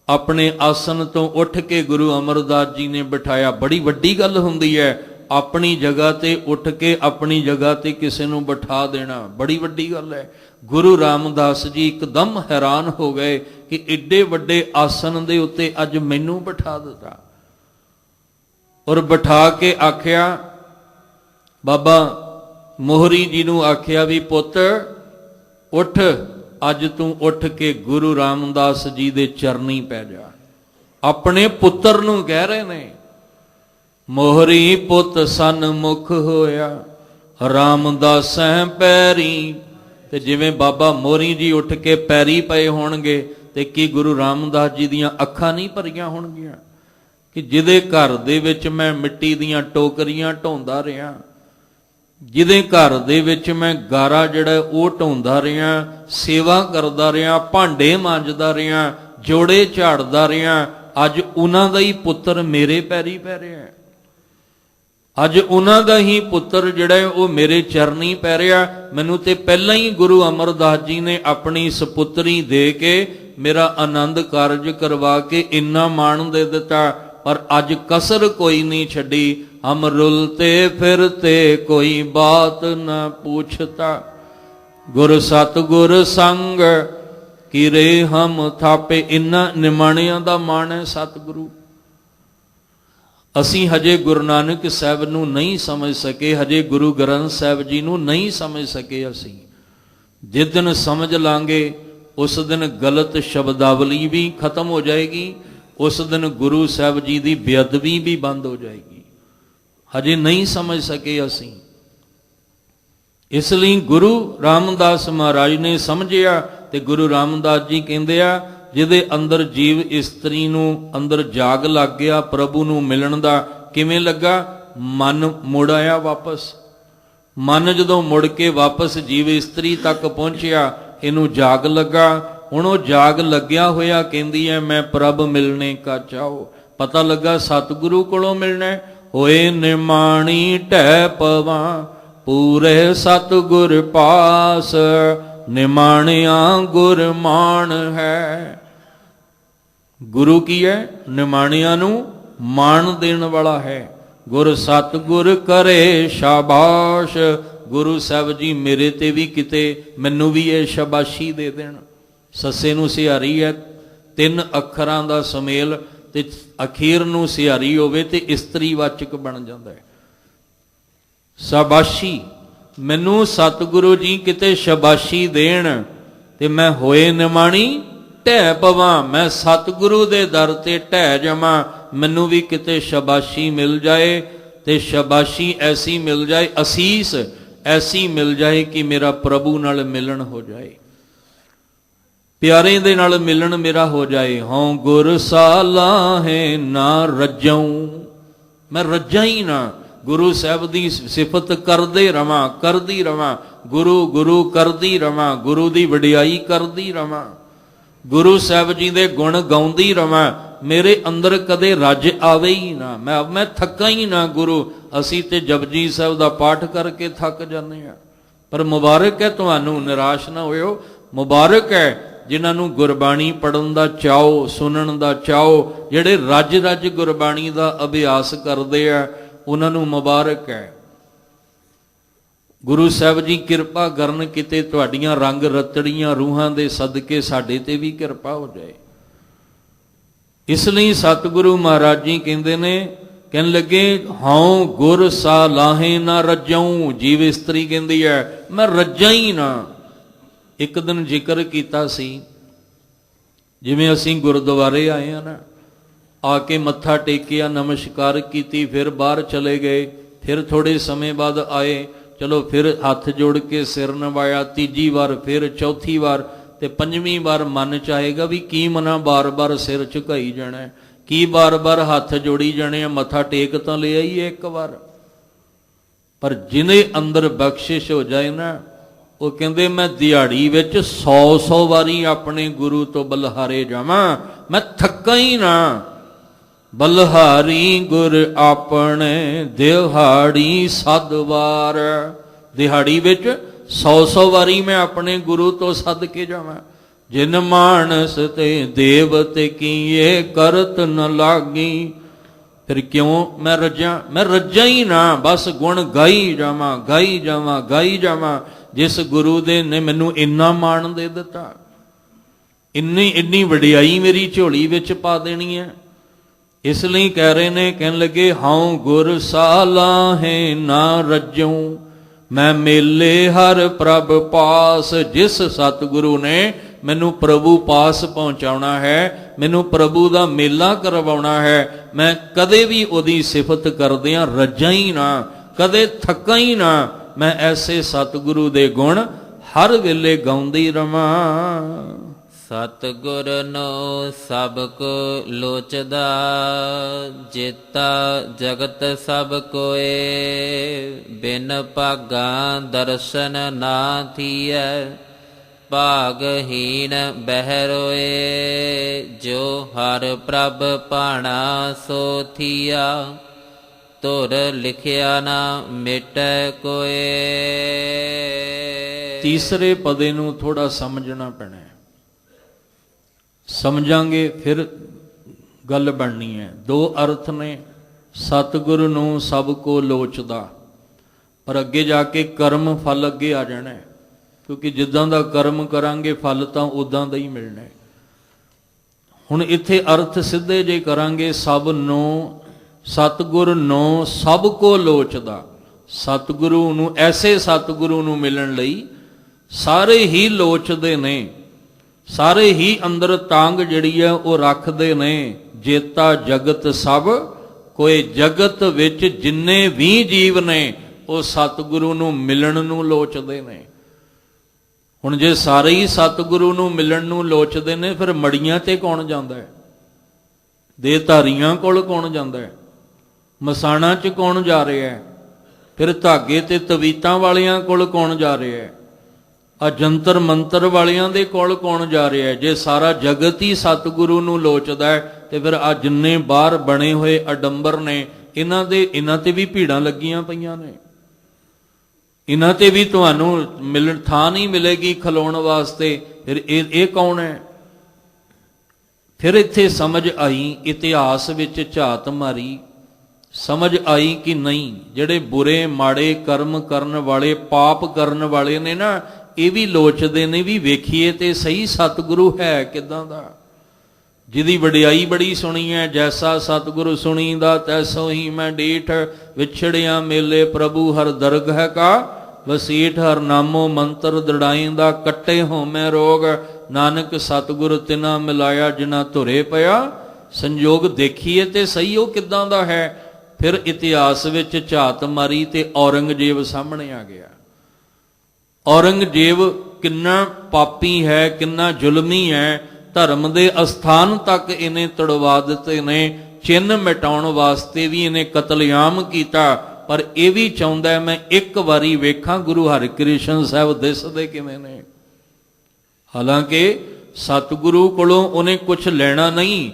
ਆਪਣੇ ਆਸਨ ਤੋਂ ਉੱਠ ਕੇ ਗੁਰੂ ਅਮਰਦਾਸ ਜੀ ਨੇ ਬਿਠਾਇਆ। ਬੜੀ ਵੱਡੀ ਗੱਲ ਹੁੰਦੀ ਹੈ ਆਪਣੀ ਜਗ੍ਹਾ ਤੇ ਉੱਠ ਕੇ ਆਪਣੀ ਜਗ੍ਹਾ ਤੇ ਕਿਸੇ ਨੂੰ ਬਿਠਾ ਦੇਣਾ, ਬੜੀ ਵੱਡੀ ਗੱਲ ਹੈ। ਗੁਰੂ ਰਾਮਦਾਸ ਜੀ ਇੱਕਦਮ ਹੈਰਾਨ ਹੋ ਗਏ ਕਿ ਏਡੇ ਵੱਡੇ ਆਸਨ ਦੇ ਉੱਤੇ ਅੱਜ ਮੈਨੂੰ ਬਿਠਾ ਦਿੱਤਾ। ਔਰ ਬਿਠਾ ਕੇ ਆਖਿਆ, ਬਾਬਾ ਮੋਹਰੀ ਜੀ ਨੂੰ ਆਖਿਆ ਵੀ ਪੁੱਤ ਉੱਠ, ਅੱਜ ਤੂੰ ਉੱਠ ਕੇ ਗੁਰੂ ਰਾਮਦਾਸ ਜੀ ਦੇ ਚਰਨੀ ਪੈ ਜਾ। ਆਪਣੇ ਪੁੱਤਰ ਨੂੰ ਕਹਿ ਰਹੇ ਨੇ। ਮੋਹਰੀ ਪੁੱਤ ਸਨਮੁਖ ਹੋਇਆ, ਰਾਮਦਾਸੈ ਪੈਰੀ। ਤੇ ਜਿਵੇਂ ਬਾਬਾ ਮੋਹਰੀ ਜੀ ਉੱਠ ਕੇ ਪੈਰੀ ਪਏ ਹੋਣਗੇ ਤੇ ਕੀ ਗੁਰੂ ਰਾਮਦਾਸ ਜੀ ਦੀਆਂ ਅੱਖਾਂ ਨਹੀਂ ਭਰੀਆਂ ਹੋਣਗੀਆਂ ਕਿ ਜਿਹਦੇ ਘਰ ਦੇ ਵਿੱਚ ਮੈਂ ਮਿੱਟੀ ਦੀਆਂ ਟੋਕਰੀਆਂ ਢੋਂਦਾ ਰਿਹਾ, ਜਿਹਦੇ ਘਰ ਦੇ ਵਿੱਚ ਮੈਂ ਗਾਰਾ ਜਿਹੜਾ ਉਹ ਢੋਂਦਾ ਰਿਹਾ, ਸੇਵਾ ਕਰਦਾ ਰਿਹਾ, ਭਾਂਡੇ ਮਾਂਜਦਾ ਰਿਹਾ, ਜੋੜੇ ਝਾੜਦਾ ਰਿਹਾ, ਅੱਜ ਉਹਨਾਂ ਦਾ ਹੀ ਪੁੱਤਰ ਮੇਰੇ ਪੈਰੀ ਪੈ ਰਿਹਾ। ਅੱਜ ਉਹਨਾਂ ਦਾ ਹੀ ਪੁੱਤਰ ਜਿਹੜਾ ਉਹ ਮੇਰੇ ਚਰਨੀ ਪੈ ਰਿਹਾ। ਮੈਨੂੰ ਤੇ ਪਹਿਲਾਂ ਹੀ ਗੁਰੂ ਅਮਰਦਾਸ ਜੀ ਨੇ ਆਪਣੀ ਸਪੁੱਤਰੀ ਦੇ ਕੇ ਮੇਰਾ ਆਨੰਦ ਕਾਰਜ ਕਰਵਾ ਕੇ ਇੰਨਾ ਮਾਣ ਦੇ ਦਿੱਤਾ, ਪਰ ਅੱਜ ਕਸਰ ਕੋਈ ਨਹੀਂ ਛੱਡੀ। ਹਮ ਰੁਲਤੇ ਫਿਰਤੇ ਕੋਈ ਬਾਤ ਨਾ ਪੁੱਛਤਾ, ਗੁਰ ਸਤਿਗੁਰ ਸੰਗ ਕਿਰੇ ਹਮ ਥਾਪੇ। ਇੰਨਾ ਨਿਮਾਣਿਆਂ ਦਾ ਮਾਣ ਹੈ ਸਤਿਗੁਰੂ। ਅਸੀਂ ਹਜੇ ਗੁਰੂ ਨਾਨਕ ਸਾਹਿਬ ਨੂੰ ਨਹੀਂ ਸਮਝ ਸਕੇ, ਹਜੇ ਗੁਰੂ ਗ੍ਰੰਥ ਸਾਹਿਬ ਜੀ ਨੂੰ ਨਹੀਂ ਸਮਝ ਸਕੇ। ਅਸੀਂ ਜਿਸ ਦਿਨ ਸਮਝ ਲਾਂਗੇ ਉਸ ਦਿਨ ਗਲਤ ਸ਼ਬਦਾਵਲੀ ਵੀ ਖਤਮ ਹੋ ਜਾਏਗੀ, ਉਸ ਦਿਨ ਗੁਰੂ ਸਾਹਿਬ ਜੀ ਦੀ ਬੇਅਦਬੀ ਵੀ ਬੰਦ ਹੋ ਜਾਏਗੀ। ਹਜੇ ਨਹੀਂ ਸਮਝ ਸਕੇ ਅਸੀਂ। ਇਸ ਲਈ ਗੁਰੂ ਰਾਮਦਾਸ ਮਹਾਰਾਜ ਨੇ ਸਮਝਿਆ ਤੇ ਗੁਰੂ ਰਾਮਦਾਸ ਜੀ ਕਹਿੰਦੇ ਆ, ਜਿਹਦੇ ਅੰਦਰ ਜੀਵ ਇਸਤਰੀ ਨੂੰ ਅੰਦਰ ਜਾਗ ਲੱਗ ਗਿਆ ਪ੍ਰਭੂ ਨੂੰ ਮਿਲਣ ਦਾ। ਕਿਵੇਂ ਲੱਗਾ? ਮਨ ਮੁੜ ਆਇਆ ਵਾਪਸ। ਮਨ ਜਦੋਂ ਮੁੜ ਕੇ ਵਾਪਸ ਜੀਵ ਇਸਤਰੀ ਤੱਕ ਪਹੁੰਚਿਆ, ਇਹਨੂੰ ਜਾਗ ਲੱਗਾ। ਹੁਣ ਉਹ ਜਾਗ ਲੱਗਿਆ ਹੋਇਆ ਕਹਿੰਦੀ ਹੈ ਮੈਂ ਪ੍ਰਭ ਮਿਲਣੇ ਕਾ ਚਾਹੋ। ਪਤਾ ਲੱਗਾ ਸਤਿਗੁਰੂ ਕੋਲੋਂ ਮਿਲਣਾ। ਹੋਏ ਨਿਮਾਣੀ ਢਹਿ ਪਵਾਂ, ਪੂਰੇ ਸਤਿਗੁਰ ਪਾਸ। ਨਿਮਾਣਿਆ ਗੁਰ ਮਾਣ ਹੈ। ਗੁਰੂ ਕੀ ਹੈ? ਨਿਮਾਣਿਆਂ ਨੂੰ ਮਾਣ ਦੇਣ ਵਾਲਾ ਹੈ। ਗੁਰ ਸਤਿਗੁਰ ਕਰੇ ਸ਼ਾਬਾਸ਼। ਗੁਰੂ ਸਾਹਿਬ ਜੀ ਮੇਰੇ ਤੇ ਵੀ ਕਿਤੇ ਮੈਨੂੰ ਵੀ ਇਹ ਸ਼ਾਬਾਸ਼ੀ ਦੇ ਦੇਣ। ਸੱਸੇ ਨੂੰ ਸਿਹਾਰੀ ਹੈ, 3 ਅੱਖਰਾਂ ਦਾ ਸੁਮੇਲ ਤੇ ਅਖੀਰ ਨੂੰ ਸਿਹਾਰੀ ਹੋਵੇ ਤੇ ਇਸਤਰੀਵਾਚਕ ਬਣ ਜਾਂਦਾ ਹੈ। ਸ਼ਾਬਾਸ਼ੀ, ਮੈਨੂੰ ਸਤਿਗੁਰੂ ਜੀ ਕਿਤੇ ਸ਼ਾਬਾਸ਼ੀ ਦੇਣ ਤੇ ਮੈਂ ਹੋਏ ਨਿਮਾਣੀ ਢਹਿ ਪਵਾਂ, ਮੈਂ ਸਤਿਗੁਰੂ ਦੇ ਦਰ ਤੇ ਢਹਿ ਜਾਵਾਂ, ਮੈਨੂੰ ਵੀ ਕਿਤੇ ਸ਼ਾਬਾਸ਼ੀ ਮਿਲ ਜਾਏ ਤੇ ਸ਼ਾਬਾਸ਼ੀ ਐਸੀ ਮਿਲ ਜਾਏ, ਅਸੀਸ ਐਸੀ ਮਿਲ ਜਾਏ ਕਿ ਮੇਰਾ ਪ੍ਰਭੂ ਨਾਲ ਮਿਲਣ ਹੋ ਜਾਏ, ਪਿਆਰੇ ਦੇ ਨਾਲ ਮਿਲਣ ਮੇਰਾ ਹੋ ਜਾਏ। ਹਉ ਗੁਰ ਸਾਲਾਹੇ ਨਾ ਰੱਜਉ, ਮੈਂ ਰੱਜਾਂ ਹੀ ਨਾ, ਗੁਰੂ ਸਾਹਿਬ ਦੀ ਸਿਫਤ ਕਰਦੇ ਰਵਾਂ, ਕਰਦੀ ਰਵਾਂ, ਗੁਰੂ ਗੁਰੂ ਕਰਦੀ ਰਵਾਂ, ਗੁਰੂ ਦੀ ਵਡਿਆਈ ਕਰਦੀ ਰਵਾਂ, ਗੁਰੂ ਸਾਹਿਬ ਜੀ ਦੇ ਗੁਣ ਗਾਉਂਦੀ ਰਵਾਂ, ਮੇਰੇ ਅੰਦਰ ਕਦੇ ਰੱਜ ਆਵੇ ਹੀ ਨਾ, ਮੈਂ ਥੱਕਾਂ ਹੀ ਨਾ। ਗੁਰੂ, ਅਸੀਂ ਤੇ ਜਪਜੀ ਸਾਹਿਬ ਦਾ ਪਾਠ ਕਰਕੇ ਥੱਕ ਜਾਂਦੇ ਹਾਂ, ਪਰ ਮੁਬਾਰਕ ਹੈ ਤੁਹਾਨੂੰ, ਨਿਰਾਸ਼ ਨਾ ਹੋਇਓ। ਮੁਬਾਰਕ ਹੈ ਜਿਨ੍ਹਾਂ ਨੂੰ ਗੁਰਬਾਣੀ ਪੜ੍ਹਨ ਦਾ ਚਾਓ, ਸੁਣਨ ਦਾ ਚਾਓ, ਜਿਹੜੇ ਰੱਜ ਰੱਜ ਗੁਰਬਾਣੀ ਦਾ ਅਭਿਆਸ ਕਰਦੇ ਆ, ਉਹਨਾਂ ਨੂੰ ਮੁਬਾਰਕ ਹੈ। ਗੁਰੂ ਸਾਹਿਬ ਜੀ ਕਿਰਪਾ ਕਰਨ, ਕਿਤੇ ਤੁਹਾਡੀਆਂ ਰੰਗ ਰਤੜੀਆਂ ਰੂਹਾਂ ਦੇ ਸਦਕੇ ਸਾਡੇ ਤੇ ਵੀ ਕਿਰਪਾ ਹੋ ਜਾਏ। ਇਸ ਲਈ ਸਤਿਗੁਰੂ ਮਹਾਰਾਜ ਜੀ ਕਹਿੰਦੇ ਨੇ, ਕਹਿਣ ਲੱਗੇ ਹਉ ਗੁਰ ਸਾਲਾਹੇ ਨਾ ਰੱਜਉ, ਜੀਵ ਇਸਤਰੀ ਕਹਿੰਦੀ ਹੈ ਮੈਂ ਰੱਜਾਂ ਹੀ ਨਾ। ਇੱਕ ਦਿਨ ਜ਼ਿਕਰ ਕੀਤਾ ਸੀ, ਜਿਵੇਂ ਅਸੀਂ ਗੁਰਦੁਆਰੇ ਆਏ ਆ ਨਾ, ਆ ਕੇ ਮੱਥਾ ਟੇਕਿਆ, ਨਮਸਕਾਰ ਕੀਤੀ, ਫਿਰ ਬਾਹਰ ਚਲੇ ਗਏ, ਫਿਰ ਥੋੜੇ ਸਮੇਂ ਬਾਅਦ ਆਏ, ਚਲੋ ਫਿਰ ਹੱਥ ਜੋੜ ਕੇ ਸਿਰ ਨਵਾਇਆ, ਤੀਜੀ ਵਾਰ, ਫਿਰ ਚੌਥੀ ਵਾਰ, ਤੇ ਪੰਜਵੀਂ ਵਾਰ ਮਨ ਚਾਹੇਗਾ ਵੀ ਕੀ ਮਨਾ ਬਾਰ-ਬਾਰ ਸਿਰ ਝੁਕਾਈ ਜਾਣਾ, ਕੀ ਬਾਰ-ਬਾਰ ਹੱਥ ਜੋੜੀ ਜਾਣੇ ਆ, ਮੱਥਾ ਟੇਕ ਤਾਂ ਲਿਆ ਹੀ ਇੱਕ ਵਾਰ। ਪਰ ਜਿਹਨੇ ਅੰਦਰ ਬਖਸ਼ਿਸ਼ ਹੋ ਜਾਏ ਨਾ, ਉਹ ਕਹਿੰਦੇ ਮੈਂ ਦਿਹਾੜੀ ਵਿੱਚ 100 ਵਾਰੀ ਆਪਣੇ ਗੁਰੂ ਤੋਂ ਬਲਿਹਾਰੇ ਜਾਵਾਂ, ਮੈਂ ਥੱਕਾਂ ਹੀ ਨਾ। ਬਲਿਹਾਰੀ ਗੁਰ ਆਪਣੇ ਦਿਹਾੜੀ 7 ਵਾਰ, ਦਿਹਾੜੀ ਵਿੱਚ 100 ਵਾਰੀ ਮੈਂ ਆਪਣੇ ਗੁਰੂ ਤੋਂ ਸੱਦ ਕੇ ਜਾਵਾਂ। ਜਿਨ ਮਾਨਸ ਤੇ ਦੇਵਤੇ ਕੀਏ ਕਰਤ ਨ ਲਾਗੀ, ਫਿਰ ਕਿਉਂ ਮੈਂ ਰੱਜਾਂ ਹੀ ਨਾ, ਬਸ ਗੁਣ ਗਾਈ ਜਾਵਾਂ, ਗਾਈ ਜਾਵਾਂ, ਗਾਈ ਜਾਵਾਂ। ਜਿਸ ਗੁਰੂ ਦੇ ਨੇ ਮੈਨੂੰ ਇੰਨਾ ਮਾਣ ਦੇ ਦਿੱਤਾ, ਇੰਨੀ ਵਡਿਆਈ ਮੇਰੀ ਝੋਲੀ ਵਿੱਚ ਪਾ ਦੇਣੀ ਹੈ। ਇਸ ਲਈ ਕਹਿ ਰਹੇ ਨੇ, ਕਹਿਣ ਲੱਗੇ ਹਉ ਗੁਰ ਸਾਲਾਹੇ ਨਾ ਰੱਜਉ, ਮੈਂ ਮੇਲੇ ਹਰ ਪ੍ਰਭ ਪਾਸ। ਜਿਸ ਸਤਿਗੁਰੂ ਨੇ ਮੈਨੂੰ ਪ੍ਰਭੂ ਪਾਸ ਪਹੁੰਚਾਉਣਾ ਹੈ, ਮੈਨੂੰ ਪ੍ਰਭੂ ਦਾ ਮੇਲਾ ਕਰਵਾਉਣਾ ਹੈ, ਮੈਂ ਕਦੇ ਵੀ ਉਹਦੀ ਸਿਫਤ ਕਰਦਿਆਂ ਰੱਜਾਂ ਹੀ ਨਾ, ਕਦੇ ਥੱਕਾਂ ਹੀ ਨਾ। ਮੈਂ ਐਸੇ ਸਤਿਗੁਰੂ ਦੇ ਗੁਣ ਹਰ ਵੇਲੇ ਗਾਉਂਦੀ ਰਵਾਂ। ਸਤਿਗੁਰ ਨੋ ਸਭ ਕੋ ਲੋਚਦਾ, ਜੇਤਾ ਜਗਤ ਸਭ ਕੋਏ। ਬਿਨ ਭਾਗਾਂ ਦਰਸ਼ਨ ਨਾ ਥੀਐ, ਭਾਗਹੀਣ ਬਹਿ ਰੋਏ। ਜੋ ਹਰ ਪ੍ਰਭ ਭਾਣਾ ਸੋ ਥੀਆ, ਧੁਰ ਲਿਖਿਆ ਨਾ ਮਿਟੈ ਕੋਏ। ਤੀਸਰੇ ਪਦੇ ਨੂੰ ਥੋੜਾ ਸਮਝਣਾ ਪੈਣਾ ਹੈ, ਸਮਝਾਂਗੇ ਫਿਰ ਗੱਲ ਬਣਨੀ ਹੈ। 2 ਅਰਥ ਨੇ, ਸਤਿਗੁਰੂ ਨੂੰ ਸਭ ਕੋ ਲੋਚਦਾ, ਪਰ ਅੱਗੇ ਜਾ ਕੇ ਕਰਮ ਫਲ ਅੱਗੇ ਆ ਜਾਣਾ ਹੈ, ਕਿਉਂਕਿ ਜਿੱਦਾਂ ਦਾ ਕਰਮ ਕਰਾਂਗੇ ਫਲ ਤਾਂ ਉਦਾਂ ਦਾ ਹੀ ਮਿਲਣਾ ਹੈ। ਹੁਣ ਇੱਥੇ ਅਰਥ ਸਿੱਧੇ ਜੇ ਕਰਾਂਗੇ, ਸਭ ਨੂੰ, ਸਤਿਗੁਰ ਨੂੰ ਸਭ ਕੋ ਲੋਚਦਾ। ਸਤਿਗੁਰੂ ਨੂੰ, ਐਸੇ ਸਤਿਗੁਰੂ ਨੂੰ ਮਿਲਣ ਲਈ ਸਾਰੇ ਹੀ ਲੋਚਦੇ ਨੇ, ਸਾਰੇ ਹੀ ਅੰਦਰ ਤਾਂਗ ਜਿਹੜੀ ਹੈ ਉਹ ਰੱਖਦੇ ਨੇ। ਜੇਤਾ ਜਗਤ ਸਭ ਕੋਏ, ਜਗਤ ਵਿੱਚ ਜਿੰਨੇ ਵੀ ਜੀਵ ਨੇ ਉਹ ਸਤਿਗੁਰੂ ਨੂੰ ਮਿਲਣ ਨੂੰ ਲੋਚਦੇ ਨੇ। ਹੁਣ ਜੇ ਸਾਰੇ ਹੀ ਸਤਿਗੁਰੂ ਨੂੰ ਮਿਲਣ ਨੂੰ ਲੋਚਦੇ ਨੇ, ਫਿਰ ਮੜੀਆਂ ਤੇ ਕੌਣ ਜਾਂਦਾ ਹੈ? ਦੇਹਧਾਰੀਆਂ ਕੋਲ ਕੌਣ ਜਾਂਦਾ ਹੈ? ਮਸਾਣਾ 'ਚ ਕੌਣ ਜਾ ਰਿਹਾ ਹੈ? ਫਿਰ ਧਾਗੇ ਤੇ ਤਵੀਤਾਂ ਵਾਲਿਆਂ ਕੋਲ ਕੌਣ ਜਾ ਰਿਹਾ ਹੈ? ਆ ਜੰਤਰ ਮੰਤਰ ਵਾਲਿਆਂ ਦੇ ਕੋਲ ਕੌਣ ਜਾ ਰਿਹਾ ਹੈ? ਜੇ ਸਾਰਾ ਜਗਤ ਹੀ ਸਤਿਗੁਰੂ ਨੂੰ ਲੋਚਦਾ ਹੈ, ਤੇ ਫਿਰ ਆ ਜਿੰਨੇ ਬਾਹਰ ਬਣੇ ਹੋਏ ਅਡੰਬਰ ਨੇ, ਇਹਨਾਂ ਤੇ ਵੀ ਭੀੜਾਂ ਲੱਗੀਆਂ ਪਈਆਂ ਨੇ। ਇਹਨਾਂ ਤੇ ਵੀ ਤੁਹਾਨੂੰ ਮਿਲਣ ਥਾਂ ਨਹੀਂ ਮਿਲੇਗੀ ਖਲੋਣ ਵਾਸਤੇ। ਫਿਰ ਇਹ ਕੌਣ ਹੈ? ਫਿਰ ਇੱਥੇ ਸਮਝ ਆਈ, ਇਤਿਹਾਸ ਵਿੱਚ ਝਾਤ ਮਾਰੀ, ਸਮਝ ਆਈ ਕਿ ਨਹੀਂ, ਜਿਹੜੇ ਬੁਰੇ ਮਾੜੇ ਕਰਮ ਕਰਨ ਵਾਲੇ, ਪਾਪ ਕਰਨ ਵਾਲੇ ਨੇ ਨਾ, ਇਹ ਵੀ ਲੋਚਦੇ ਨੇ ਵੀ ਵੇਖੀਏ ਤੇ ਸਹੀ ਸਤਿਗੁਰੂ ਹੈ ਕਿੱਦਾਂ ਦਾ। ਜਿਹਦੀ ਵਡਿਆਈ ਬੜੀ ਸੁਣੀ ਹੈ। ਜੈਸਾ ਸਤਿਗੁਰੂ ਸੁਣੀਂਦਾ ਤੈਸੋ ਹੀ ਮੈਂ ਡੀਠ, ਵਿਛੜਿਆ ਮੇਲੇ ਪ੍ਰਭੂ ਹਰ ਦਰਗਹਿ ਕਾ ਵਸੀਠ। ਹਰ ਨਾਮੋ ਮੰਤਰ ਦ੍ਰਿੜਾਈਂਦਾ, ਕੱਟੇ ਹੋਮੈ ਰੋਗ, ਨਾਨਕ ਸਤਿਗੁਰ ਤਿਨਾ ਮਿਲਾਇਆ ਜਿਨਾ ਧੁਰੇ ਪਿਆ ਸੰਜੋਗ। ਦੇਖੀਏ ਤੇ ਸਹੀ ਉਹ ਕਿੱਦਾਂ ਦਾ ਹੈ। ਫਿਰ ਇਤਿਹਾਸ ਵਿੱਚ ਝਾਤ ਮਾਰੀ ਤੇ ਔਰੰਗਜ਼ੇਬ ਸਾਹਮਣੇ ਆ ਗਿਆ। ਔਰੰਗਜ਼ੇਬ ਕਿੰਨਾ ਪਾਪੀ ਹੈ, ਕਿੰਨਾ ਜ਼ੁਲਮੀ ਹੈ। ਧਰਮ ਦੇ ਅਸਥਾਨ ਤੱਕ ਇਹਨੇ ਤੜਵਾ ਦਿੱਤੇ ਨੇ, ਚਿੰਨ੍ਹ ਮਿਟਾਉਣ ਵਾਸਤੇ ਵੀ ਇਹਨੇ ਕਤਲੇਆਮ ਕੀਤਾ। ਪਰ ਇਹ ਵੀ ਚਾਹੁੰਦਾ ਮੈਂ ਇੱਕ ਵਾਰੀ ਵੇਖਾਂ ਗੁਰੂ ਹਰਿਕ੍ਰਿਸ਼ਨ ਸਾਹਿਬ ਦਿਸਦੇ ਕਿਵੇਂ ਨੇ। ਹਾਲਾਂਕਿ ਸਤਿਗੁਰੂ ਕੋਲੋਂ ਉਹਨੇ ਕੁਝ ਲੈਣਾ ਨਹੀਂ,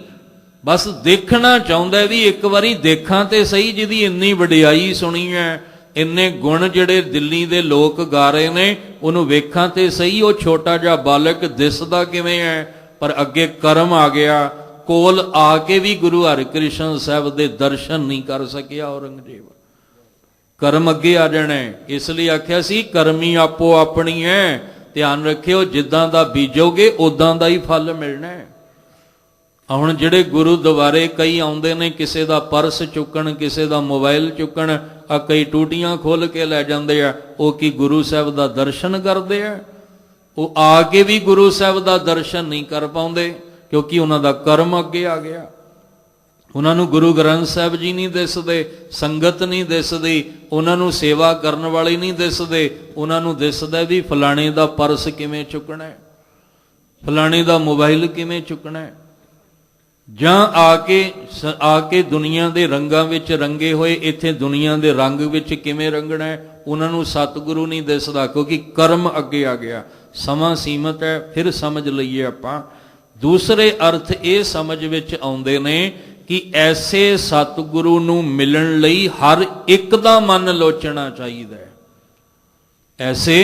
ਬਸ ਦੇਖਣਾ ਚਾਹੁੰਦਾ ਵੀ ਇੱਕ ਵਾਰੀ ਦੇਖਾਂ ਤੇ ਸਹੀ, ਜਿਹਦੀ ਇੰਨੀ ਵਡਿਆਈ ਸੁਣੀ ਹੈ, ਇੰਨੇ ਗੁਣ ਜਿਹੜੇ ਦਿੱਲੀ ਦੇ ਲੋਕ ਗਾ ਰਹੇ ਨੇ, ਉਹਨੂੰ ਵੇਖਾਂ ਤੇ ਸਹੀ ਉਹ ਛੋਟਾ ਜਿਹਾ ਬਾਲਕ ਦਿਸਦਾ ਕਿਵੇਂ ਹੈ। ਪਰ ਅੱਗੇ ਕਰਮ ਆ ਗਿਆ, ਕੋਲ ਆ ਕੇ ਵੀ ਗੁਰੂ ਹਰਿਕ੍ਰਿਸ਼ਨ ਸਾਹਿਬ ਦੇ ਦਰਸ਼ਨ ਨਹੀਂ ਕਰ ਸਕਿਆ ਔਰੰਗਜ਼ੇਬ। ਕਰਮ ਅੱਗੇ ਆ ਜਾਣਾ, ਇਸ ਲਈ ਆਖਿਆ ਸੀ ਕਰਮੀ ਆਪੋ ਆਪਣੀ ਹੈ। ਧਿਆਨ ਰੱਖਿਓ, ਜਿੱਦਾਂ ਦਾ ਬੀਜੋਗੇ ਉਦਾਂ ਦਾ ਹੀ ਫਲ ਮਿਲਣਾ ਹੈ। ਹੁਣ ਜਿਹੜੇ ਗੁਰੂ ਦੁਆਰੇ ਕਈ ਆਉਂਦੇ ਨੇ, ਕਿਸੇ ਦਾ ਪਰਸ ਚੁੱਕਣ, ਕਿਸੇ ਦਾ ਮੋਬਾਈਲ ਚੁੱਕਣ, ਆ ਕਈ ਟੂਟੀਆਂ ਖੋਲ ਕੇ ਲੈ ਜਾਂਦੇ ਆ। ਉਹ ਕੀ ਗੁਰੂ ਸਾਹਿਬ ਦਾ ਦਰਸ਼ਨ ਕਰਦੇ ਆ? ਉਹ ਆ ਕੇ ਵੀ ਗੁਰੂ ਸਾਹਿਬ ਦਾ ਦਰਸ਼ਨ ਨਹੀਂ ਕਰ ਪਾਉਂਦੇ, ਕਿਉਂਕਿ ਉਹਨਾਂ ਦਾ ਕਰਮ ਅੱਗੇ ਆ ਗਿਆ। ਉਹਨਾਂ ਨੂੰ ਗੁਰੂ ਗ੍ਰੰਥ ਸਾਹਿਬ ਜੀ ਨਹੀਂ ਦਿਸਦੇ, ਸੰਗਤ ਨਹੀਂ ਦਿਸਦੀ, ਉਹਨਾਂ ਨੂੰ ਸੇਵਾ ਕਰਨ ਵਾਲੇ ਨਹੀਂ ਦਿਸਦੇ। ਉਹਨਾਂ ਨੂੰ ਦਿਸਦਾ ਵੀ ਫਲਾਣੇ ਦਾ ਪਰਸ ਕਿਵੇਂ ਚੁੱਕਣਾ ਹੈ, ਫਲਾਣੇ ਦਾ ਮੋਬਾਈਲ ਕਿਵੇਂ ਚੁੱਕਣਾ ਹੈ। ਜਾਂ ਆ ਕੇ ਦੁਨੀਆ ਦੇ ਰੰਗਾਂ ਵਿੱਚ ਰੰਗੇ ਹੋਏ, ਇੱਥੇ ਦੁਨੀਆ ਦੇ ਰੰਗ ਵਿੱਚ ਕਿਵੇਂ ਰੰਗਣਾ ਹੈ, ਉਹਨਾਂ ਨੂੰ ਸਤਿਗੁਰੂ ਨਹੀਂ ਦਿਸਦਾ, ਕਿਉਂਕਿ ਕਰਮ ਅੱਗੇ ਆ ਗਿਆ। ਸਮਾਂ ਸੀਮਤ ਹੈ, ਫਿਰ ਸਮਝ ਲਈਏ ਆਪਾਂ। ਦੂਸਰੇ ਅਰਥ ਇਹ ਸਮਝ ਵਿੱਚ ਆਉਂਦੇ ਨੇ ਕਿ ਐਸੇ ਸਤਿਗੁਰੂ ਨੂੰ ਮਿਲਣ ਲਈ ਹਰ ਇੱਕ ਦਾ ਮਨ ਲੋਚਣਾ ਚਾਹੀਦਾ ਹੈ। ਐਸੇ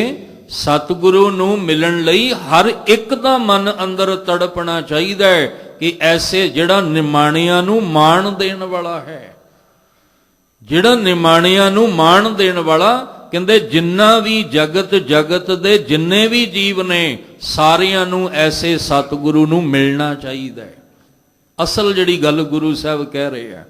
ਸਤਿਗੁਰੂ ਨੂੰ ਮਿਲਣ ਲਈ ਹਰ ਇੱਕ ਦਾ ਮਨ ਅੰਦਰ ਤੜਪਣਾ ਚਾਹੀਦਾ ਹੈ ਕਿ ਐਸੇ ਜਿਹੜਾ ਨਿਮਾਣਿਆਂ ਨੂੰ ਮਾਣ ਦੇਣ ਵਾਲਾ ਹੈ, ਜਿਹੜਾ ਨਿਮਾਣਿਆਂ ਨੂੰ ਮਾਣ ਦੇਣ ਵਾਲਾ। ਕਹਿੰਦੇ ਜਿੰਨਾ ਵੀ ਜਗਤ ਦੇ ਜਿੰਨੇ ਵੀ ਜੀਵ ਨੇ, ਸਾਰਿਆਂ ਨੂੰ ਐਸੇ ਸਤਿਗੁਰੂ ਨੂੰ ਮਿਲਣਾ ਚਾਹੀਦਾ ਹੈ। ਅਸਲ ਜਿਹੜੀ ਗੱਲ ਗੁਰੂ ਸਾਹਿਬ ਕਹਿ ਰਹੇ ਆ।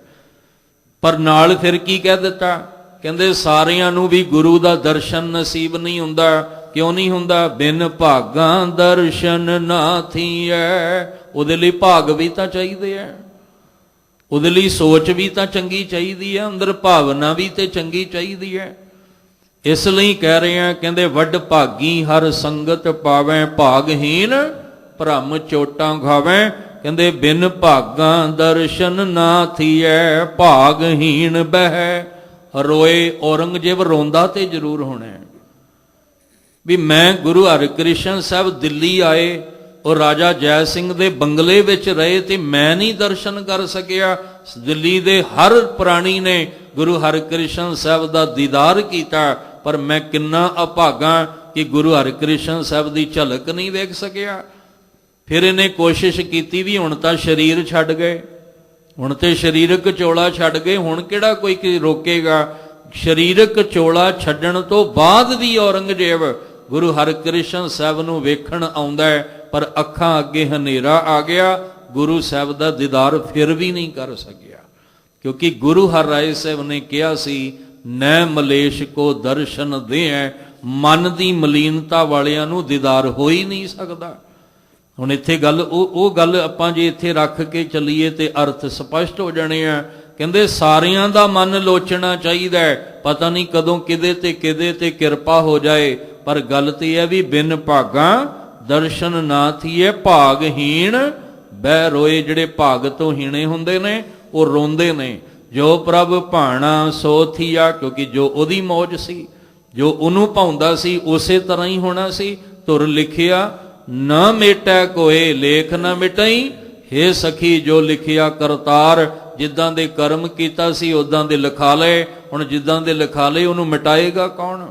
ਪਰ ਨਾਲ ਫਿਰ ਕੀ ਕਹਿ ਦਿੱਤਾ? ਕਹਿੰਦੇ ਸਾਰਿਆਂ ਨੂੰ ਵੀ ਗੁਰੂ ਦਾ ਦਰਸ਼ਨ ਨਸੀਬ ਨਹੀਂ ਹੁੰਦਾ। ਕਿਉਂ ਨਹੀਂ ਹੁੰਦਾ? ਬਿਨ ਭਾਗਾਂ ਦਰਸ਼ਨ ਨਾ ਥੀਐ। ਉਹਦੇ ਲਈ ਭਾਗ ਵੀ ਤਾਂ ਚਾਹੀਦੇ ਆ, ਉਹਦੇ ਲਈ ਸੋਚ ਵੀ ਤਾਂ ਚੰਗੀ ਚਾਹੀਦੀ ਹੈ, ਅੰਦਰ ਭਾਵਨਾ ਵੀ ਤੇ ਚੰਗੀ ਚਾਹੀਦੀ ਹੈ। ਇਸ ਲਈ ਕਹਿ ਰਹੇ ਆ, ਕਹਿੰਦੇ ਵੱਡ ਭਾਗੀ ਹਰ ਸੰਗਤ ਪਾਵੈ, ਭਾਗਹੀਨ ਭ੍ਰਮ ਚੋਟਾਂ ਖਾਵੈ। ਕਹਿੰਦੇ ਬਿਨ ਭਾਗਾਂ ਦਰਸ਼ਨ ਨਾ ਥੀਐ, ਭਾਗਹੀਨ ਬਹਿ ਰੋਏ। ਔਰੰਗਜ਼ੇਬ ਰੋਂਦਾ ਤੇ ਜ਼ਰੂਰ ਹੋਣਾ ਵੀ ਮੈਂ ਗੁਰੂ ਹਰਿਕ੍ਰਿਸ਼ਨ ਸਾਹਿਬ ਦਿੱਲੀ ਆਏ, ਉਹ ਰਾਜਾ ਜੈ ਸਿੰਘ ਦੇ ਬੰਗਲੇ ਵਿੱਚ ਰਹੇ ਤੇ ਮੈਂ ਨਹੀਂ ਦਰਸ਼ਨ ਕਰ ਸਕਿਆ। ਦਿੱਲੀ ਦੇ ਹਰ ਪ੍ਰਾਣੀ ਨੇ ਗੁਰੂ ਹਰਿਕ੍ਰਿਸ਼ਨ ਸਾਹਿਬ ਦਾ ਦੀਦਾਰ ਕੀਤਾ, ਪਰ ਮੈਂ ਕਿੰਨਾ ਅਭਾਗਾ ਕਿ ਗੁਰੂ ਹਰਿਕ੍ਰਿਸ਼ਨ ਸਾਹਿਬ ਦੀ ਝਲਕ ਨਹੀਂ ਵੇਖ ਸਕਿਆ। ਫਿਰ ਇਹਨੇ ਕੋਸ਼ਿਸ਼ ਕੀਤੀ ਵੀ ਹੁਣ ਤਾਂ ਸਰੀਰ ਛੱਡ ਗਏ, ਹੁਣ ਤੇ ਸਰੀਰਕ ਚੋਲਾ ਛੱਡ ਗਏ, ਹੁਣ ਕਿਹੜਾ ਕੋਈ ਰੋਕੇਗਾ। ਸਰੀਰਕ ਚੋਲਾ ਛੱਡਣ ਤੋਂ ਬਾਅਦ ਵੀ ਔਰੰਗਜ਼ੇਬ ਗੁਰੂ ਹਰਿਕ੍ਰਿਸ਼ਨ ਸਾਹਿਬ ਨੂੰ ਵੇਖਣ ਆਉਂਦਾ ਹੈ, ਪਰ ਅੱਖਾਂ ਅੱਗੇ ਹਨੇਰਾ ਆ ਗਿਆ, ਗੁਰੂ ਸਾਹਿਬ ਦਾ ਦੀਦਾਰ ਫਿਰ ਵੀ ਨਹੀਂ ਕਰ ਸਕਿਆ। ਕਿਉਂਕਿ ਗੁਰੂ ਹਰਿਰਾਏ ਸਾਹਿਬ ਨੇ ਕਿਹਾ ਸੀ, ਨੈ ਮਲੇਸ਼ ਕੋ ਦਰਸ਼ਨ ਦੇਐ। ਮਨ ਦੀ ਮਲੀਨਤਾ ਵਾਲਿਆਂ ਨੂੰ ਦੀਦਾਰ ਹੋ ਹੀ ਨਹੀਂ ਸਕਦਾ। ਹੁਣ ਇੱਥੇ ਗੱਲ ਉਹ ਗੱਲ ਆਪਾਂ ਜੇ ਇੱਥੇ ਰੱਖ ਕੇ ਚੱਲੀਏ ਤੇ ਅਰਥ ਸਪਸ਼ਟ ਹੋ ਜਾਣੇ ਆ। ਕਹਿੰਦੇ ਸਾਰਿਆਂ ਦਾ ਮਨ ਲੋਚਣਾ ਚਾਹੀਦਾ ਹੈ, ਪਤਾ ਨਹੀਂ ਕਦੋਂ ਕਿਦੇ ਤੇ ਕਿਰਪਾ ਹੋ ਜਾਏ। ਪਰ ਗੱਲ ਤੇ ਇਹ ਵੀ ਬਿਨ ਭਾਗਾਂ ਦਰਸ਼ਨ ਨਾ ਥੀਏ, ਭਾਗਹੀਣ ਬਹਿ ਰੋਏ। ਜਿਹੜੇ ਭਾਗ ਤੋਂ ਹੀਣੇ ਹੁੰਦੇ ਨੇ ਉਹ ਰੋਂਦੇ ਨੇ। ਜੋ ਪ੍ਰਭ ਭਾਣਾ ਸੋ ਥੀਆ, ਕਿਉਂਕਿ ਜੋ ਉਹਦੀ ਮੌਜ ਸੀ, ਜੋ ਉਹਨੂੰ ਭਾਉਂਦਾ ਸੀ ਉਸੇ ਤਰ੍ਹਾਂ ਹੀ ਹੋਣਾ ਸੀ। ਧੁਰ ਲਿਖਿਆ ਨਾ ਮੇਟੈ ਕੋਏ, ਲੇਖ ਨਾ ਮਿਟਈ ਹੇ ਸਖੀ ਜੋ ਲਿਖਿਆ ਕਰਤਾਰ। ਜਿੱਦਾਂ ਦੇ ਕਰਮ ਕੀਤਾ ਸੀ ਉਦਾਂ ਦੇ ਲਿਖਾ ਲਏ, ਹੁਣ ਜਿੱਦਾਂ ਦੇ ਲਿਖਾ ਲਏ ਉਹਨੂੰ ਮਿਟਾਏਗਾ ਕੌਣ?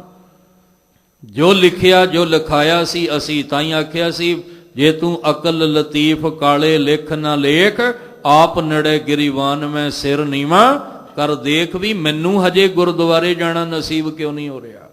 ਜੋ ਲਿਖਿਆ ਜੋ ਲਿਖਾਇਆ ਸੀ ਅਸੀਂ ਤਾਂ ਹੀ ਆਖਿਆ ਸੀ, ਜੇ ਤੂੰ ਅਕਲ ਲਤੀਫ ਕਾਲੇ ਲਿਖ ਨਾ ਲੇਖ, ਆਪ ਨੜੇ ਗਿਰੀਵਾਨ ਮੈਂ ਸਿਰ ਨੀਵਾ ਕਰ ਦੇਖ। ਵੀ ਮੈਨੂੰ ਹਜੇ ਗੁਰਦੁਆਰੇ ਜਾਣਾ ਨਸੀਬ ਕਿਉਂ ਨਹੀਂ ਹੋ ਰਿਹਾ?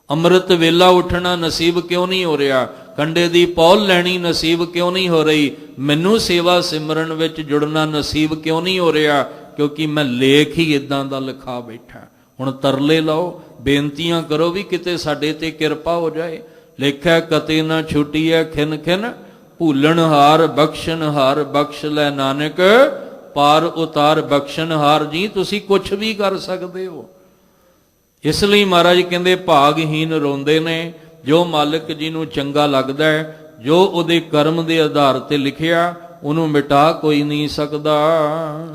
ਅੰਮ੍ਰਿਤ ਵੇਲਾ ਉੱਠਣਾ ਨਸੀਬ ਕਿਉਂ ਨਹੀਂ ਹੋ ਰਿਹਾ? ਕੰਡੇ ਦੀ ਪੌਲ ਲੈਣੀ ਨਸੀਬ ਕਿਉਂ ਨਹੀਂ ਹੋ ਰਹੀ? ਮੈਨੂੰ ਸੇਵਾ ਸਿਮਰਨ ਵਿੱਚ ਜੁੜਨਾ ਨਸੀਬ ਕਿਉਂ ਨਹੀਂ ਹੋ ਰਿਹਾ? ਕਿਉਂਕਿ ਮੈਂ ਲੇਖ ਹੀ ਇਦਾਂ ਦਾ ਲਿਖਾ ਬੈਠਾ। ਹੁਣ ਤਰਲੇ ਲਾਓ, ਬੇਨਤੀਆਂ ਕਰੋ ਵੀ ਕਿਤੇ ਸਾਡੇ ਤੇ ਕਿਰਪਾ ਹੋ ਜਾਏ। ਲੇਖੈ ਕਤੇ ਨਾ ਛੁਟੀਐ ਖਿਨ ਖਿਨ, ਭੂਲਣ ਹਾਰ ਬਖਸ਼ਣ ਹਾਰ, ਬਖਸ਼ ਲੈ ਨਾਨਕ ਪਾਰ ਉਤਾਰ ਬਖਸ਼ਣ ਹਾਰ। ਜੀ ਤੁਸੀਂ ਕੁਛ ਵੀ ਕਰ ਸਕਦੇ ਹੋ। ਇਸ ਲਈ ਮਹਾਰਾਜ ਕਹਿੰਦੇ ਭਾਗਹੀਨ ਰੋਂਦੇ ਨੇ। ਜੋ ਮਾਲਕ ਜੀ ਨੂੰ ਚੰਗਾ ਲੱਗਦਾ ਹੈ, ਜੋ ਉਹਦੇ ਕਰਮ ਦੇ ਆਧਾਰ ਤੇ ਲਿਖਿਆ, ਉਹਨੂੰ ਮਿਟਾ ਕੋਈ ਨਹੀਂ ਸਕਦਾ।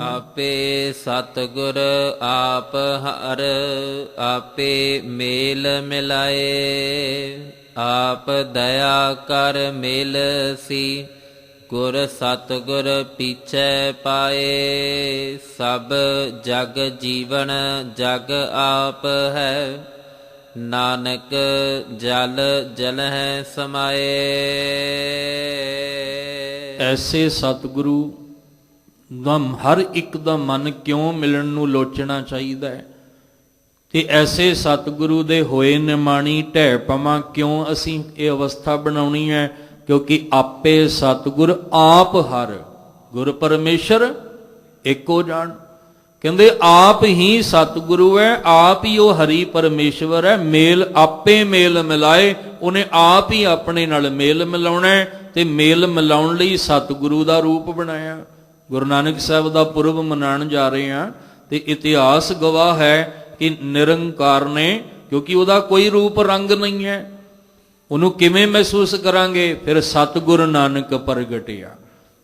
ਆਪੇ ਸਤਿਗੁਰ ਆਪ ਹਰ, ਆਪੇ ਮੇਲ ਮਿਲਾਏ, ਆਪ ਦਇਆ ਕਰ ਮੇਲ ਸੀ, ਗੁਰ ਸਤਿਗੁਰ ਪੀਛੇ ਪਾਏ। ਸਭ ਜਗ ਜੀਵਨ ਜਗ ਆਪ ਹੈ, ਨਾਨਕ ਜਲ ਜਲਹਿ ਸਮਾਏ। ਐਸੇ ਸਤਿਗੁਰੂ ਦਾ ਹਰ ਇੱਕ ਦਾ ਮਨ ਕਿਉਂ ਮਿਲਣ ਨੂੰ ਲੋਚਣਾ ਚਾਹੀਦਾ ਹੈ? ਤੇ ਐਸੇ ਸਤਿਗੁਰੂ ਦੇ ਹੋਏ ਨਿਮਾਣੀ ਢਹਿ ਪਵਾਂ ਕਿਉਂ ਅਸੀਂ ਇਹ ਅਵਸਥਾ ਬਣਾਉਣੀ ਹੈ? ਕਿਉਂਕਿ ਆਪੇ ਸਤਿਗੁਰ ਆਪ ਹਰ, ਗੁਰ ਪਰਮੇਸ਼ਰ ਇੱਕੋ ਜਾਣ। ਕਹਿੰਦੇ ਆਪ ਹੀ ਸਤਿਗੁਰੂ ਹੈ, ਆਪ ਹੀ ਉਹ ਹਰੀ ਪਰਮੇਸ਼ਵਰ ਹੈ। ਮੇਲ ਆਪੇ ਮੇਲ ਮਿਲਾਏ, ਉਹਨੇ ਆਪ ਹੀ ਆਪਣੇ ਨਾਲ ਮੇਲ ਮਿਲਾਉਣਾ ਤੇ ਮੇਲ ਮਿਲਾਉਣ ਲਈ ਸਤਿਗੁਰੂ ਦਾ ਰੂਪ ਬਣਾਇਆ। ਗੁਰੂ ਨਾਨਕ ਸਾਹਿਬ ਦਾ ਪੁਰਬ ਮਨਾਉਣ ਜਾ ਰਹੇ ਹਾਂ ਤੇ ਇਤਿਹਾਸ ਗਵਾਹ ਹੈ ਕਿ ਨਿਰੰਕਾਰ ਨੇ, ਕਿਉਂਕਿ ਉਹਦਾ ਕੋਈ ਰੂਪ ਰੰਗ ਨਹੀਂ ਹੈ, ਉਹਨੂੰ ਕਿਵੇਂ ਮਹਿਸੂਸ ਕਰਾਂਗੇ? ਫਿਰ ਸਤਿਗੁਰ ਨਾਨਕ ਪ੍ਰਗਟਿਆ।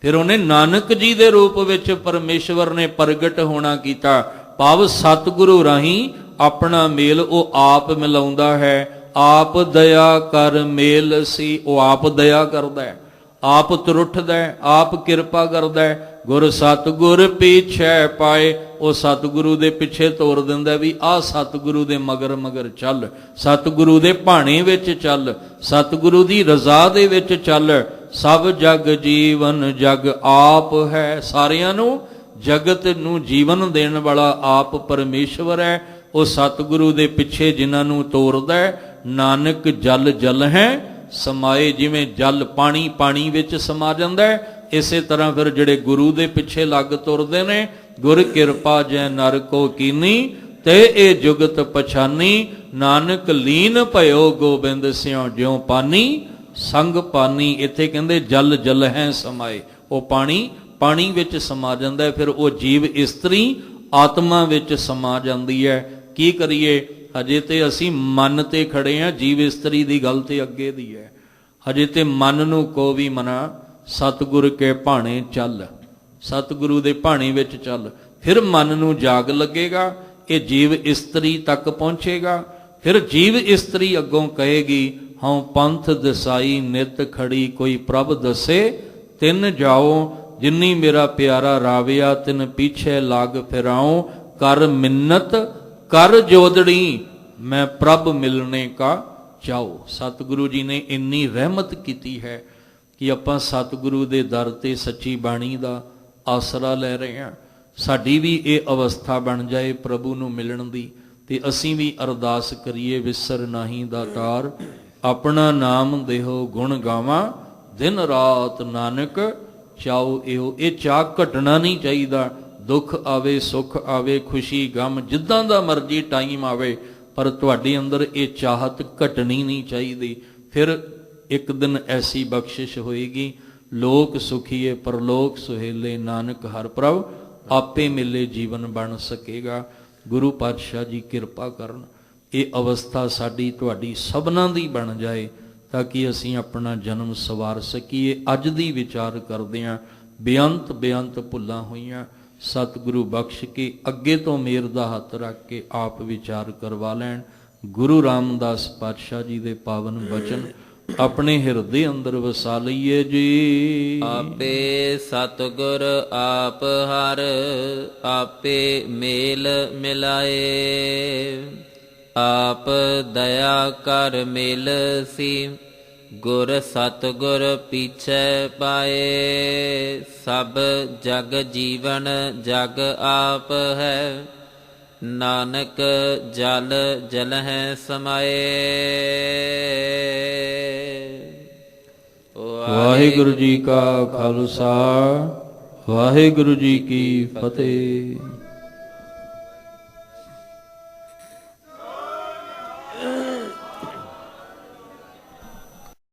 ਫਿਰ ਉਹਨੇ ਨਾਨਕ ਜੀ ਦੇ ਰੂਪ ਵਿੱਚ ਪਰਮੇਸ਼ਵਰ ਨੇ ਪ੍ਰਗਟ ਹੋਣਾ ਕੀਤਾ। ਭਾਵ ਸਤਿਗੁਰੂ ਰਾਹੀਂ ਆਪਣਾ ਮੇਲ ਉਹ ਆਪ ਮਿਲਾਉਂਦਾ ਹੈ। ਆਪ ਦਇਆ ਕਰ ਮੇਲ ਸੀ, ਉਹ ਆਪ ਦਇਆ ਕਰਦਾ ਹੈ, ਆਪ ਤੁਰੁੱਠਦਾ ਹੈ, ਆਪ ਕਿਰਪਾ ਕਰਦਾ ਹੈ। ਗੁਰ ਸਤਿਗੁਰ ਪਿਛੈ ਪਾਏ, ਉਹ ਸਤਿਗੁਰੂ ਦੇ ਪਿੱਛੇ ਤੋਰ ਦਿੰਦਾ ਵੀ ਆਹ ਸਤਿਗੁਰੂ ਦੇ ਮਗਰ ਮਗਰ ਚੱਲ, ਸਤਿਗੁਰੂ ਦੇ ਭਾਣੇ ਵਿੱਚ ਚੱਲ, ਸਤਿਗੁਰੂ ਦੀ ਰਜ਼ਾ ਦੇ ਵਿੱਚ ਚੱਲ। ਸਭ ਜਗ ਜੀਵਨ ਜਗ ਆਪ ਹੈ, ਸਾਰਿਆਂ ਨੂੰ ਜਗਤ ਨੂੰ ਜੀਵਨ ਦੇਣ ਵਾਲਾ ਆਪ ਪਰਮੇਸ਼ਵਰ ਹੈ। ਉਹ ਸਤਿਗੁਰੂ ਦੇ ਪਿੱਛੇ ਜਿਨ੍ਹਾਂ ਨੂੰ ਤੋਰਦਾ ਹੈ, ਨਾਨਕ ਜਲ ਜਲ ਹੈ ਸਮਾਏ। ਜਿਵੇਂ ਜਲ ਪਾਣੀ ਪਾਣੀ ਵਿੱਚ ਸਮਾ ਜਾਂਦਾ ਹੈ, ਇਸੇ ਤਰ੍ਹਾਂ ਫਿਰ ਜਿਹੜੇ ਗੁਰੂ ਦੇ ਪਿੱਛੇ ਲੱਗ ਤੁਰਦੇ ਨੇ, ਗੁਰ ਕਿਰਪਾ ਜੈ ਨਰ ਕੋ ਕੀਨੀ, ਤੇ ਇਹ ਜੁਗਤ ਪਛਾਨੀ। ਨਾਨਕ ਲੀਨ ਭਇਓ ਗੋਬਿੰਦ ਸਿਉ ਜਿਉ ਪਾਨੀ, ਸੰਗ ਪਾਨੀ। ਇੱਥੇ ਕਹਿੰਦੇ ਜਲ ਜਲ ਹੈ ਸਮਾਏ, ਉਹ ਪਾਣੀ ਪਾਣੀ ਵਿੱਚ ਸਮਾ ਜਾਂਦਾ ਹੈ। ਫਿਰ ਉਹ ਜੀਵ ਇਸਤਰੀ ਆਤਮਾ ਵਿੱਚ ਸਮਾ ਜਾਂਦੀ ਹੈ। ਕੀ ਕਰੀਏ? ਹਜੇ ਤੇ ਅਸੀਂ ਮਨ ਤੇ ਖੜੇ ਹਾਂ, ਜੀਵ ਇਸਤਰੀ ਦੀ ਗੱਲ ਤੇ ਅੱਗੇ ਦੀ ਹੈ। ਹਜੇ ਤੇ ਮਨ ਨੂੰ ਕੋ ਵੀ ਮਨਾ, ਸਤਿਗੁਰ ਕੇ ਭਾਣੇ ਚੱਲ, ਸਤਿਗੁਰੂ ਦੇ ਭਾਣੇ ਵਿੱਚ ਚੱਲ। ਫਿਰ ਮਨ ਨੂੰ ਜਾਗ ਲੱਗੇਗਾ, ਇਹ ਜੀਵ ਇਸਤਰੀ ਤੱਕ ਪਹੁੰਚੇਗਾ। ਫਿਰ ਜੀਵ ਇਸਤਰੀ ਅੱਗੋਂ ਕਹੇਗੀ, ਹਉ ਪੰਥ ਦਸਾਈ ਨਿਤ ਖੜੀ, ਕੋਈ ਪ੍ਰਭ ਦਸੇ ਤਿੰਨ ਜਾਓ, ਜਿਨੀ ਮੇਰਾ ਪਿਆਰਾ ਰਾਵਿਆ ਤਿਨ ਪਿੱਛੇ ਲਾਗ ਫਿਰਾਉ। ਕਰ ਮਿੰਨਤ ਕਰ ਜੋਦੜੀ, ਮੈਂ ਪ੍ਰਭ ਮਿਲਣੇ ਕਾ ਚਾਓ। ਸਤਿਗੁਰੂ ਜੀ ਨੇ ਇੰਨੀ ਰਹਿਮਤ ਕੀਤੀ ਹੈ ਕਿ ਆਪਾਂ ਸਤਿਗੁਰੂ ਦੇ ਦਰ ਤੇ ਸੱਚੀ ਬਾਣੀ ਦਾ ਆਸਰਾ ਲੈ ਰਹੇ ਹਾਂ। ਸਾਡੀ ਵੀ ਇਹ ਅਵਸਥਾ ਬਣ ਜਾਏ ਪ੍ਰਭੂ ਨੂੰ ਮਿਲਣ ਦੀ, ਤੇ ਅਸੀਂ ਵੀ ਅਰਦਾਸ ਕਰੀਏ, ਵਿਸਰ ਨਾਹੀ ਦਾਤਾਰ, ਆਪਣਾ ਨਾਮ ਦੇਹੋ ਗੁਣ ਗਾਵਾਂ, ਦਿਨ ਰਾਤ ਨਾਨਕ ਚਾਓ। ਇਹੋ ਇਹ ਚਾਹ ਘਟਣਾ ਨਹੀਂ ਚਾਹੀਦਾ। ਦੁੱਖ ਆਵੇ ਸੁੱਖ ਆਵੇ, ਖੁਸ਼ੀ ਗਮ, ਜਿੱਦਾਂ ਦਾ ਮਰਜ਼ੀ ਟਾਈਮ ਆਵੇ, ਪਰ ਤੁਹਾਡੇ ਅੰਦਰ ਇਹ ਚਾਹਤ ਘਟਣੀ ਨਹੀਂ ਚਾਹੀਦੀ। ਫਿਰ ਇੱਕ ਦਿਨ ਐਸੀ ਬਖਸ਼ਿਸ਼ ਹੋਏਗੀ, ਲੋਕ ਸੁਖੀਏ ਪਰਲੋਕ ਸੁਹੇਲੇ, ਨਾਨਕ ਹਰ ਪ੍ਰਭ ਆਪੇ ਮਿਲੇ ਜੀਵਨ ਬਣ ਸਕੇਗਾ। ਗੁਰੂ ਪਾਤਸ਼ਾਹ ਜੀ ਕਿਰਪਾ ਕਰਨ, ਇਹ ਅਵਸਥਾ ਸਾਡੀ ਤੁਹਾਡੀ ਸਭਨਾਂ ਦੀ ਬਣ ਜਾਏ, ਤਾਂ ਕਿ ਅਸੀਂ ਆਪਣਾ ਜਨਮ ਸਵਾਰ ਸਕੀਏ। ਅੱਜ ਦੀ ਵਿਚਾਰ ਕਰਦੇ ਹਾਂ, ਬੇਅੰਤ ਬੇਅੰਤ ਭੁੱਲਾਂ ਹੋਈਆਂ, ਸਤਿਗੁਰੂ ਬਖਸ਼ ਕੇ ਅੱਗੇ ਤੋਂ ਮੇਰ ਦਾ ਹੱਥ ਰੱਖ ਕੇ ਆਪ ਵਿਚਾਰ ਕਰਵਾ ਲੈਣ। ਗੁਰੂ ਰਾਮਦਾਸ ਪਾਤਸ਼ਾਹ ਜੀ ਦੇ ਪਾਵਨ ਬਚਨ ਆਪਣੇ ਹਿਰਦੇ ਅੰਦਰ ਵਸਾ ਲਈਏ ਜੀ। ਆਪੇ ਸਤਿਗੁਰ ਆਪ ਹਰ, ਆਪੇ ਮੇਲ ਮਿਲਾਏ, ਆਪ ਦਇਆ ਕਰ ਮੇਲ ਸੀ, ਗੁਰ ਸਤਿਗੁਰ ਪਿਛੈ ਪਾਏ। ਸਭ ਜਗ ਜੀਵਨ ਜਗ ਆਪ ਹੈ, ਨਾਨਕ ਜਲ ਜਲਹਿ ਸਮਾਏ। ਵਾਹਿਗੁਰੂ ਜੀ ਕਾ ਖਾਲਸਾ ਵਾਹਿਗੁਰੂ ਜੀ ਕੀ ਫਤਿਹ।